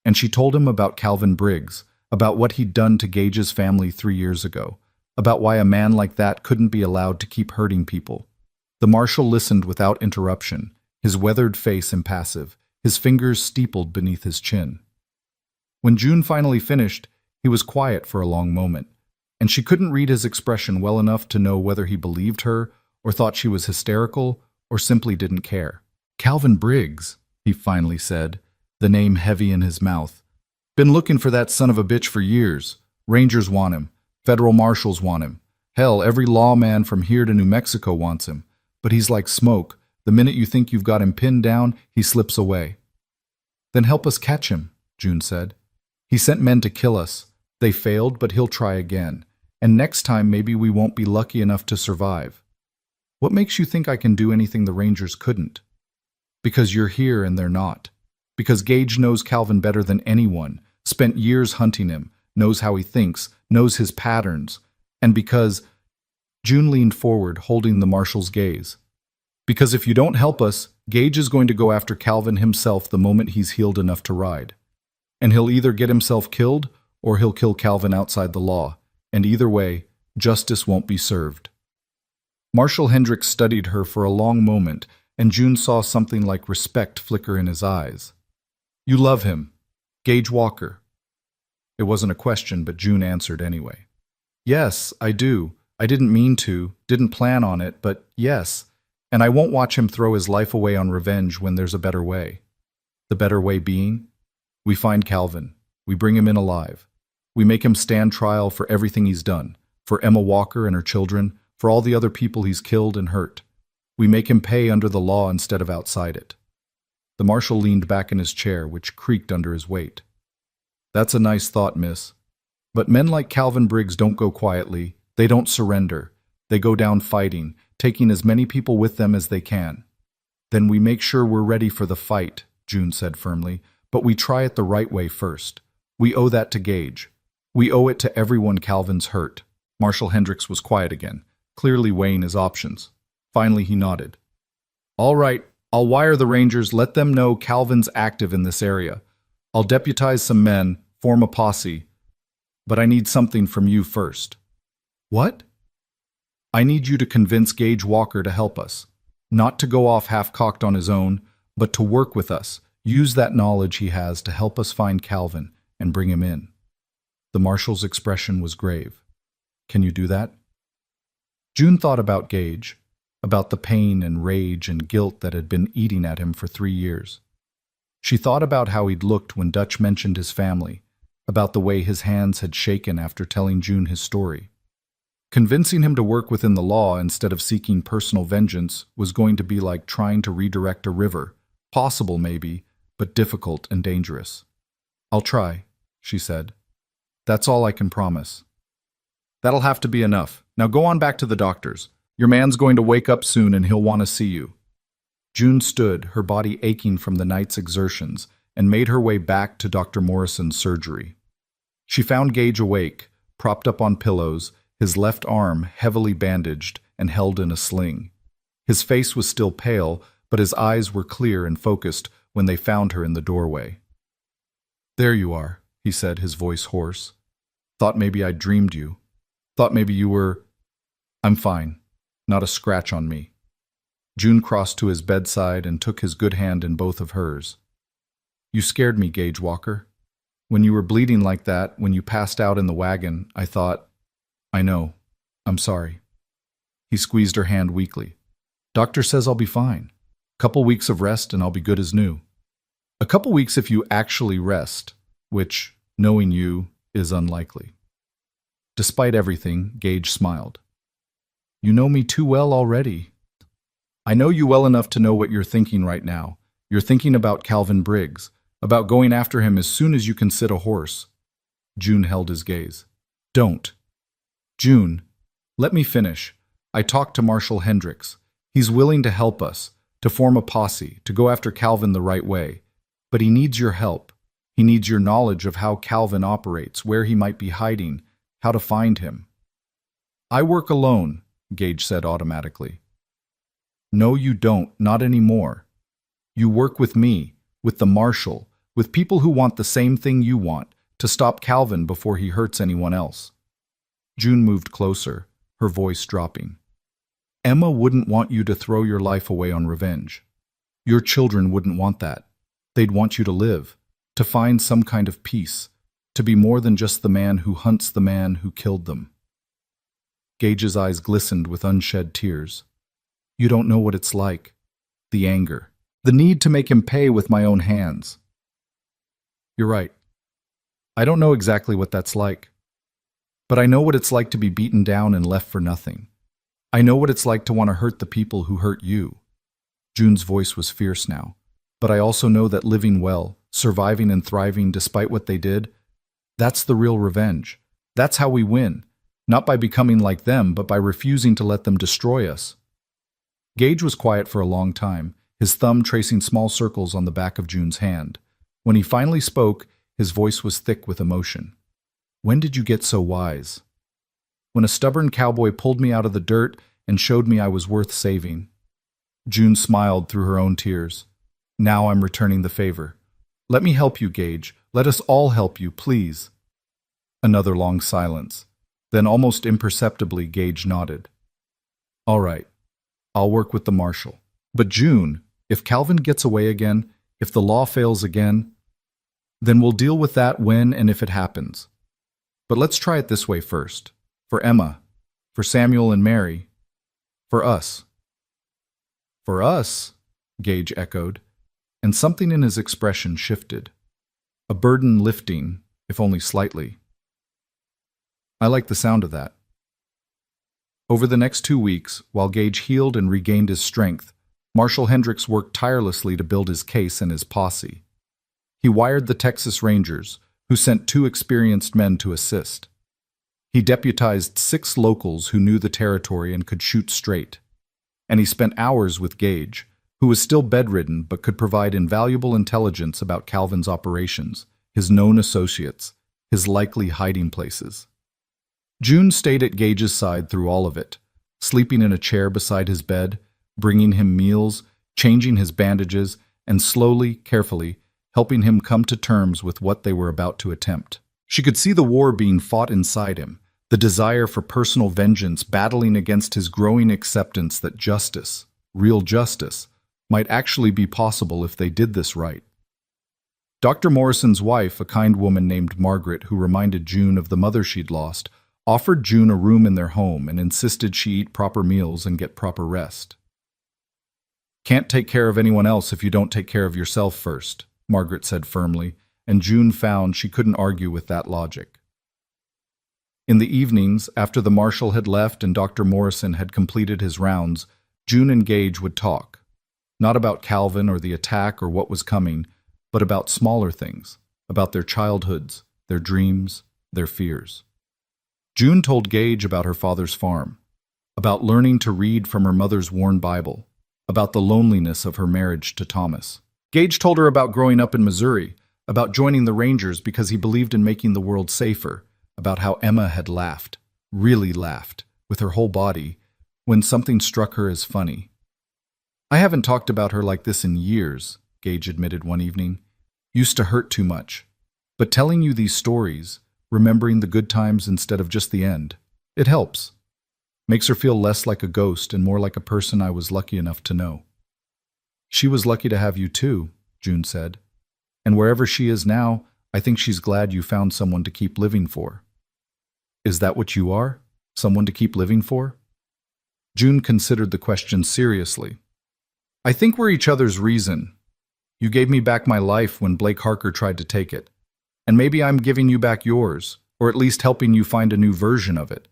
And she told him about Calvin Briggs, about what he'd done to Gage's family 3 years ago, about why a man like that couldn't be allowed to keep hurting people. The marshal listened without interruption, his weathered face impassive, his fingers steepled beneath his chin. When June finally finished, he was quiet for a long moment, and she couldn't read his expression well enough to know whether he believed her or thought she was hysterical or simply didn't care. "Calvin Briggs," he finally said, the name heavy in his mouth. "Been looking for that son of a bitch for years. Rangers want him. Federal marshals want him. Hell, every lawman from here to New Mexico wants him. But he's like smoke. The minute you think you've got him pinned down, he slips away." "Then help us catch him," June said. "He sent men to kill us. They failed, but he'll try again. And next time maybe we won't be lucky enough to survive." "What makes you think I can do anything the Rangers couldn't?" "Because you're here and they're not. Because Gage knows Calvin better than anyone, spent years hunting him, knows how he thinks, knows his patterns. And because—" June leaned forward, holding the marshal's gaze. "Because if you don't help us, Gage is going to go after Calvin himself the moment he's healed enough to ride. And he'll either get himself killed or he'll kill Calvin outside the law. And either way, justice won't be served." Marshal Hendricks studied her for a long moment, and June saw something like respect flicker in his eyes. "You love him, Gage Walker." It wasn't a question, but June answered anyway. "Yes, I do. I didn't mean to, didn't plan on it, but yes. And I won't watch him throw his life away on revenge when there's a better way." "The better way being?" "We find Calvin. We bring him in alive. We make him stand trial for everything he's done, for Emma Walker and her children, for all the other people he's killed and hurt. We make him pay under the law instead of outside it." The marshal leaned back in his chair, which creaked under his weight. "That's a nice thought, miss. But men like Calvin Briggs don't go quietly. They don't surrender. They go down fighting, taking as many people with them as they can." "Then we make sure we're ready for the fight," June said firmly, "but we try it the right way first. We owe that to Gage. We owe it to everyone Calvin's hurt." Marshal Hendricks was quiet again, clearly weighing his options. Finally, he nodded. "All right, I'll wire the Rangers, let them know Calvin's active in this area. I'll deputize some men, form a posse. But I need something from you first." "What?" "I need you to convince Gage Walker to help us. Not to go off half-cocked on his own, but to work with us, use that knowledge he has to help us find Calvin and bring him in." The marshal's expression was grave. "Can you do that?" June thought about Gage, about the pain and rage and guilt that had been eating at him for 3 years. She thought about how he'd looked when Dutch mentioned his family, about the way his hands had shaken after telling June his story. Convincing him to work within the law instead of seeking personal vengeance was going to be like trying to redirect a river, possible maybe, but difficult and dangerous. "I'll try," she said. "That's all I can promise." "That'll have to be enough. Now go on back to the doctors. Your man's going to wake up soon and he'll want to see you." June stood, her body aching from the night's exertions, and made her way back to Dr. Morrison's surgery. She found Gage awake, propped up on pillows, his left arm heavily bandaged and held in a sling. His face was still pale, but his eyes were clear and focused when they found her in the doorway. "There you are," he said, his voice hoarse. "Thought maybe I'd dreamed you. Thought maybe you were—" "I'm fine. Not a scratch on me." June crossed to his bedside and took his good hand in both of hers. "You scared me, Gage Walker. When you were bleeding like that, when you passed out in the wagon, I thought, I know. I'm sorry." He squeezed her hand weakly. "Doctor says I'll be fine. Couple weeks of rest and I'll be good as new." "A couple weeks if you actually rest, which, knowing you, is unlikely." Despite everything, Gage smiled. "You know me too well already. I know you well enough to know what you're thinking right now. You're thinking about Calvin Briggs, about going after him as soon as you can sit a horse." June held his gaze. "Don't." "June, let me finish. I talked to Marshal Hendricks. He's willing to help us, to form a posse, to go after Calvin the right way. But he needs your help. He needs your knowledge of how Calvin operates, where he might be hiding, how to find him." "I work alone," Gage said automatically. "No, you don't, not anymore. You work with me, with the marshal, with people who want the same thing you want, to stop Calvin before he hurts anyone else." June moved closer, her voice dropping. "Emma wouldn't want you to throw your life away on revenge. Your children wouldn't want that. They'd want you to live, to find some kind of peace, to be more than just the man who hunts the man who killed them." Gage's eyes glistened with unshed tears. You don't know what it's like. The anger. The need to make him pay with my own hands. You're right. I don't know exactly what that's like. But I know what it's like to be beaten down and left for nothing. I know what it's like to want to hurt the people who hurt you. June's voice was fierce now. But I also know that living well, surviving and thriving despite what they did, that's the real revenge. That's how we win. Not by becoming like them, but by refusing to let them destroy us. Gage was quiet for a long time, his thumb tracing small circles on the back of June's hand. When he finally spoke, his voice was thick with emotion. When did you get so wise? When a stubborn cowboy pulled me out of the dirt and showed me I was worth saving. June smiled through her own tears. Now I'm returning the favor. Let me help you, Gage. Let us all help you, please. Another long silence. Then almost imperceptibly, Gage nodded. All right. I'll work with the marshal. But June, if Calvin gets away again, if the law fails again, then we'll deal with that when and if it happens. But let's try it this way first. For Emma, for Samuel and Mary, for us. For us, Gage echoed, and something in his expression shifted. A burden lifting, if only slightly. I like the sound of that. Over the next 2 weeks, while Gage healed and regained his strength, Marshal Hendricks worked tirelessly to build his case and his posse. He wired the Texas Rangers, who sent 2 experienced men to assist. He deputized 6 locals who knew the territory and could shoot straight. And he spent hours with Gage, who was still bedridden but could provide invaluable intelligence about Calvin's operations, his known associates, his likely hiding places. June stayed at Gage's side through all of it, sleeping in a chair beside his bed, bringing him meals, changing his bandages, and slowly, carefully, helping him come to terms with what they were about to attempt. She could see the war being fought inside him, the desire for personal vengeance battling against his growing acceptance that justice, real justice, might actually be possible if they did this right. Dr. Morrison's wife, a kind woman named Margaret who reminded June of the mother she'd lost, offered June a room in their home and insisted she eat proper meals and get proper rest. Can't take care of anyone else if you don't take care of yourself first, Margaret said firmly, and June found she couldn't argue with that logic. In the evenings, after the marshal had left and Dr. Morrison had completed his rounds, June and Gage would talk. Not about Calvin or the attack or what was coming, but about smaller things, about their childhoods, their dreams, their fears. June told Gage about her father's farm, about learning to read from her mother's worn Bible, about the loneliness of her marriage to Thomas. Gage told her about growing up in Missouri, about joining the Rangers because he believed in making the world safer, about how Emma had laughed, really laughed, with her whole body, when something struck her as funny. I haven't talked about her like this in years, Gage admitted one evening. Used to hurt too much. But telling you these stories, remembering the good times instead of just the end, it helps. Makes her feel less like a ghost and more like a person I was lucky enough to know. She was lucky to have you too, June said. And wherever she is now, I think she's glad you found someone to keep living for. Is that what you are? Someone to keep living for? June considered the question seriously. I think we're each other's reason. You gave me back my life when Blake Harker tried to take it. And maybe I'm giving you back yours, or at least helping you find a new version of it.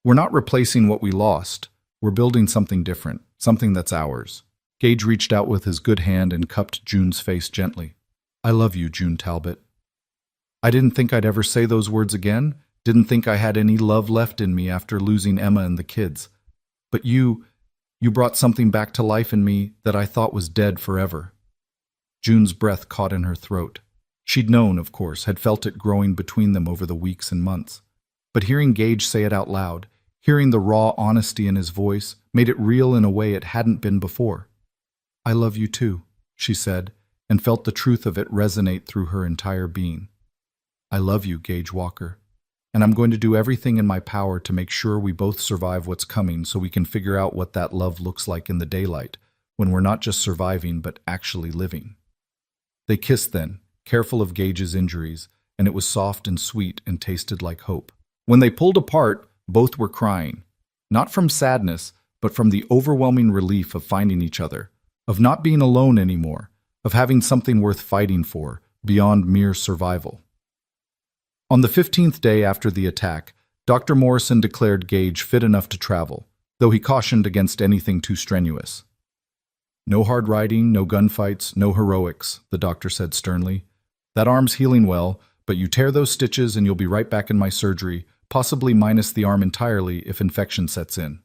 We're not replacing what we lost. We're building something different, something that's ours. Gage reached out with his good hand and cupped June's face gently. I love you, June Talbot. I didn't think I'd ever say those words again, didn't think I had any love left in me after losing Emma and the kids. But you brought something back to life in me that I thought was dead forever. June's breath caught in her throat. She'd known, of course, had felt it growing between them over the weeks and months. But hearing Gage say it out loud, hearing the raw honesty in his voice, made it real in a way it hadn't been before. I love you too, she said, and felt the truth of it resonate through her entire being. I love you, Gage Walker, and I'm going to do everything in my power to make sure we both survive what's coming so we can figure out what that love looks like in the daylight, when we're not just surviving but actually living. They kissed then, careful of Gage's injuries, and it was soft and sweet and tasted like hope. When they pulled apart, Both were crying, not from sadness, but from the overwhelming relief of finding each other, of not being alone anymore, of having something worth fighting for, beyond mere survival. On the 15th day after the attack, Dr. Morrison declared Gage fit enough to travel, though he cautioned against anything too strenuous. "No hard riding, no gunfights, no heroics," the doctor said sternly. "That arm's healing well, but you tear those stitches and you'll be right back in my surgery, possibly minus the arm entirely if infection sets in."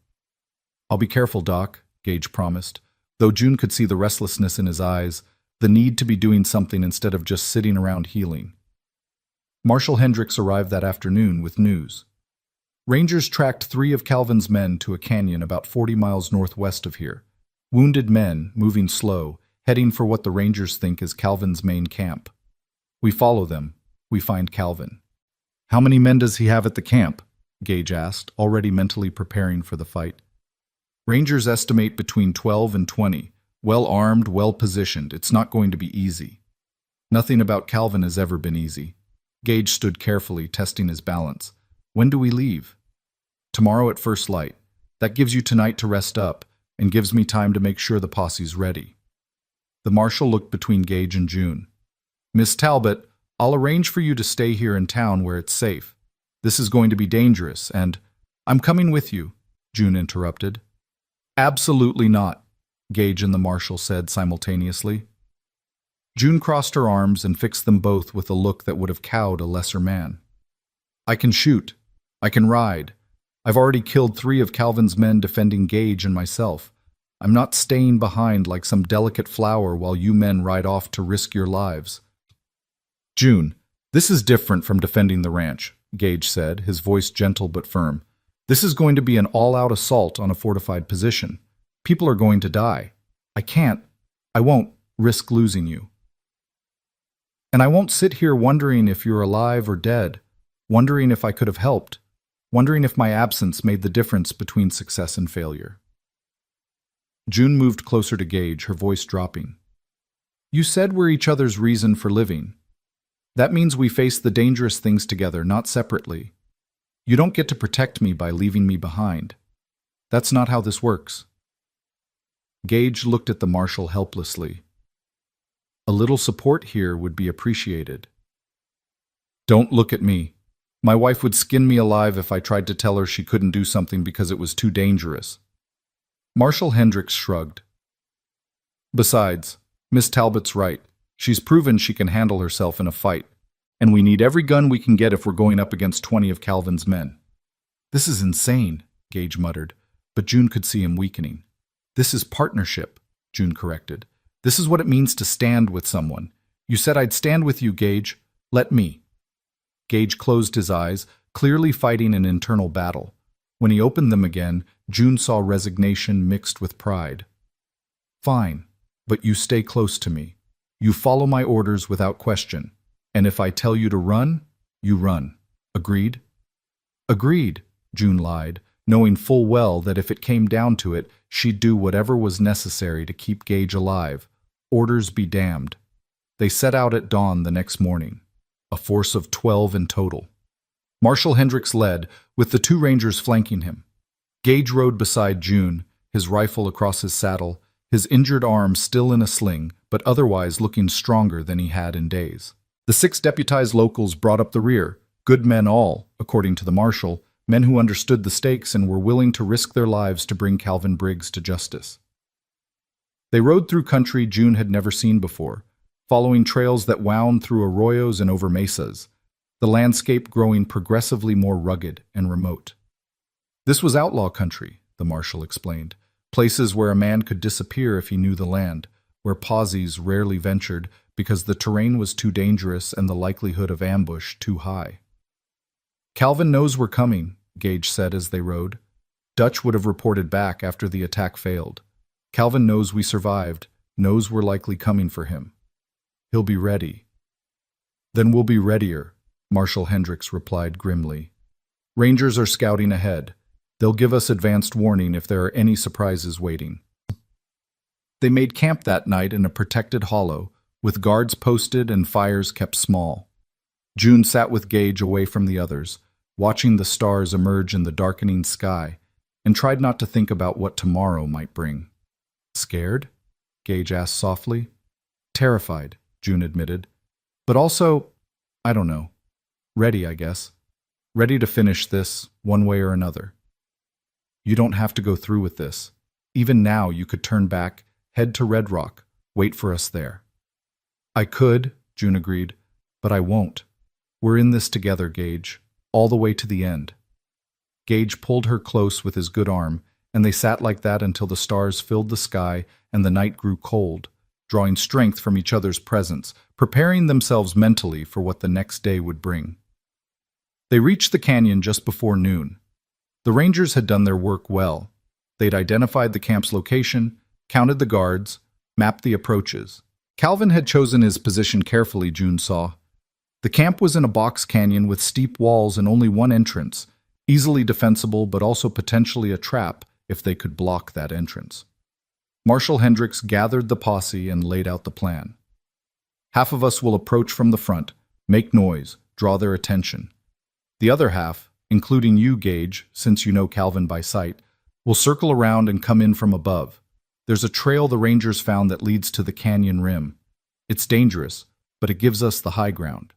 "I'll be careful, Doc," Gage promised, though June could see the restlessness in his eyes, the need to be doing something instead of just sitting around healing. Marshal Hendricks arrived that afternoon with news. Rangers tracked 3 of Calvin's men to a canyon about 40 miles northwest of here. Wounded men, moving slow, heading for what the Rangers think is Calvin's main camp. "We follow them. We find Calvin." "How many men does he have at the camp?" Gage asked, already mentally preparing for the fight. "Rangers estimate between 12 and 20. Well armed, well positioned. It's not going to be easy." "Nothing about Calvin has ever been easy." Gage stood carefully, testing his balance. "When do we leave?" "Tomorrow at first light. That gives you tonight to rest up, and gives me time to make sure the posse's ready." The marshal looked between Gage and June. "Miss Talbot, I'll arrange for you to stay here in town where it's safe. This is going to be dangerous, and—" "I'm coming with you," June interrupted. "Absolutely not," Gage and the marshal said simultaneously. June crossed her arms and fixed them both with a look that would have cowed a lesser man. "I can shoot. I can ride. I've already killed 3 of Calvin's men defending Gage and myself. I'm not staying behind like some delicate flower while you men ride off to risk your lives." "June, this is different from defending the ranch," Gage said, his voice gentle but firm. "This is going to be an all-out assault on a fortified position. People are going to die. I won't risk losing you. And I won't sit here wondering if you're alive or dead, wondering if I could have helped, wondering if my absence made the difference between success and failure." June moved closer to Gage, her voice dropping. "You said we're each other's reason for living. That means we face the dangerous things together, not separately. You don't get to protect me by leaving me behind. That's not how this works." Gage looked at the marshal helplessly. "A little support here would be appreciated." "Don't look at me. My wife would skin me alive if I tried to tell her she couldn't do something because it was too dangerous." Marshal Hendricks shrugged. "Besides, Miss Talbot's right. She's proven she can handle herself in a fight, and we need every gun we can get if we're going up against 20 of Calvin's men." "This is insane," Gage muttered, but June could see him weakening. "This is partnership," June corrected. "This is what it means to stand with someone. You said I'd stand with you, Gage. Let me." Gage closed his eyes, clearly fighting an internal battle. When he opened them again, June saw resignation mixed with pride. "Fine, but you stay close to me. You follow my orders without question. And if I tell you to run, you run. Agreed?" "Agreed," June lied, knowing full well that if it came down to it, she'd do whatever was necessary to keep Gage alive. Orders be damned. They set out at dawn the next morning, a force of 12 in total. Marshal Hendricks led, with the 2 Rangers flanking him. Gage rode beside June, his rifle across his saddle, his injured arm still in a sling, but otherwise looking stronger than he had in days. The 6 deputized locals brought up the rear, good men all, according to the marshal, men who understood the stakes and were willing to risk their lives to bring Calvin Briggs to justice. They rode through country June had never seen before, following trails that wound through arroyos and over mesas, the landscape growing progressively more rugged and remote. This was outlaw country, the marshal explained, places where a man could disappear if he knew the land, where posies rarely ventured because the terrain was too dangerous and the likelihood of ambush too high. "Calvin knows we're coming," Gage said as they rode. "Dutch would have reported back after the attack failed. Calvin knows we survived, knows we're likely coming for him. He'll be ready." "Then we'll be readier," Marshal Hendricks replied grimly. "Rangers are scouting ahead. They'll give us advanced warning if there are any surprises waiting." They made camp that night in a protected hollow, with guards posted and fires kept small. June sat with Gage away from the others, watching the stars emerge in the darkening sky, and tried not to think about what tomorrow might bring. Scared? Gage asked softly. Terrified, June admitted. But also, I don't know. Ready, I guess. Ready to finish this, one way or another. You don't have to go through with this. Even now you could turn back, head to Red Rock, wait for us there. I could, June agreed, but I won't. We're in this together, Gage, all the way to the end. Gage pulled her close with his good arm, and they sat like that until the stars filled the sky and the night grew cold, drawing strength from each other's presence, preparing themselves mentally for what the next day would bring. They reached the canyon just before noon. The rangers had done their work well. They'd identified the camp's location, counted the guards, mapped the approaches. Calvin had chosen his position carefully, June saw. The camp was in a box canyon with steep walls and only one entrance, easily defensible but also potentially a trap if they could block that entrance. Marshal Hendricks gathered the posse and laid out the plan. Half of us will approach from the front, make noise, draw their attention. The other half, including you, Gage, since you know Calvin by sight, will circle around and come in from above. There's a trail the rangers found that leads to the canyon rim. It's dangerous, but it gives us the high ground.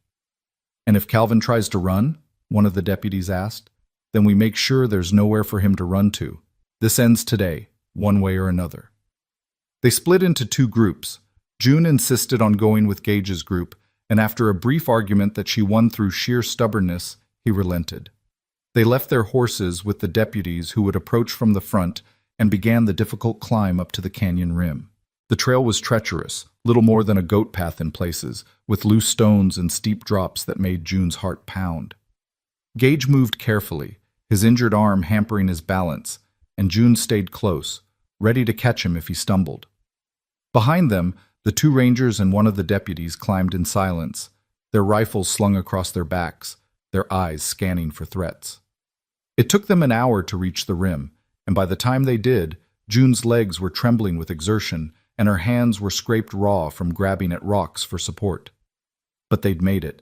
And if Calvin tries to run, one of the deputies asked, then we make sure there's nowhere for him to run to. This ends today, one way or another. They split into two groups. June insisted on going with Gage's group, and after a brief argument that she won through sheer stubbornness, he relented. They left their horses with the deputies who would approach from the front and began the difficult climb up to the canyon rim. The trail was treacherous, little more than a goat path in places, with loose stones and steep drops that made June's heart pound. Gage moved carefully, his injured arm hampering his balance, and June stayed close, ready to catch him if he stumbled. Behind them, the two rangers and one of the deputies climbed in silence, their rifles slung across their backs, their eyes scanning for threats. It took them an hour to reach the rim, and by the time they did, June's legs were trembling with exertion, and her hands were scraped raw from grabbing at rocks for support. But they'd made it.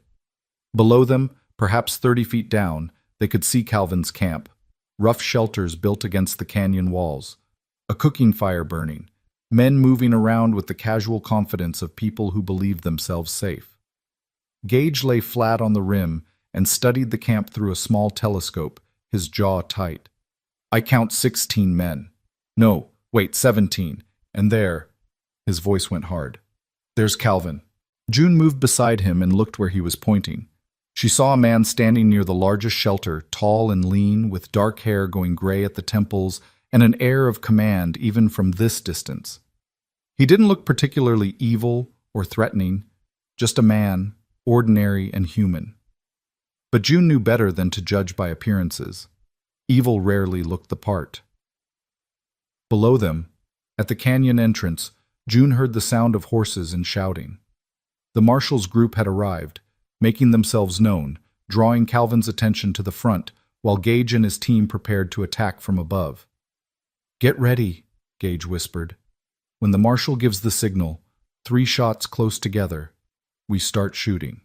Below them, perhaps 30 feet down, they could see Calvin's camp, rough shelters built against the canyon walls, a cooking fire burning, men moving around with the casual confidence of people who believed themselves safe. Gage lay flat on the rim and studied the camp through a small telescope, his jaw tight. I count 16 men. No, wait, 17. And there, his voice went hard. There's Calvin. June moved beside him and looked where he was pointing. She saw a man standing near the largest shelter, tall and lean, with dark hair going gray at the temples and an air of command even from this distance. He didn't look particularly evil or threatening, just a man, ordinary and human. But June knew better than to judge by appearances. Evil rarely looked the part. Below them, at the canyon entrance, June heard the sound of horses and shouting. The marshal's group had arrived, making themselves known, drawing Calvin's attention to the front, while Gage and his team prepared to attack from above. Get ready, Gage whispered. When the marshal gives the signal, 3 shots close together, we start shooting.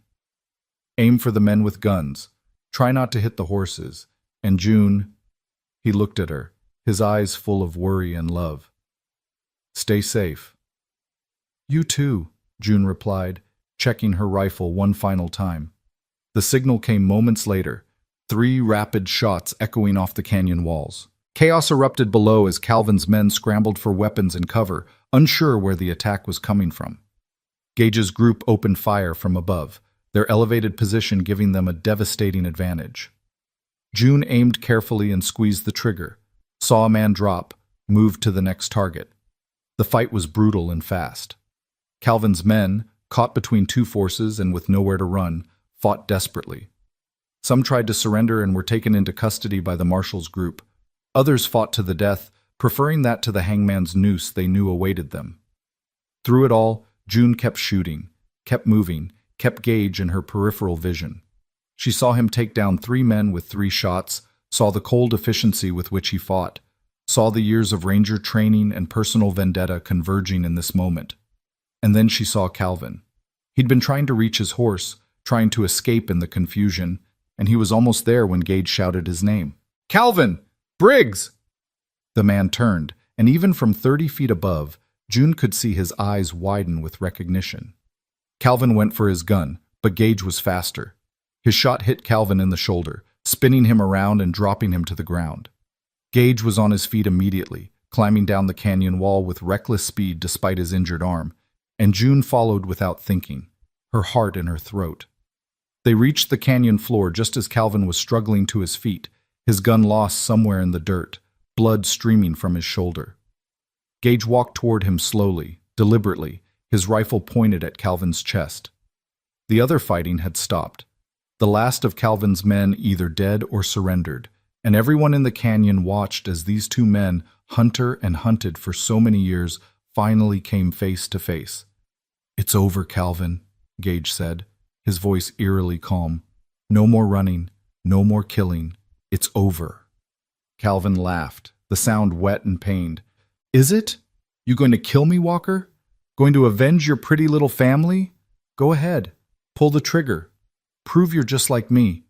Aim for the men with guns. Try not to hit the horses. And June, he looked at her, his eyes full of worry and love. Stay safe. You too, June replied, checking her rifle one final time. The signal came moments later, 3 rapid shots echoing off the canyon walls. Chaos erupted below as Calvin's men scrambled for weapons and cover, unsure where the attack was coming from. Gage's group opened fire from above, their elevated position giving them a devastating advantage. June aimed carefully and squeezed the trigger, saw a man drop, moved to the next target. The fight was brutal and fast. Calvin's men, caught between 2 forces and with nowhere to run, fought desperately. Some tried to surrender and were taken into custody by the marshal's group. Others fought to the death, preferring that to the hangman's noose they knew awaited them. Through it all, June kept shooting, kept moving, kept Gage in her peripheral vision. She saw him take down 3 men with 3 shots, saw the cold efficiency with which he fought, saw the years of ranger training and personal vendetta converging in this moment. And then she saw Calvin. He'd been trying to reach his horse, trying to escape in the confusion, and he was almost there when Gage shouted his name. "Calvin! Briggs!" The man turned, and even from 30 feet above, June could see his eyes widen with recognition. Calvin went for his gun, but Gage was faster. His shot hit Calvin in the shoulder, spinning him around and dropping him to the ground. Gage was on his feet immediately, climbing down the canyon wall with reckless speed despite his injured arm, and June followed without thinking, her heart in her throat. They reached the canyon floor just as Calvin was struggling to his feet, his gun lost somewhere in the dirt, blood streaming from his shoulder. Gage walked toward him slowly, deliberately, his rifle pointed at Calvin's chest. The other fighting had stopped. The last of Calvin's men either dead or surrendered, and everyone in the canyon watched as these two men, hunter and hunted for so many years, finally came face to face. "It's over, Calvin," Gage said, his voice eerily calm. "No more running, no more killing. It's over." Calvin laughed, the sound wet and pained. "Is it? You going to kill me, Walker? Going to avenge your pretty little family? Go ahead. Pull the trigger. Prove you're just like me."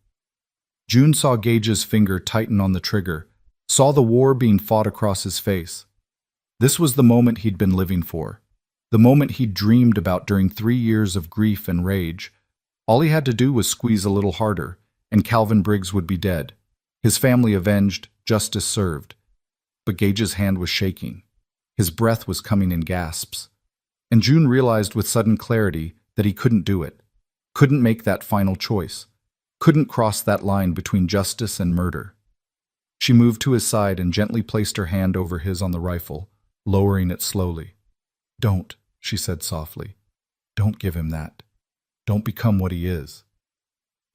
June saw Gage's finger tighten on the trigger, saw the war being fought across his face. This was the moment he'd been living for, the moment he'd dreamed about during 3 years of grief and rage. All he had to do was squeeze a little harder, and Calvin Briggs would be dead, his family avenged, justice served. But Gage's hand was shaking. His breath was coming in gasps. And June realized with sudden clarity that he couldn't do it, couldn't make that final choice, couldn't cross that line between justice and murder. She moved to his side and gently placed her hand over his on the rifle, lowering it slowly. "Don't," she said softly. "Don't give him that. Don't become what he is."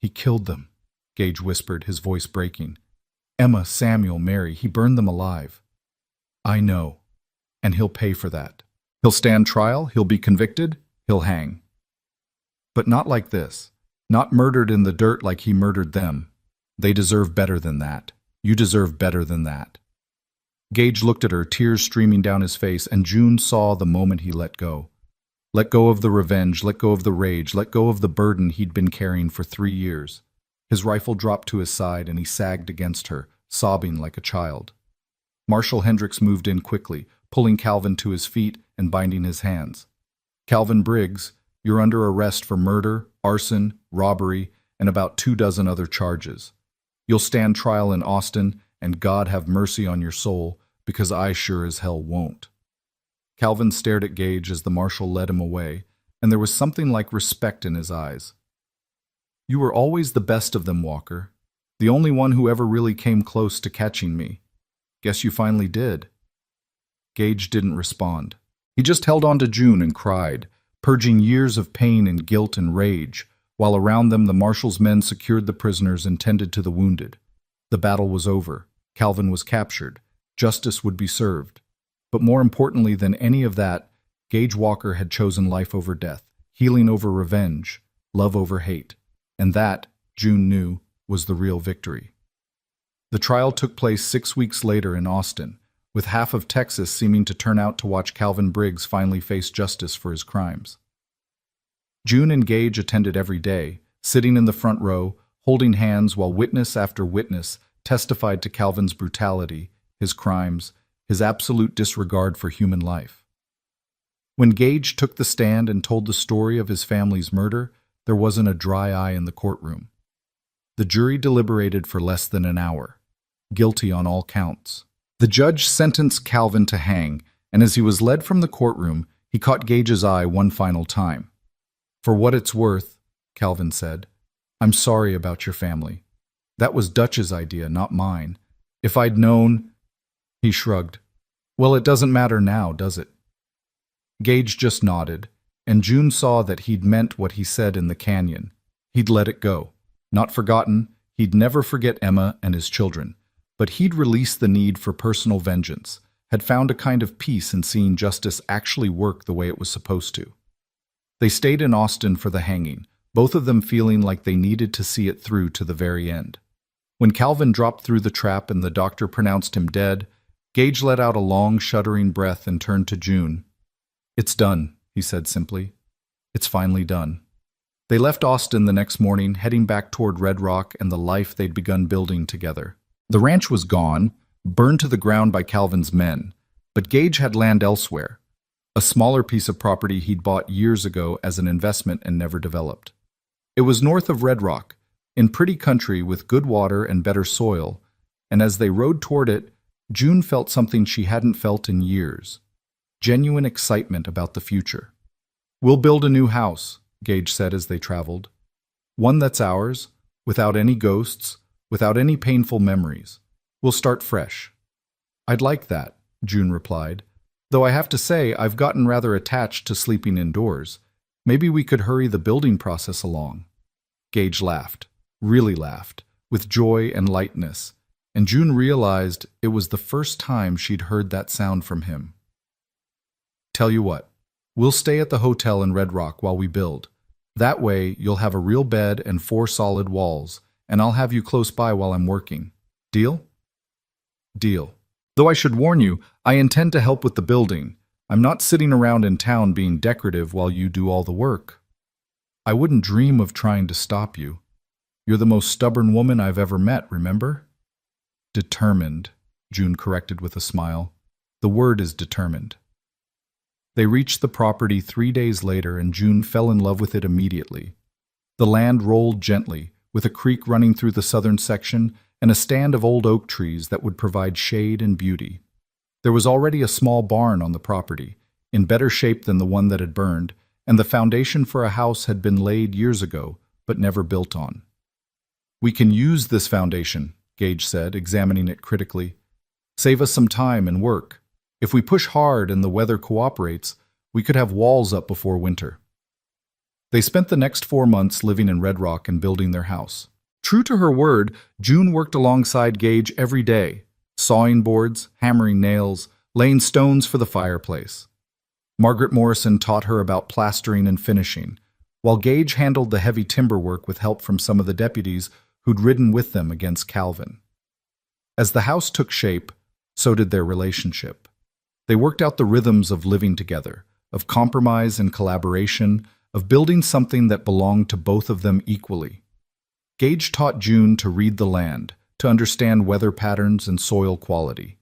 "He killed them," Gage whispered, his voice breaking. "Emma, Samuel, Mary, he burned them alive." "I know, and he'll pay for that. He'll stand trial, he'll be convicted, he'll hang. But not like this, not murdered in the dirt like he murdered them. They deserve better than that. You deserve better than that." Gage looked at her, tears streaming down his face, and June saw the moment he let go. Let go of the revenge, let go of the rage, let go of the burden he'd been carrying for 3 years. His rifle dropped to his side and he sagged against her, sobbing like a child. Marshal Hendricks moved in quickly, pulling Calvin to his feet and binding his hands. "Calvin Briggs, you're under arrest for murder, arson, robbery, and about 24 other charges. You'll stand trial in Austin, and God have mercy on your soul, because I sure as hell won't." Calvin stared at Gage as the marshal led him away, and there was something like respect in his eyes. "You were always the best of them, Walker. The only one who ever really came close to catching me. Guess you finally did." Gage didn't respond. He just held on to June and cried, purging years of pain and guilt and rage, while around them the marshal's men secured the prisoners and tended to the wounded. The battle was over. Calvin was captured. Justice would be served. But more importantly than any of that, Gage Walker had chosen life over death, healing over revenge, love over hate. And that, June knew, was the real victory. The trial took place 6 weeks later in Austin, with half of Texas seeming to turn out to watch Calvin Briggs finally face justice for his crimes. June and Gage attended every day, sitting in the front row, holding hands while witness after witness testified to Calvin's brutality, his crimes, his absolute disregard for human life. When Gage took the stand and told the story of his family's murder, there wasn't a dry eye in the courtroom. The jury deliberated for less than an hour, guilty on all counts. The judge sentenced Calvin to hang, and as he was led from the courtroom, he caught Gage's eye one final time. "For what it's worth," Calvin said, "I'm sorry about your family. That was Dutch's idea, not mine. If I'd known—" He shrugged. "Well, it doesn't matter now, does it?" Gage just nodded, and June saw that he'd meant what he said in the canyon. He'd let it go. Not forgotten, he'd never forget Emma and his children. But he'd released the need for personal vengeance, had found a kind of peace in seeing justice actually work the way it was supposed to. They stayed in Austin for the hanging, both of them feeling like they needed to see it through to the very end. When Calvin dropped through the trap and the doctor pronounced him dead, Gage let out a long, shuddering breath and turned to June. "It's done," he said simply. "It's finally done." They left Austin the next morning, heading back toward Red Rock and the life they'd begun building together. The ranch was gone, burned to the ground by Calvin's men, but Gage had land elsewhere, a smaller piece of property he'd bought years ago as an investment and never developed. It was north of Red Rock, in pretty country with good water and better soil, and as they rode toward it, June felt something she hadn't felt in years, genuine excitement about the future. "We'll build a new house," Gage said as they traveled. "One that's ours, without any ghosts, without any painful memories. We'll start fresh." "I'd like that," June replied, "though I have to say I've gotten rather attached to sleeping indoors. Maybe we could hurry the building process along." Gage laughed, really laughed, with joy and lightness, and June realized it was the first time she'd heard that sound from him. "Tell you what, we'll stay at the hotel in Red Rock while we build. That way you'll have a real bed and 4 solid walls, and I'll have you close by while I'm working. Deal?" "Deal. Though I should warn you, I intend to help with the building. I'm not sitting around in town being decorative while you do all the work." "I wouldn't dream of trying to stop you. You're the most stubborn woman I've ever met, remember?" "Determined," June corrected with a smile. "The word is determined." They reached the property 3 days later, and June fell in love with it immediately. The land rolled gently, with a creek running through the southern section and a stand of old oak trees that would provide shade and beauty. There was already a small barn on the property, in better shape than the one that had burned, and the foundation for a house had been laid years ago, but never built on. "We can use this foundation," Gage said, examining it critically. "Save us some time and work. If we push hard and the weather cooperates, we could have walls up before winter." They spent the next 4 months living in Red Rock and building their house. True to her word, June worked alongside Gage every day, sawing boards, hammering nails, laying stones for the fireplace. Margaret Morrison taught her about plastering and finishing, while Gage handled the heavy timber work with help from some of the deputies who'd ridden with them against Calvin. As the house took shape, so did their relationship. They worked out the rhythms of living together, of compromise and collaboration, of building something that belonged to both of them equally. Gage taught June to read the land, to understand weather patterns and soil quality.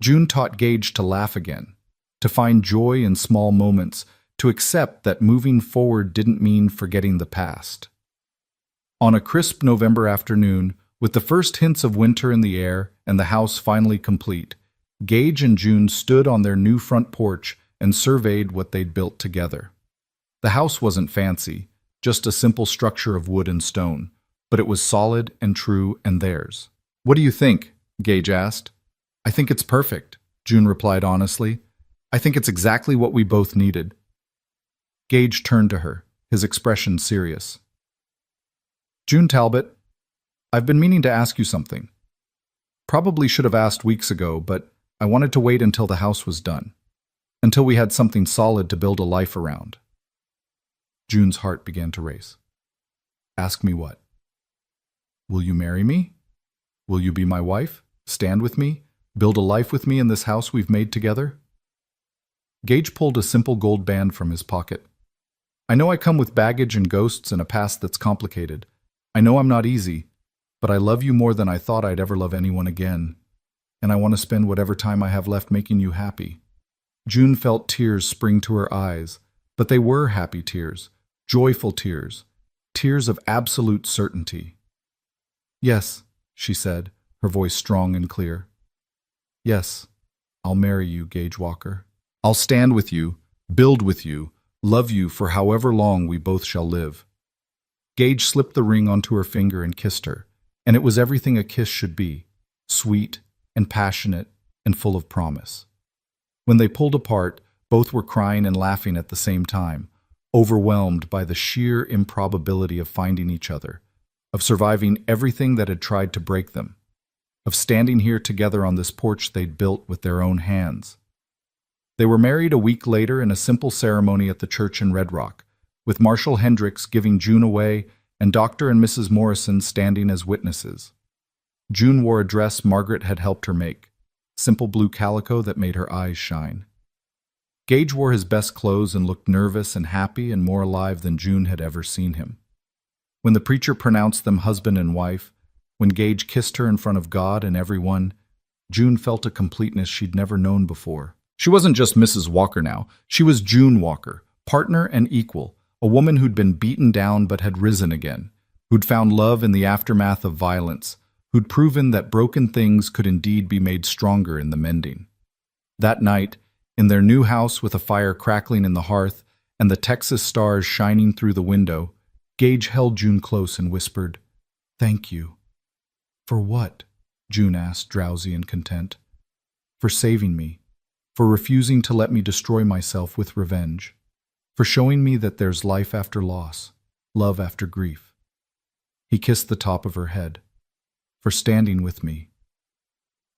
June taught Gage to laugh again, to find joy in small moments, to accept that moving forward didn't mean forgetting the past. On a crisp November afternoon, with the first hints of winter in the air and the house finally complete, Gage and June stood on their new front porch and surveyed what they'd built together. The house wasn't fancy, just a simple structure of wood and stone, but it was solid and true and theirs. "What do you think?" Gage asked. "I think it's perfect," June replied honestly. "I think it's exactly what we both needed." Gage turned to her, his expression serious. "June Talbot, I've been meaning to ask you something. Probably should have asked weeks ago, but I wanted to wait until the house was done, until we had something solid to build a life around." June's heart began to race. "Ask me what?" "Will you marry me? Will you be my wife, stand with me, build a life with me in this house we've made together?" Gage pulled a simple gold band from his pocket. "I know I come with baggage and ghosts and a past that's complicated. I know I'm not easy, but I love you more than I thought I'd ever love anyone again. And I want to spend whatever time I have left making you happy." June felt tears spring to her eyes, but they were happy tears, joyful tears, tears of absolute certainty. "Yes," she said, her voice strong and clear. "Yes, I'll marry you, Gage Walker. I'll stand with you, build with you, love you for however long we both shall live." Gage slipped the ring onto her finger and kissed her, and it was everything a kiss should be, sweet and passionate and full of promise. When they pulled apart, both were crying and laughing at the same time, overwhelmed by the sheer improbability of finding each other, of surviving everything that had tried to break them, of standing here together on this porch they'd built with their own hands. They were married a week later in a simple ceremony at the church in Red Rock, with Marshall Hendricks giving June away and Dr. and Mrs. Morrison standing as witnesses. June wore a dress Margaret had helped her make, simple blue calico that made her eyes shine. Gage wore his best clothes and looked nervous and happy and more alive than June had ever seen him. When the preacher pronounced them husband and wife, when Gage kissed her in front of God and everyone, June felt a completeness she'd never known before. She wasn't just Mrs. Walker now, she was June Walker, partner and equal, a woman who'd been beaten down but had risen again, who'd found love in the aftermath of violence, who'd proven that broken things could indeed be made stronger in the mending. That night, in their new house with a fire crackling in the hearth and the Texas stars shining through the window, Gage held June close and whispered, "Thank you." "For what?" June asked, drowsy and content. "For saving me, for refusing to let me destroy myself with revenge, for showing me that there's life after loss, love after grief." He kissed the top of her head. "For standing with me."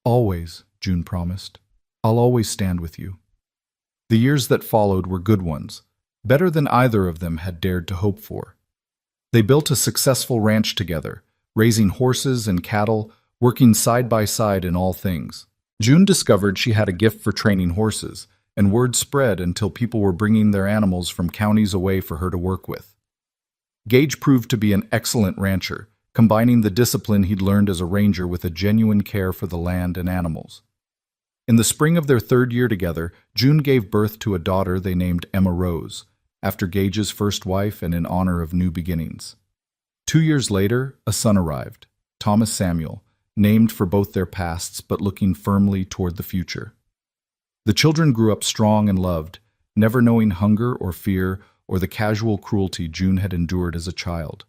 "Always," June promised. "I'll always stand with you." The years that followed were good ones, better than either of them had dared to hope for. They built a successful ranch together, raising horses and cattle, working side by side in all things. June discovered she had a gift for training horses, and word spread until people were bringing their animals from counties away for her to work with. Gage proved to be an excellent rancher, combining the discipline he'd learned as a ranger with a genuine care for the land and animals. In the spring of their third year together, June gave birth to a daughter they named Emma Rose, after Gage's first wife and in honor of new beginnings. 2 years later, a son arrived, Thomas Samuel, named for both their pasts but looking firmly toward the future. The children grew up strong and loved, never knowing hunger or fear or the casual cruelty June had endured as a child.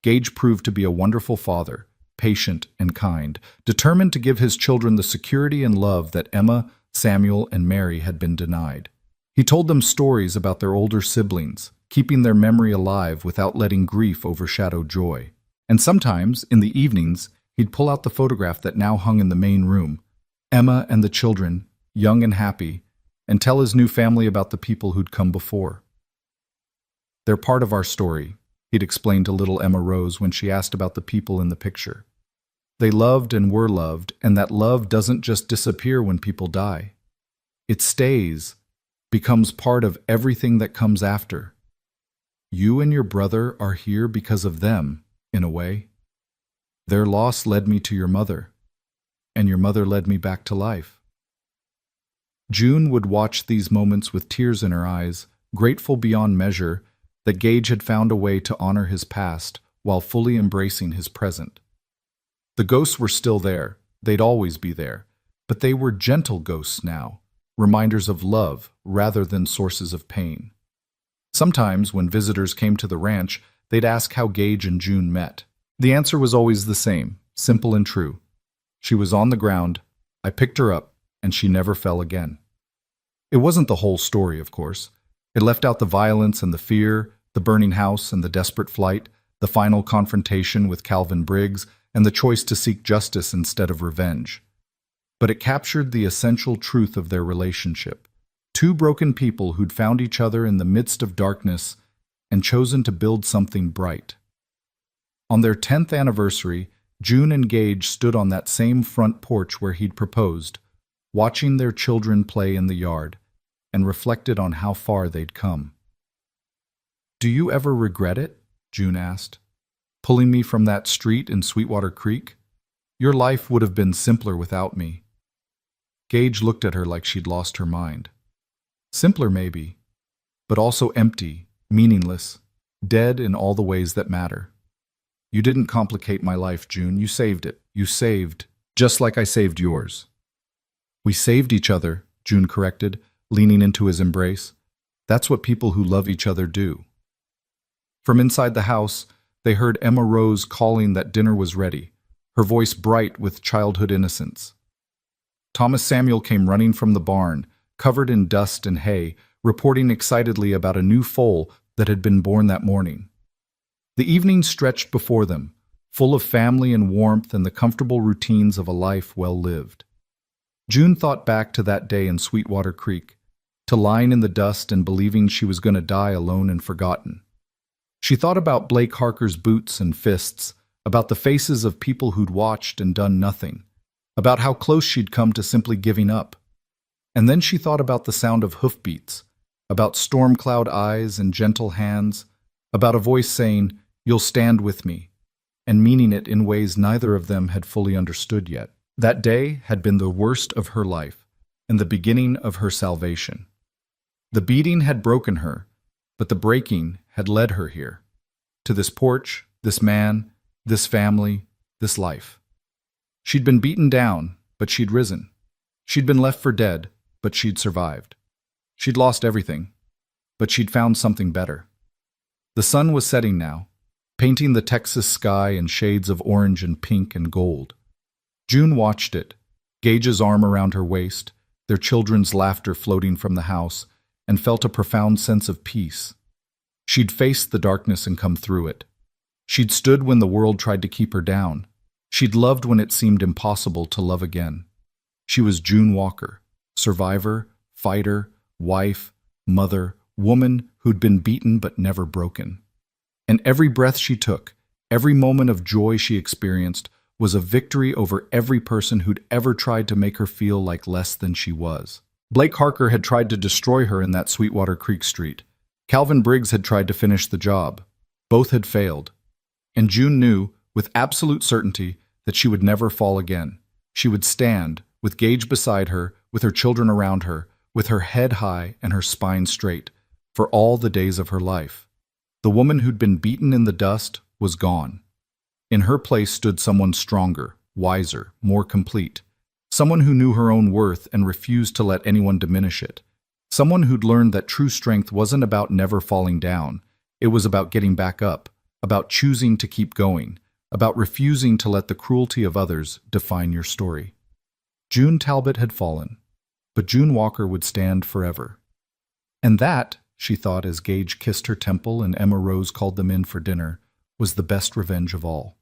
Gage proved to be a wonderful father, patient and kind, determined to give his children the security and love that Emma, Samuel, and Mary had been denied. He told them stories about their older siblings, keeping their memory alive without letting grief overshadow joy. And sometimes, in the evenings, he'd pull out the photograph that now hung in the main room, Emma and the children, young and happy, and tell his new family about the people who'd come before. "They're part of our story," he'd explained to little Emma Rose when she asked about the people in the picture. "They loved and were loved, and that love doesn't just disappear when people die. It stays, becomes part of everything that comes after. You and your brother are here because of them, in a way. Their loss led me to your mother, and your mother led me back to life." June would watch these moments with tears in her eyes, grateful beyond measure that Gage had found a way to honor his past while fully embracing his present. The ghosts were still there, they'd always be there, but they were gentle ghosts now, reminders of love rather than sources of pain. Sometimes, when visitors came to the ranch, they'd ask how Gage and June met. The answer was always the same, simple and true. She was on the ground, I picked her up, and she never fell again. It wasn't the whole story, of course. It left out the violence and the fear, the burning house and the desperate flight, the final confrontation with Calvin Briggs, and the choice to seek justice instead of revenge. But it captured the essential truth of their relationship. Two broken people who'd found each other in the midst of darkness and chosen to build something bright. On their 10th anniversary, June and Gage stood on that same front porch where he'd proposed, watching their children play in the yard, and reflected on how far they'd come. "Do you ever regret it?" June asked. "Pulling me from that street in Sweetwater Creek? Your life would have been simpler without me." Gage looked at her like she'd lost her mind. "Simpler, maybe, but also empty, meaningless, dead in all the ways that matter. You didn't complicate my life, June. You saved it. You saved, just like I saved yours." "We saved each other," June corrected, leaning into his embrace. "That's what people who love each other do." From inside the house, they heard Emma Rose calling that dinner was ready, her voice bright with childhood innocence. Thomas Samuel came running from the barn, covered in dust and hay, reporting excitedly about a new foal that had been born that morning. The evening stretched before them, full of family and warmth and the comfortable routines of a life well lived. June thought back to that day in Sweetwater Creek, to lying in the dust and believing she was going to die alone and forgotten. She thought about Blake Harker's boots and fists, about the faces of people who'd watched and done nothing, about how close she'd come to simply giving up. And then she thought about the sound of hoofbeats, about storm cloud eyes and gentle hands, about a voice saying, "You'll stand with me," and meaning it in ways neither of them had fully understood yet. That day had been the worst of her life and the beginning of her salvation. The beating had broken her, but the breaking had led her here, to this porch, this man, this family, this life. She'd been beaten down, but she'd risen. She'd been left for dead, but she'd survived. She'd lost everything, but she'd found something better. The sun was setting now, painting the Texas sky in shades of orange and pink and gold. June watched it, Gage's arm around her waist, their children's laughter floating from the house, and felt a profound sense of peace. She'd faced the darkness and come through it. She'd stood when the world tried to keep her down. She'd loved when it seemed impossible to love again. She was June Walker, survivor, fighter, wife, mother, woman who'd been beaten but never broken. And every breath she took, every moment of joy she experienced, was a victory over every person who'd ever tried to make her feel like less than she was. Blake Harker had tried to destroy her in that Sweetwater Creek street. Calvin Briggs had tried to finish the job. Both had failed. And June knew, with absolute certainty, that she would never fall again. She would stand, with Gage beside her, with her children around her, with her head high and her spine straight, for all the days of her life. The woman who'd been beaten in the dust was gone. In her place stood someone stronger, wiser, more complete. Someone who knew her own worth and refused to let anyone diminish it. Someone who'd learned that true strength wasn't about never falling down. It was about getting back up, about choosing to keep going, about refusing to let the cruelty of others define your story. June Talbot had fallen, but June Walker would stand forever. And that, she thought as Gage kissed her temple and Emma Rose called them in for dinner, was the best revenge of all.